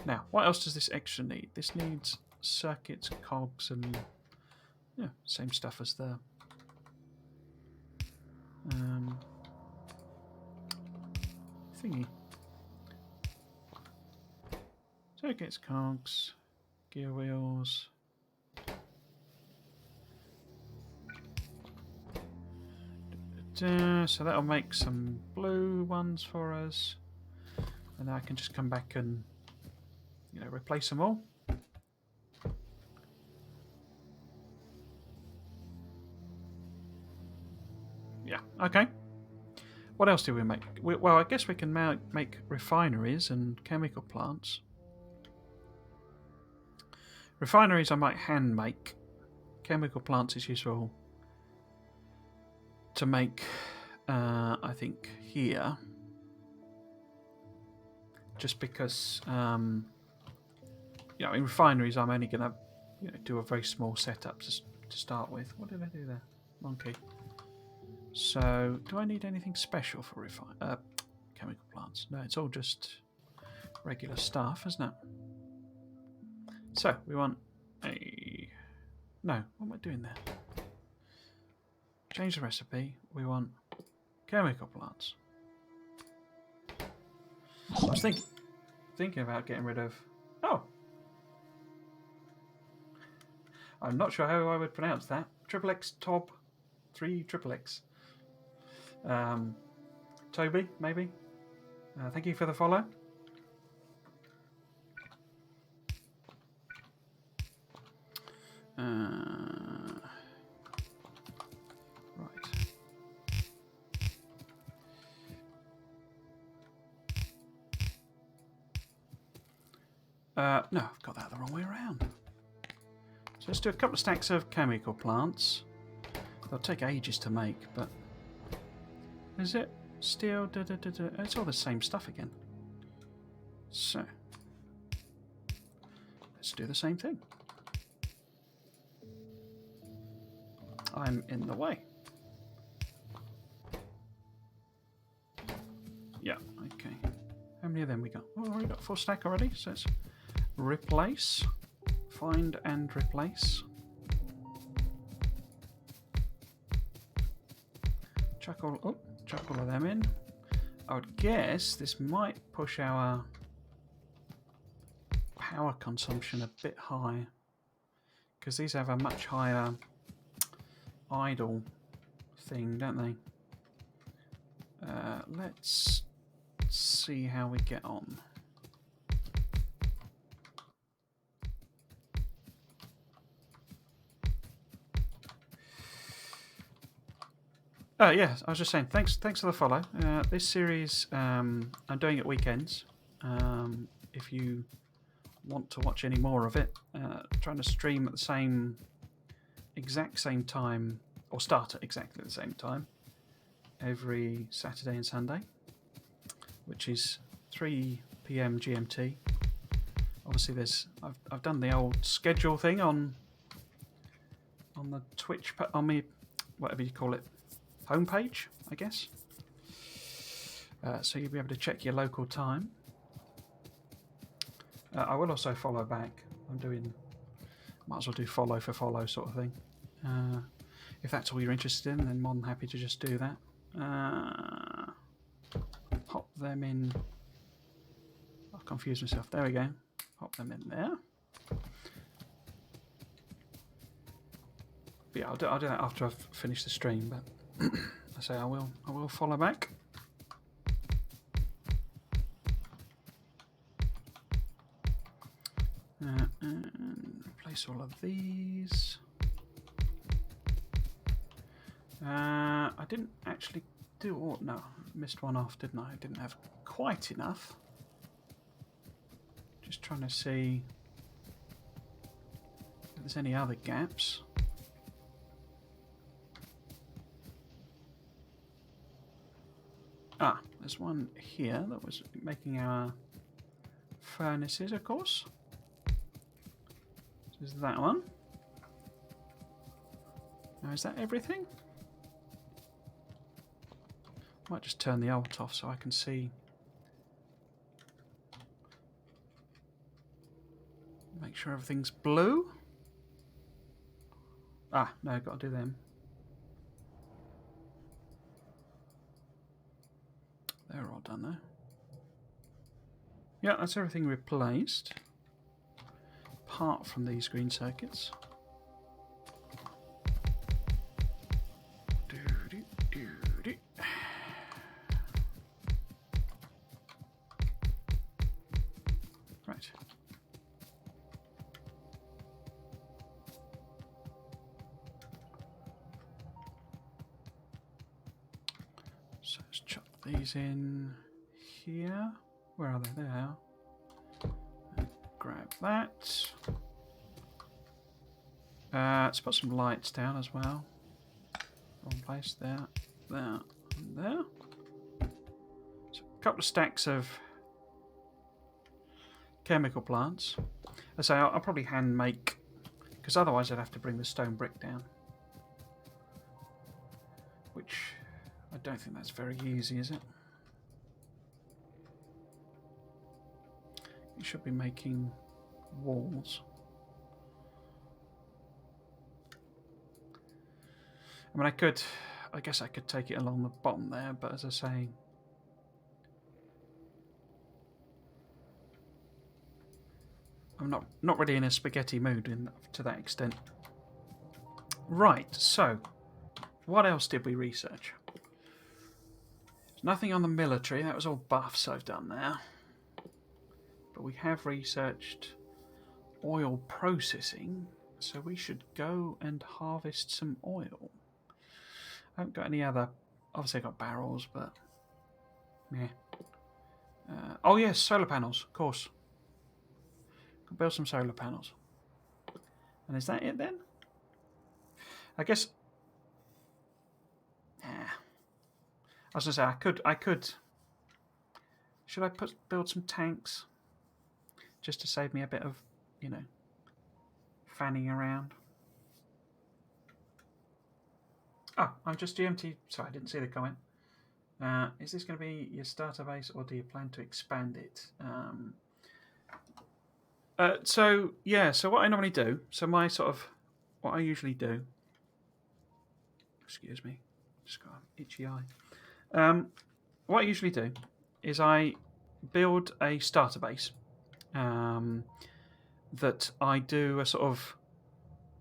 Now, what else does this extra need? This needs circuits, cogs, and yeah, same stuff as the thingy. Circuits, cogs, gear wheels. So that'll make some blue ones for us, and I can just come back and replace them all. Yeah. Okay. What else do we make? Well, I guess we can make refineries and chemical plants. Refineries I might hand make. Chemical plants is useful to make, I think, here. Just because You know, in refineries, I'm only going to do a very small setup to start with. What did I do there? Monkey. So, do I need anything special for chemical plants? No, it's all just regular stuff, isn't it? So, we want a... No, what am I doing there? Change the recipe. We want chemical plants. I was thinking about getting rid of... Oh! I'm not sure how I would pronounce that. Triple X Tob 3 Triple X. Toby, maybe? Thank you for the follow. No, I've got that the wrong way around. So let's do a couple of stacks of chemical plants. They'll take ages to make, but... Is it still... It's all the same stuff again. So... Let's do the same thing. I'm in the way. Yeah, okay. How many of them we got? Oh, we've already got 4 stack already, so let's replace. Find and replace. Chuck all of them in. I would guess this might push our power consumption a bit high, because these have a much higher idle thing, don't they? Let's see how we get on. Yeah, I was just saying, thanks for the follow. This series, I'm doing at weekends. If you want to watch any more of it, trying to stream at the exact same time, or start at exactly the same time, every Saturday and Sunday, which is 3 PM GMT. Obviously, I've done the old schedule thing on the Twitch, on me, whatever you call it, homepage, I guess. So you'll be able to check your local time. I will also follow back. Might as well do follow for follow sort of thing. If that's all you're interested in, then more than happy to just do that. Pop them in. I've confused myself. There we go. Pop them in there. But yeah, I'll do that after I've finished the stream. But I say I will follow back. And replace all of these. I didn't actually do all... No, missed one off, didn't I? I didn't have quite enough. Just trying to see if there's any other gaps. Ah, there's one here that was making our furnaces, of course. So there's that one. Now, is that everything? Might just turn the alt off so I can see. Make sure everything's blue. Ah, no, got to do them. They're all done there. Yeah, that's everything replaced. Apart from these green circuits. Right. So let's chuck these in here. Where are they? There they are. Grab that. Let's put some lights down as well. Wrong place. There, there, and there. So a couple of stacks of chemical plants. So I'll probably hand make, because otherwise I'd have to bring the stone brick down, which I don't think that's very easy, is it? You should be making walls. I mean, I guess I could take it along the bottom there, but as I say, I'm not really in a spaghetti mood to that extent. Right, so what else did we research? There's nothing on the military, that was all buffs I've done there. But we have researched oil processing, so we should go and harvest some oil. I haven't got any other. Obviously, I've got barrels, but yeah. Oh yes, solar panels, of course. Could build some solar panels. And is that it then? I guess. I was gonna say I could. Should I build some tanks, just to save me a bit of, fanning around? Oh, I'm just GMT. Sorry, I didn't see the comment. Is this going to be your starter base, or do you plan to expand it? So what I normally do, what I usually do. Excuse me, just got an itchy eye. What I usually do is I build a starter base that I do a sort of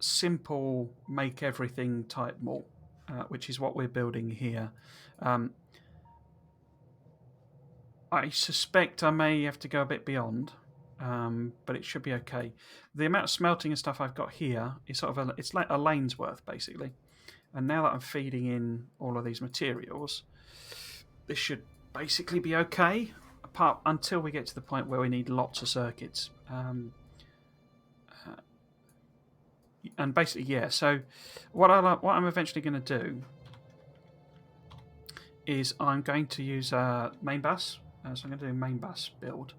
simple make everything type mall, which is what we're building here. I suspect I may have to go a bit beyond, but it should be okay. The amount of smelting and stuff I've got here is it's like a lane's worth basically. And now that I'm feeding in all of these materials, this should basically be okay. Apart until we get to the point where we need lots of circuits. And basically, yeah. So what I'm eventually going to do is I'm going to use main bus. So I'm going to do a main bus build,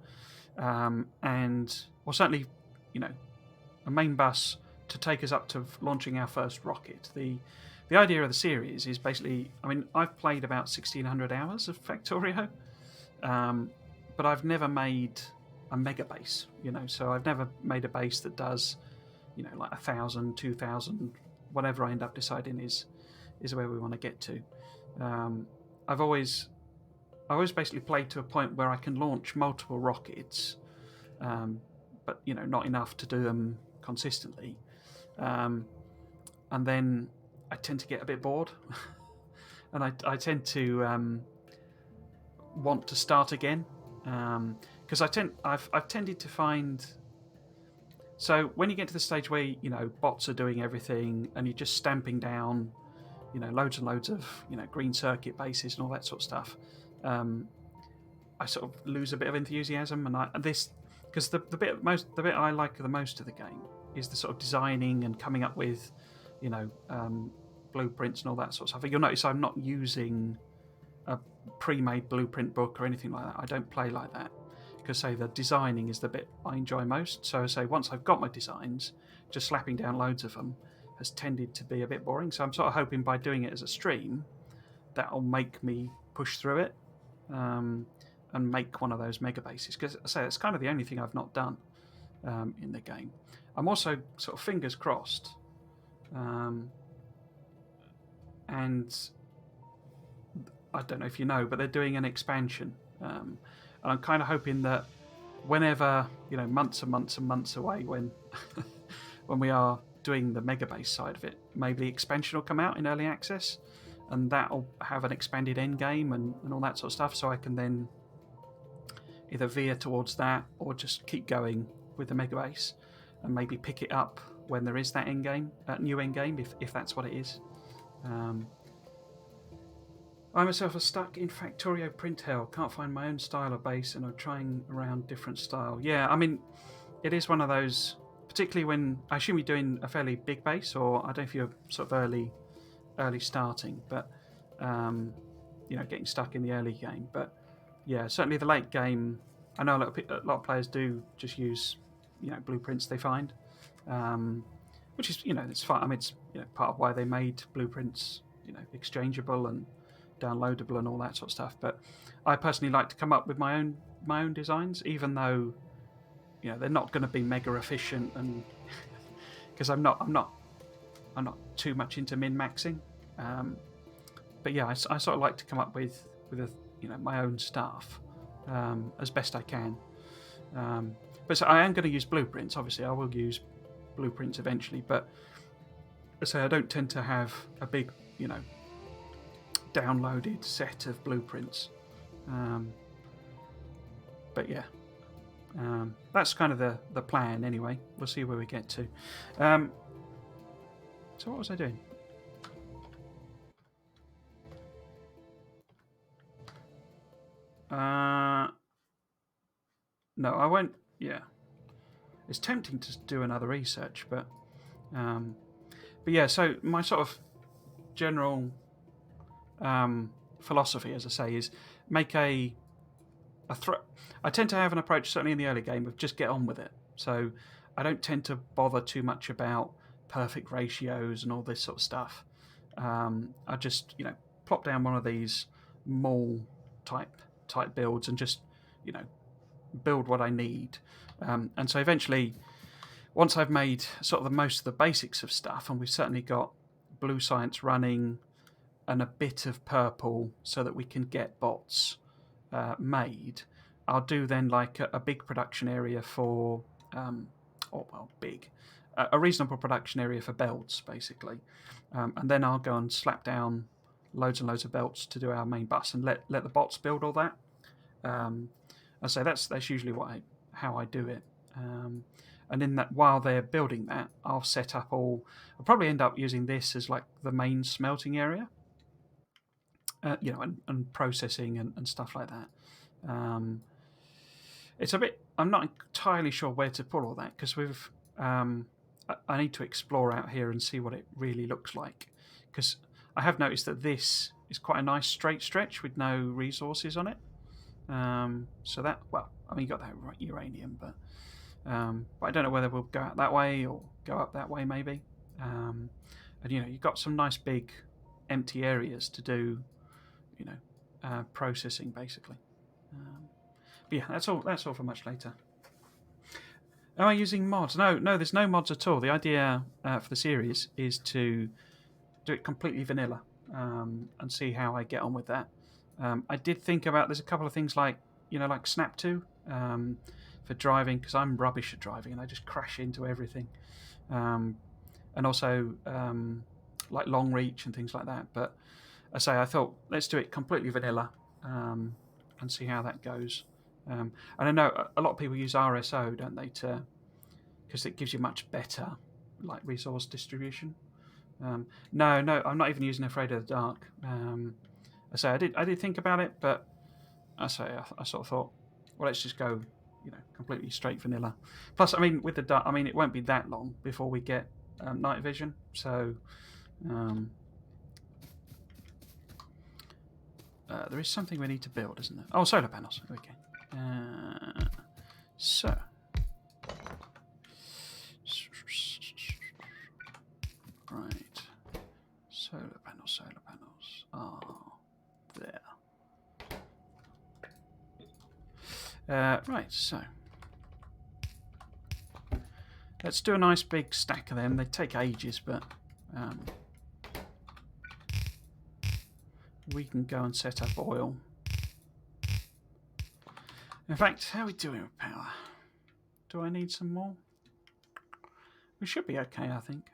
and certainly, a main bus to take us up to launching our first rocket. The idea of the series is basically, I mean, I've played about 1,600 hours of Factorio, but I've never made a mega base. So I've never made a base that does, like 1,000, 2,000, whatever I end up deciding is where we want to get to. I've always basically played to a point where I can launch multiple rockets, but not enough to do them consistently, and then I tend to get a bit bored, and I tend to want to start again, because I've tended to find. So when you get to the stage where bots are doing everything and you're just stamping down, loads and loads of green circuit bases and all that sort of stuff, I sort of lose a bit of enthusiasm, because the bit I like the most of the game is the sort of designing and coming up with, blueprints and all that sort of stuff. You'll notice I'm not using a pre-made blueprint book or anything like that. I don't play like that, because the designing is the bit I enjoy most. So once I've got my designs, just slapping down loads of them has tended to be a bit boring. So I'm sort of hoping by doing it as a stream, that'll make me push through it, and make one of those mega bases. Because it's kind of the only thing I've not done in the game. I'm also sort of fingers crossed, and I don't know if you know, but they're doing an expansion, and I'm kind of hoping that whenever, months and months and months away, when when we are doing the mega base side of it, maybe the expansion will come out in early access, and that'll have an expanded end game and all that sort of stuff, so I can then either veer towards that or just keep going with the mega base and maybe pick it up when there is that new end game, if that's what it is. I myself are stuck in Factorio print hell. Can't find my own style of base, and I'm trying around different style. Yeah, I mean, it is one of those, particularly when I assume you're doing a fairly big base, or I don't know if you're sort of early starting, but getting stuck in the early game. But yeah, certainly the late game, I know a lot of players do just use blueprints they find, which is it's fine. I mean, it's part of why they made blueprints exchangeable and downloadable and all that sort of stuff. But I personally like to come up with my own designs, even though they're not going to be mega efficient, and because I'm not too much into min maxing. But yeah, I sort of like to come up with my own stuff as best I can. But so I am going to use blueprints. Obviously, I will use blueprints eventually. But so I don't tend to have a big downloaded set of blueprints. But yeah, that's kind of the plan anyway. We'll see where we get to. So what was I doing? No, I won't. Yeah, it's tempting to do another research, but yeah. So my sort of general philosophy, as I say, is make a threat. I tend to have an approach, certainly in the early game, of just get on with it. So I don't tend to bother too much about perfect ratios and all this sort of stuff. I just plop down one of these mall type builds and just build what I need. And so eventually, once I've made sort of the most of the basics of stuff, and we've certainly got blue science running and a bit of purple so that we can get bots made, I'll do then like a big production area for, big, a reasonable production area for belts, basically. And then I'll go and slap down loads and loads of belts to do our main bus and let the bots build all that. I say that's usually how I do it. And in that, while they're building that, I'll set up I'll probably end up using this as like the main smelting area, and processing and stuff like that. It's a bit. I'm not entirely sure where to put all that because I need to explore out here and see what it really looks like. Because I have noticed that this is quite a nice straight stretch with no resources on it. So that, well, I mean, you got that uranium, but I don't know whether we'll go out that way or go up that way, maybe. And you've got some nice big empty areas to do, processing basically. But yeah, that's all for much later. Am I using mods? No, there's no mods at all. The idea for the series is to do it completely vanilla and see how I get on with that. I did think about there's a couple of things like Snap 2 for driving, because I'm rubbish at driving and I just crash into everything, and also like long reach and things like that. But I thought let's do it completely vanilla and see how that goes. And I know a lot of people use RSO, don't they, because it gives you much better like resource distribution. No, I'm not even using Afraid of the Dark. I did think about it, but I sort of thought, well, let's just go, completely straight vanilla. Plus, I mean, with the dark, I mean, it won't be that long before we get night vision. So there is something we need to build, isn't there? Oh, solar panels. Okay. So. Right. Solar panels. There. Right, so. Let's do a nice big stack of them. They take ages, but we can go and set up oil. In fact, how are we doing with power? Do I need some more? We should be okay, I think.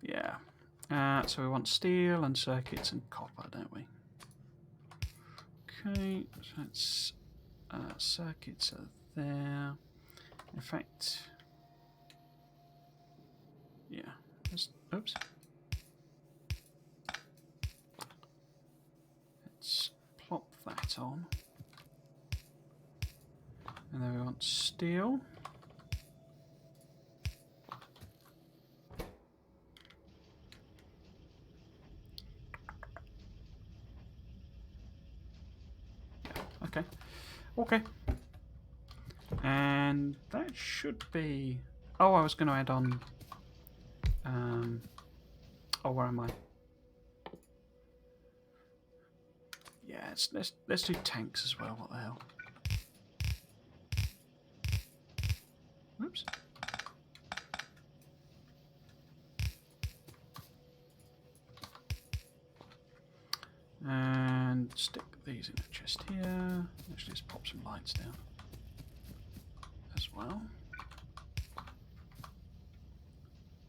Yeah. So we want steel and circuits and copper, don't we? Okay, so that's circuits are there. In fact, yeah. Oops. Let's plop that on. And then we want steel. Yeah, okay. Okay. And that should be... Oh, I was going to add on... Oh, where am I? Yeah, let's do tanks as well. What the hell? Whoops. And stick these in a chest here. Actually, just pop some lights down as well.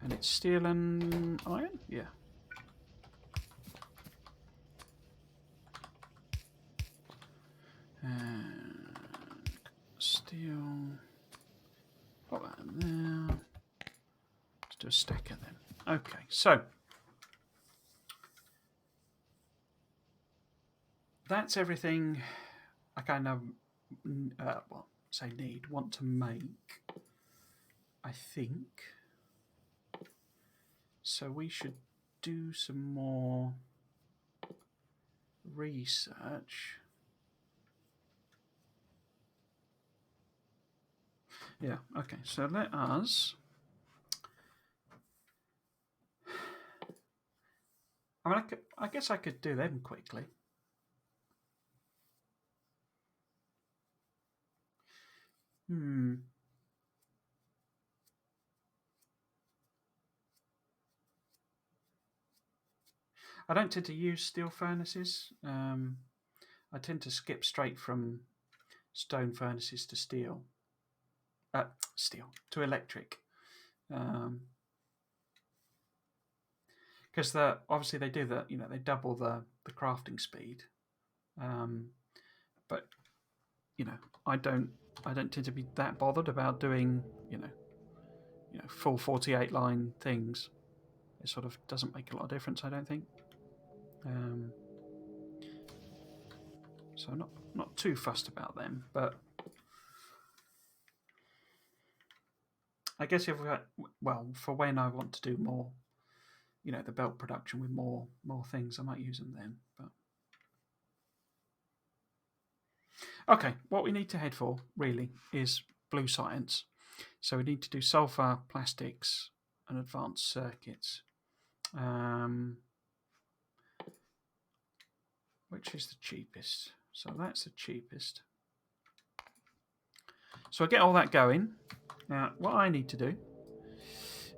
And it's steel and iron? Yeah. And steel. Put that in there. Let's do a stacker then. Okay, so that's everything I kind of want to make, I think. So we should do some more research. Yeah, okay, so let us... I mean, I guess I could do them quickly. I don't tend to use steel furnaces. I tend to skip straight from stone furnaces to steel. To electric. Because obviously they do that, they double the crafting speed. But I don't tend to be that bothered about doing full 48 line things. It sort of doesn't make a lot of difference, I don't think. So not too fussed about them, but I guess if for when I want to do more, the belt production with more things, I might use them then. But okay, what we need to head for really is blue science. So we need to do sulfur, plastics, and advanced circuits. Which is the cheapest? So that's the cheapest. So I get all that going. Now, what I need to do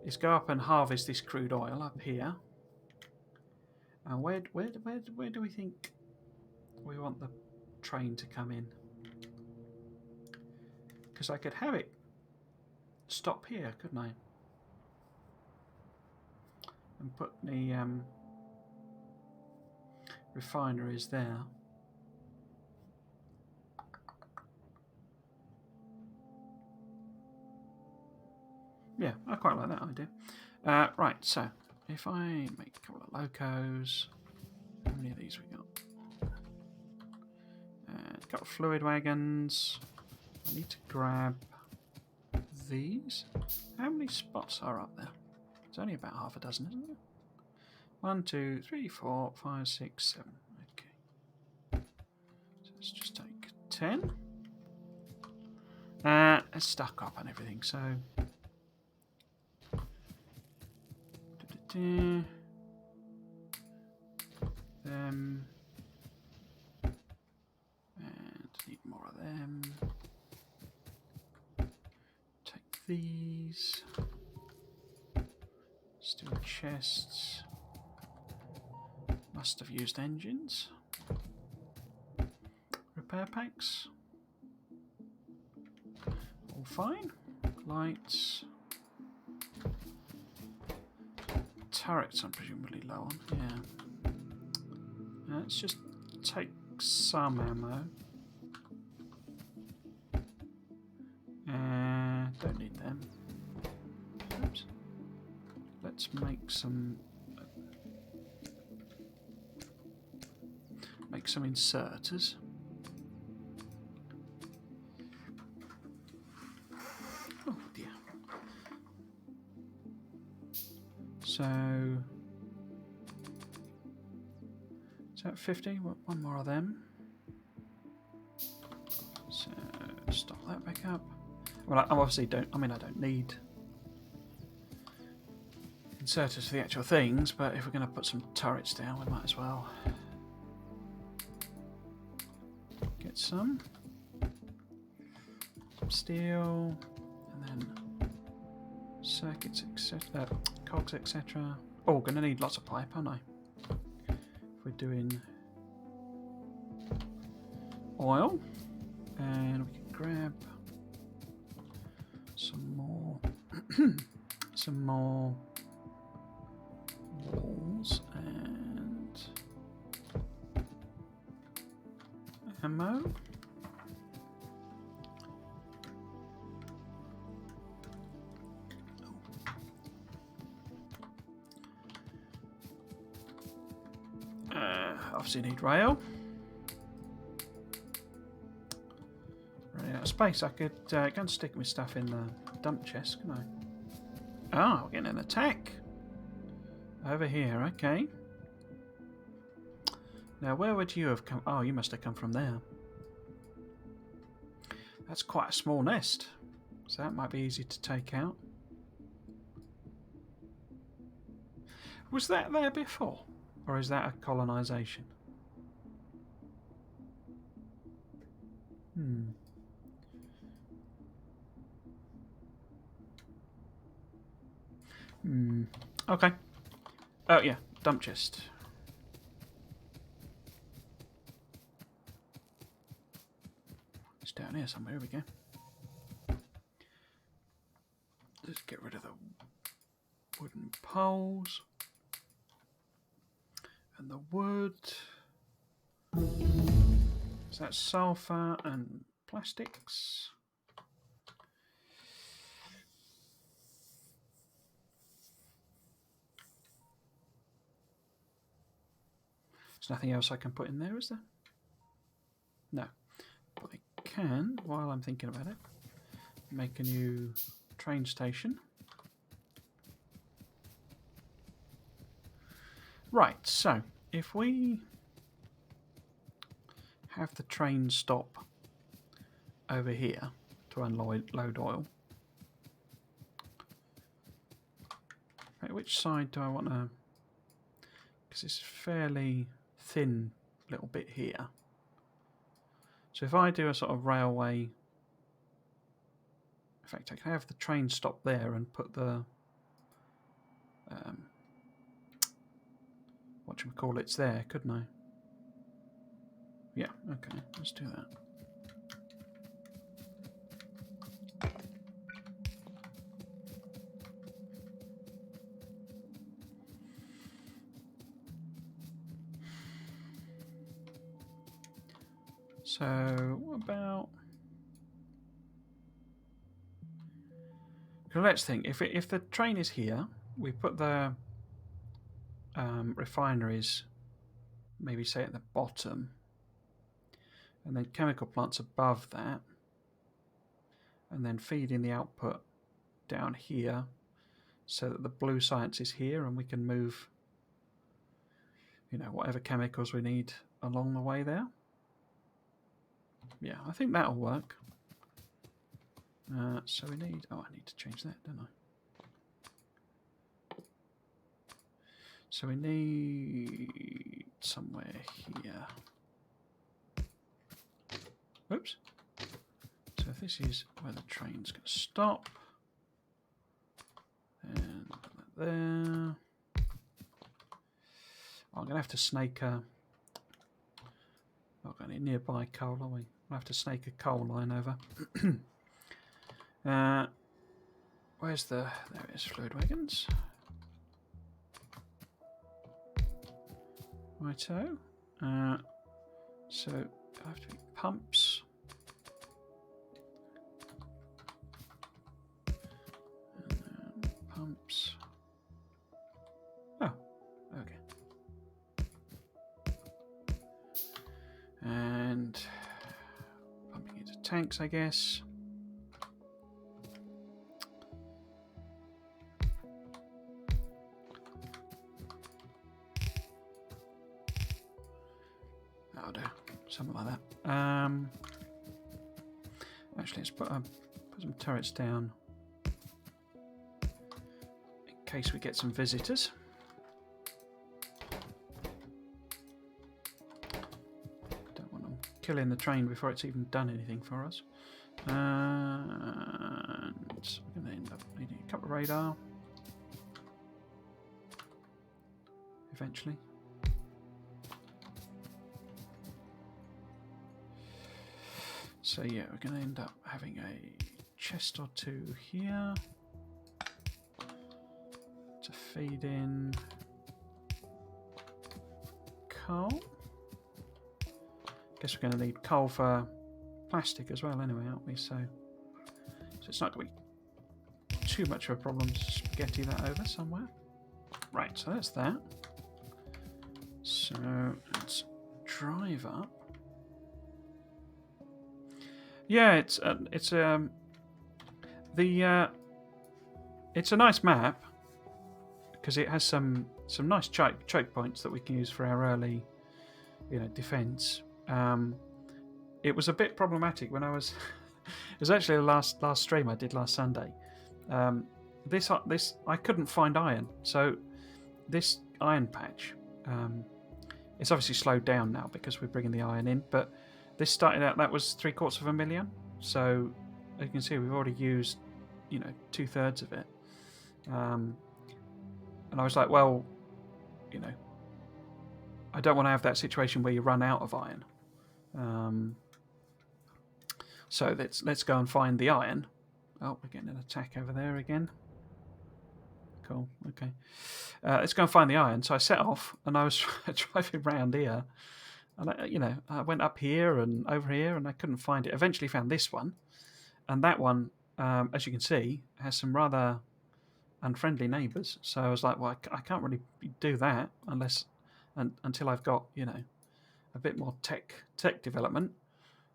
is go up and harvest this crude oil up here. And where do we think we want the train to come in? Because I could have it stop here, couldn't I? And put the refineries there. Yeah, I quite like that idea. Right, so if I make a couple of locos, how many of these we got? Got fluid wagons. I need to grab these. How many spots are up there? It's only about half a dozen, isn't it? 1, 2, 3, 4, 5, 6, 7. Okay. So let's just take 10. It's stuck up and everything, so... Them. And need more of them. Take these. Steel chests. Must have used engines. Repair packs. All fine. Lights. Turrets I'm presumably low on. Yeah. Let's just take some ammo. Don't need them. Oops. Let's make some inserters. Oh dear. So is that 50? One more of them. 6, back up. Well, I obviously don't. I mean, I don't need inserters for the actual things, but if we're going to put some turrets down, we might as well get some steel, and then circuits, etc., cogs, etc. Oh, going to need lots of pipe, aren't I? If we're doing oil, and we can grab some more, some more walls and ammo. Obviously need rail. Running out of space. I could go and stick my stuff in the dump chest, can I? Oh, we're getting an attack. Over here, okay. Now, where would you have come? Oh, you must have come from there. That's quite a small nest, so that might be easy to take out. Was that there before? Or is that a colonisation? Okay. Oh, yeah. Dump chest. It's down here somewhere. Here we go. Let's get rid of the wooden poles. And the wood. So that's sulfur and plastics. There's nothing else I can put in there, is there? No. But I can, while I'm thinking about it, make a new train station. Right, so if we have the train stop over here to unload oil, right, which side do I want to? Because it's a fairly thin little bit here. So if I do a sort of railway, in fact, I can have the train stop there and put the whatchamacallits there, couldn't I? Yeah, okay, let's do that. So, what about... let's think, if the train is here, we put the refineries, maybe say at the bottom, and then chemical plants above that, and then feeding the output down here, so that the blue science is here, and we can move, you know, whatever chemicals we need along the way there. Yeah, I think that'll work. So we need... oh, I need to change that, don't I? So we need somewhere here. Oops. So if this is where the train's going to stop, and put that there. I'm going to have to snake a... not got any nearby coal, are we? I'll have to snake a coal line over. Where's the... there it is, fluid wagons. Righto. So, I have to be pumps. And then pumps. Oh, okay. And pumping into tanks, I guess. That'll do. Something like that. actually, let's put some turrets down in case we get some visitors. Don't want them killing the train before it's even done anything for us. And we're going to end up needing a couple of radar eventually. So yeah, we're going to end up having a chest or two here to feed in coal. Guess we're going to need coal for plastic as well anyway, aren't we? So it's not going to be too much of a problem to spaghetti that over somewhere. Right, so that's that. So let's drive up. Yeah, it's a nice map because it has some nice choke points that we can use for our early, defense. It was a bit problematic when I was. It was actually the last stream I did last Sunday. This I couldn't find iron, so this iron patch. It's obviously slowed down now because we're bringing the iron in, but this started out, that was 750,000. So as you can see, we've already used, 2/3 of it. And I was like, well, I don't want to have that situation where you run out of iron. So let's go and find the iron. Oh, we're getting an attack over there again. Cool. Okay. Let's go and find the iron. So I set off, and I was driving around here, and I went up here and over here, and I couldn't find it. Eventually found this one, and that one, as you can see, has some rather unfriendly neighbours. So I was like, well, I can't really do that until I've got a bit more tech development.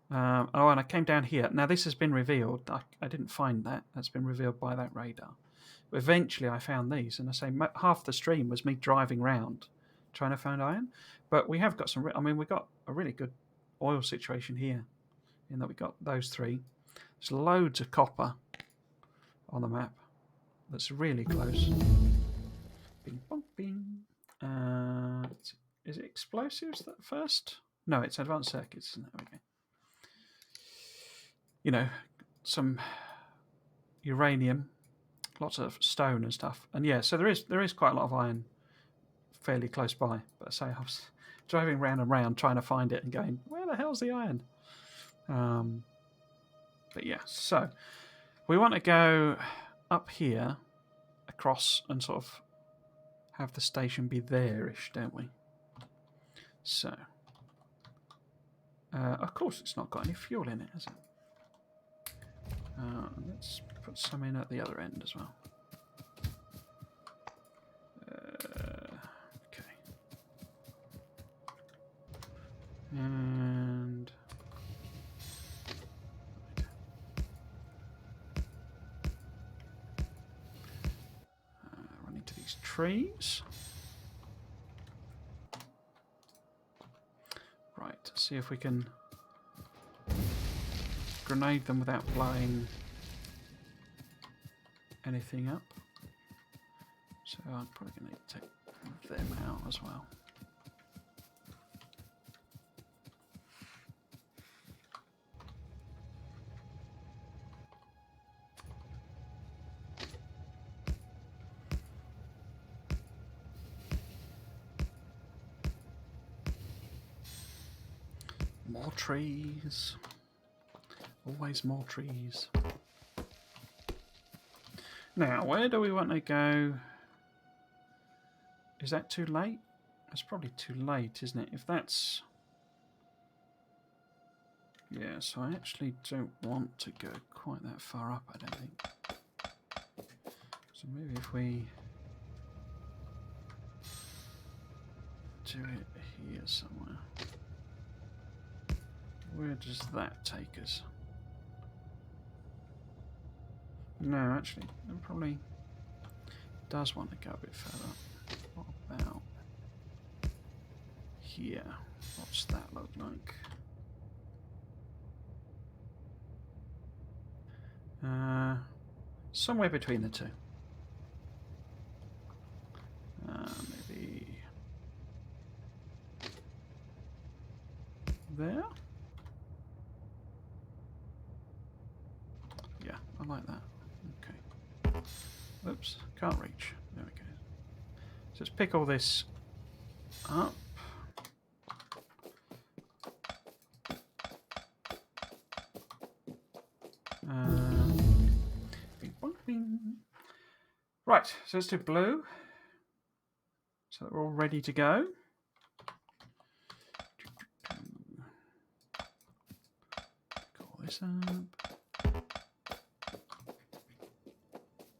And I came down here. Now this has been revealed. I didn't find that. That's been revealed by that radar. But eventually I found these, and I say half the stream was me driving around trying to find iron. But we have got some. We've got a really good oil situation here, in that we got those three. There's loads of copper on the map. That's really close. Bing bong bing. Is it explosives that first? No, it's advanced circuits. There we go. Some uranium, lots of stone and stuff. And yeah, so there is quite a lot of iron fairly close by. But I say I was driving round and round trying to find it and going, where the hell's the iron? But yeah, so we want to go up here across and sort of have the station be there-ish, don't we? So, of course it's not got any fuel in it, has it? Let's put some in at the other end as well. Okay. And run into these trees. Right, see if we can grenade them without blowing anything up. So I'm probably going to take them out as well. More trees. Always more trees. Now, where do we want to go? Is that too late? That's probably too late, isn't it? If that's... Yeah, so I actually don't want to go quite that far up, I don't think. So maybe if we do it here somewhere. Where does that take us? No, actually, it probably does want to go a bit further. What about here? What's that look like? Somewhere between the two. Maybe there? Yeah, I like that. Okay. Oops, can't reach. There we go. So let's pick all this up. Right, so let's do blue. So that we're all ready to go. Call this up.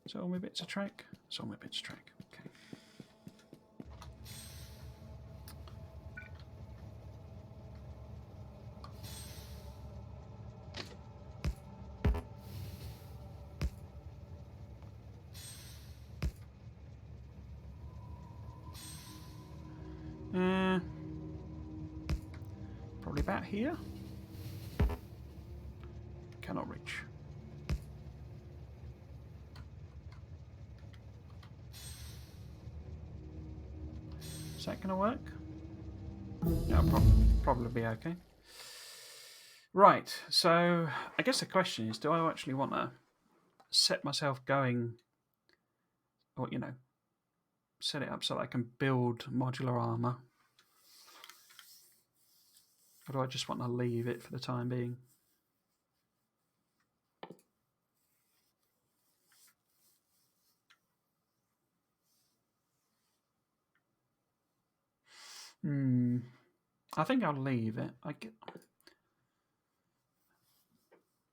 So all my bits of track? It's all my bits of track. Okay. Probably about here. Cannot reach. Is that going to work? Yeah, probably be okay. Right, so I guess the question is, do I actually want to set myself going, or, you know, set it up so that I can build modular armor? Or do I just want to leave it for the time being? I think I'll leave it.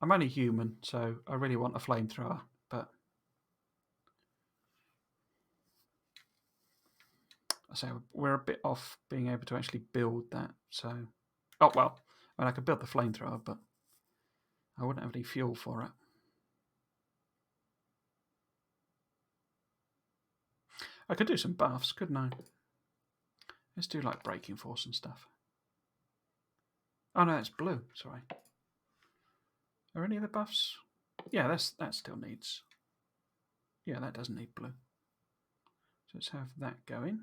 I'm only human, so I really want a flamethrower, but I say we're a bit off being able to actually build that. So, oh well, I mean, I could build the flamethrower, but I wouldn't have any fuel for it. I could do some buffs, couldn't I? Let's do like braking force and stuff. Oh no, that's blue. Sorry. Are any of the buffs? Yeah, that still needs. Yeah, that doesn't need blue. So let's have that going.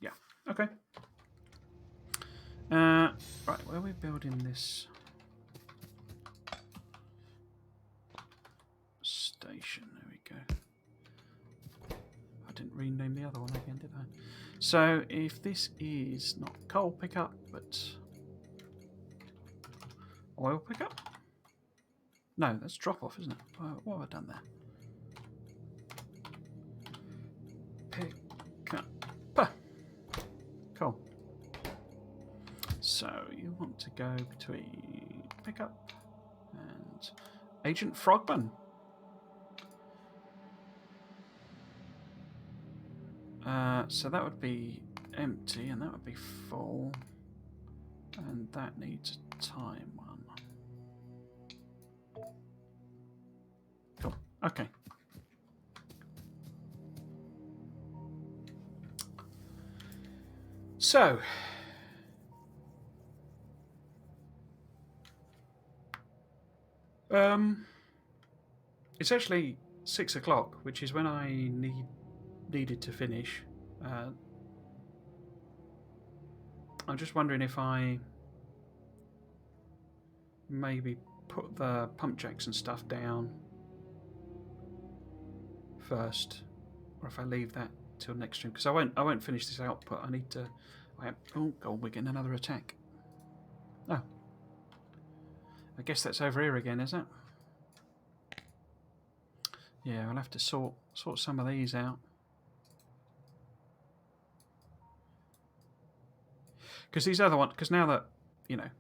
Yeah. Okay. Right, where are we building this station? There we go. I didn't rename the other one again, did I? So if this is not coal pickup, but oil pickup? No, that's drop off, isn't it? What have I done there? Pick up. Cool. So you want to go between pickup and Agent Frogman. So that would be empty and that would be full. And that needs a time one. Cool. Okay. So it's actually 6 o'clock, which is when I needed to finish. I'm just wondering if I maybe put the pump jacks and stuff down first, or if I leave that till next stream, because I won't finish this output. I need to. Oh God, we're getting another attack. Oh, I guess that's over here again, is it? Yeah, I'll have to sort some of these out. Because these other ones, because now that, you know,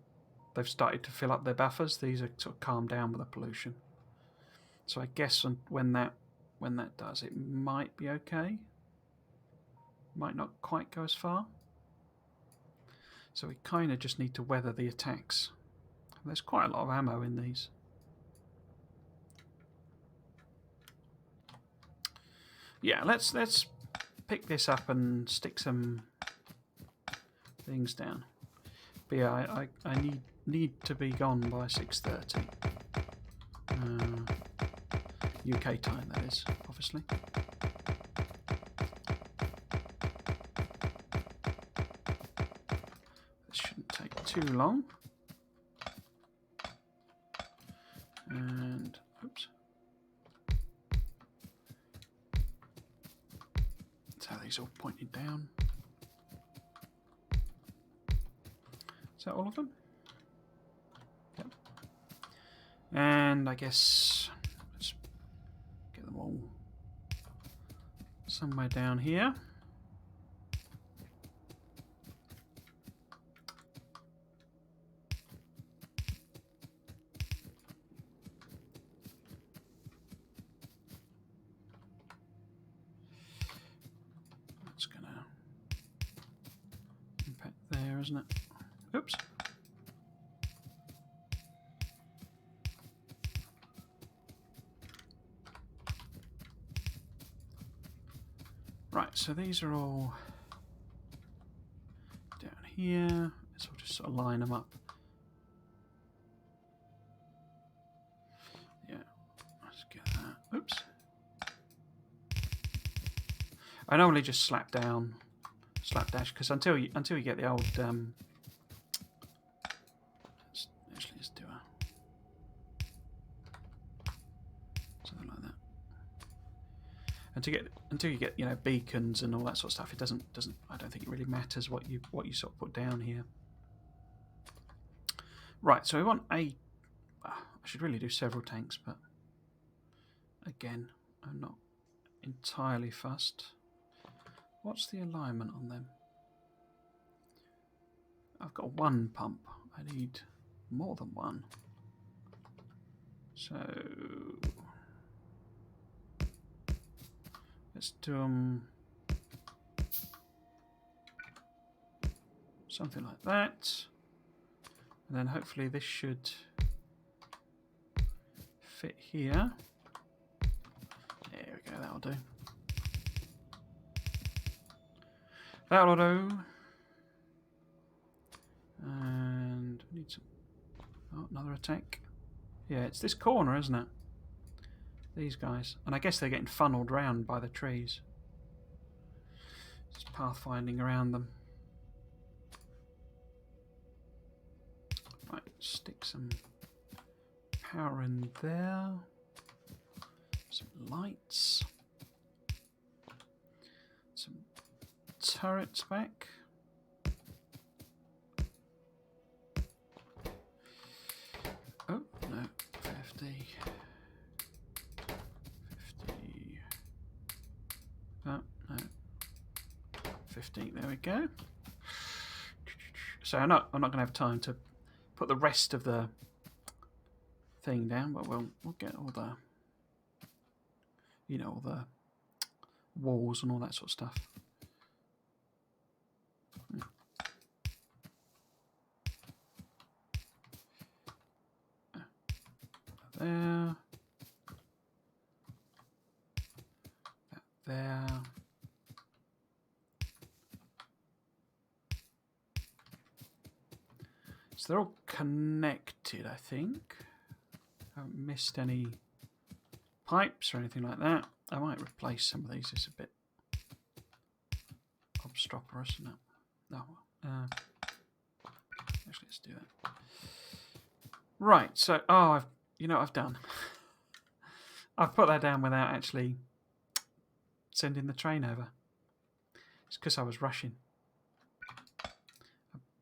they've started to fill up their buffers, these are sort of calmed down with the pollution. So I guess when that does, it might be okay. Might not quite go as far. So we kind of just need to weather the attacks. There's quite a lot of ammo in these. Yeah, let's pick this up and stick some things down. But yeah, I need need to be gone by 6:30. UK time, that is, obviously. This shouldn't take too long. And, oops. So these all pointed down. Is that all of them? Yep. And I guess let's get them all somewhere down here. That's gonna impact there, isn't it? Oops. Right, so these are all down here. So we'll just sort of line them up. Yeah, let's get that. Oops. I normally just slap dash, because until you get the old let's do something like that. Until you get beacons and all that sort of stuff, it doesn't I don't think it really matters what you sort of put down here. Right, so we want I should really do several tanks, but again, I'm not entirely fussed. What's the alignment on them? I've got one pump. I need more than one. So let's do something like that. And then hopefully this should fit here. There we go, that'll do. That'll do. And we need some... Oh, another attack. Yeah, it's this corner, isn't it? These guys. And I guess they're getting funneled round by the trees. Just pathfinding around them. Right, stick some power in there. Some lights. Some turrets back. Oh, no. 50. Oh, no. 15, there we go. So I'm not going to have time to put the rest of the thing down, but we'll get all the, all the walls and all that sort of stuff. There. That there. So they're all connected, I think. I haven't missed any pipes or anything like that. I might replace some of these. It's a bit obstropolous, isn't it? No. Actually, let's do that. Right. So, I've done. I've put that down without actually sending the train over. It's because I was rushing. I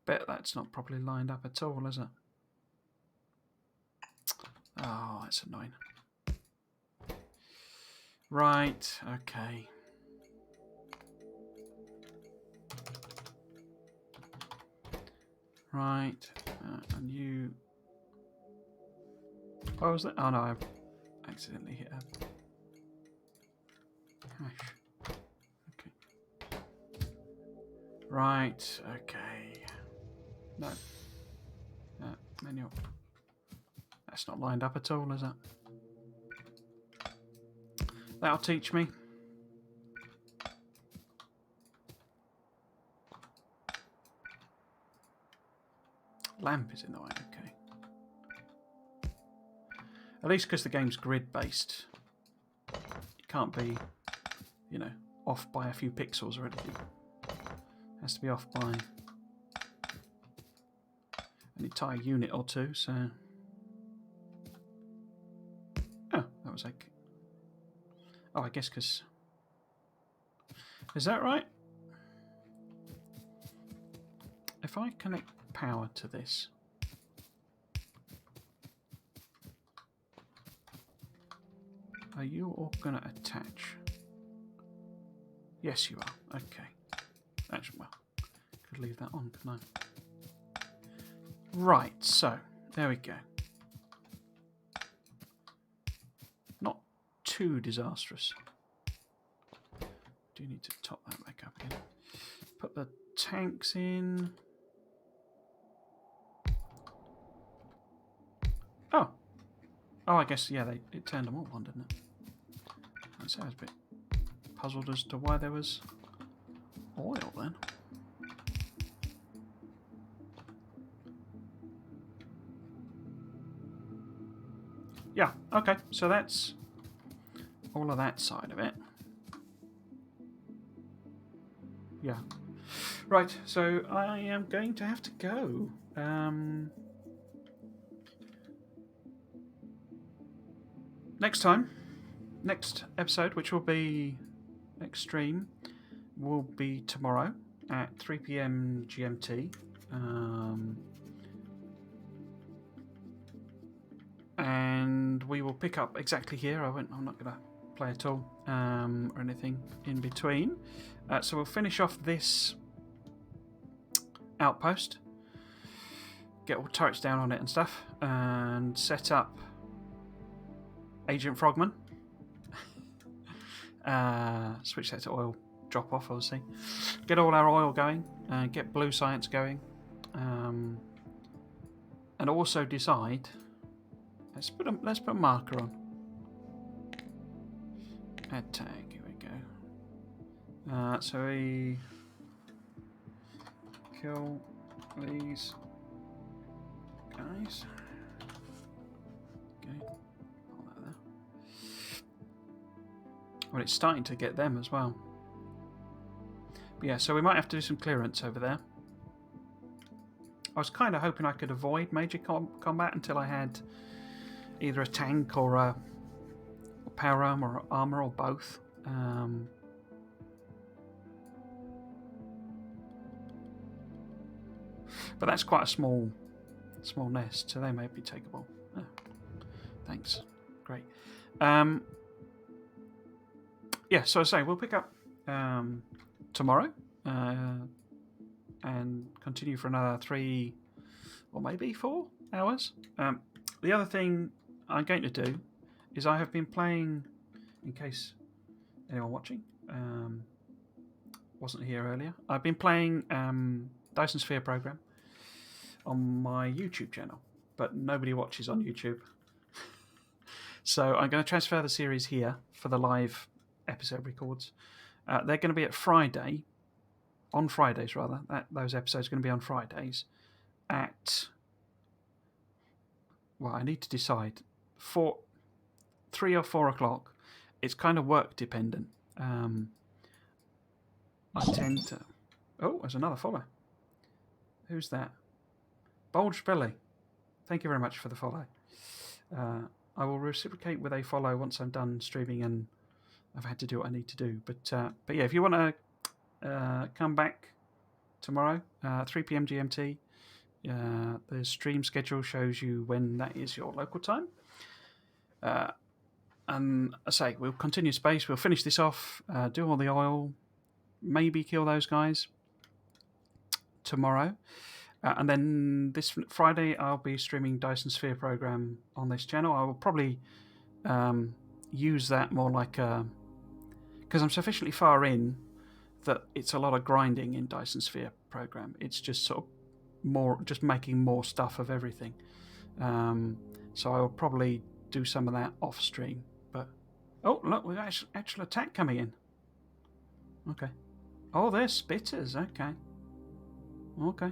bet that's not properly lined up at all, is it? Oh, that's annoying. Right, okay. Right, and you... Oh, was that? Oh no, I accidentally hit a hash. Okay. Right, okay. No. Manual. That's not lined up at all, is it? That'll teach me. Lamp is in the way, okay. At least because the game's grid-based, it can't be, you know, off by a few pixels or anything. It has to be off by an entire unit or two, so... Oh, that was like... Oh, I guess because... Is that right? If I connect power to this... Are you all going to attach? Yes, you are. Okay. Actually, well, could leave that on, couldn't I? Right, so, there we go. Not too disastrous. Do need to top that back up again. Put the tanks in. Oh. Oh, I guess, yeah, it turned them all on, didn't it? So I was a bit puzzled as to why there was oil then. Yeah, okay, so that's all of that side of it. Yeah. Right, so I am going to have to go. Next episode, which will be next stream, will be tomorrow at 3 PM GMT. And we will pick up exactly here. I'm not going to play at all or anything in between. So we'll finish off this outpost, get all turrets down on it and stuff, and set up Agent Frogman. Switch that to oil drop off, obviously. Get all our oil going, get blue science going, and also decide. Let's put a marker on. Add tag. Here we go. So we kill these guys. Okay. All that there. Well, it's starting to get them as well. But yeah, so we might have to do some clearance over there. I was kind of hoping I could avoid major combat until I had either a tank or a power armor or both. But that's quite a small nest, so they may be takeable. Oh, thanks. Great. Yeah, so I say we'll pick up tomorrow and continue for another 3 or maybe 4 hours. The other thing I'm going to do is I have been playing, in case anyone watching wasn't here earlier, I've been playing Dyson Sphere program on my YouTube channel, but nobody watches on YouTube. So I'm going to transfer the series here for the live episode records. They're going to be at on Fridays rather. Those episodes are going to be on Fridays at, well, I need to decide, 3 or 4 o'clock. It's kind of work dependent. I tend to... Oh, there's another follow. Who's that? Bulge Belly. Thank you very much for the follow. I will reciprocate with a follow once I'm done streaming and I've had to do what I need to do. But yeah, if you want to come back tomorrow, 3 PM GMT, the stream schedule shows you when that is your local time. And I say, we'll continue space, we'll finish this off, do all the oil, maybe kill those guys tomorrow. And then this Friday, I'll be streaming Dyson Sphere program on this channel. I will probably use that more like a... Because I'm sufficiently far in that it's a lot of grinding in Dyson Sphere program. It's just sort of more, just making more stuff of everything. So I will probably do some of that off stream. But oh, look, we've got actual attack coming in. Okay. Oh, they're spitters. Okay. Okay.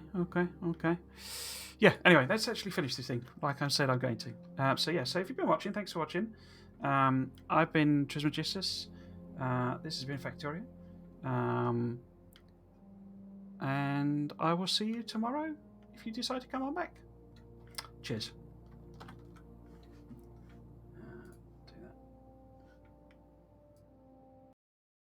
Yeah, anyway, let's actually finish this thing, like I said I'm going to. So if you've been watching, thanks for watching. I've been Trismegistus. This has been Factorio. And I will see you tomorrow if you decide to come on back. Cheers.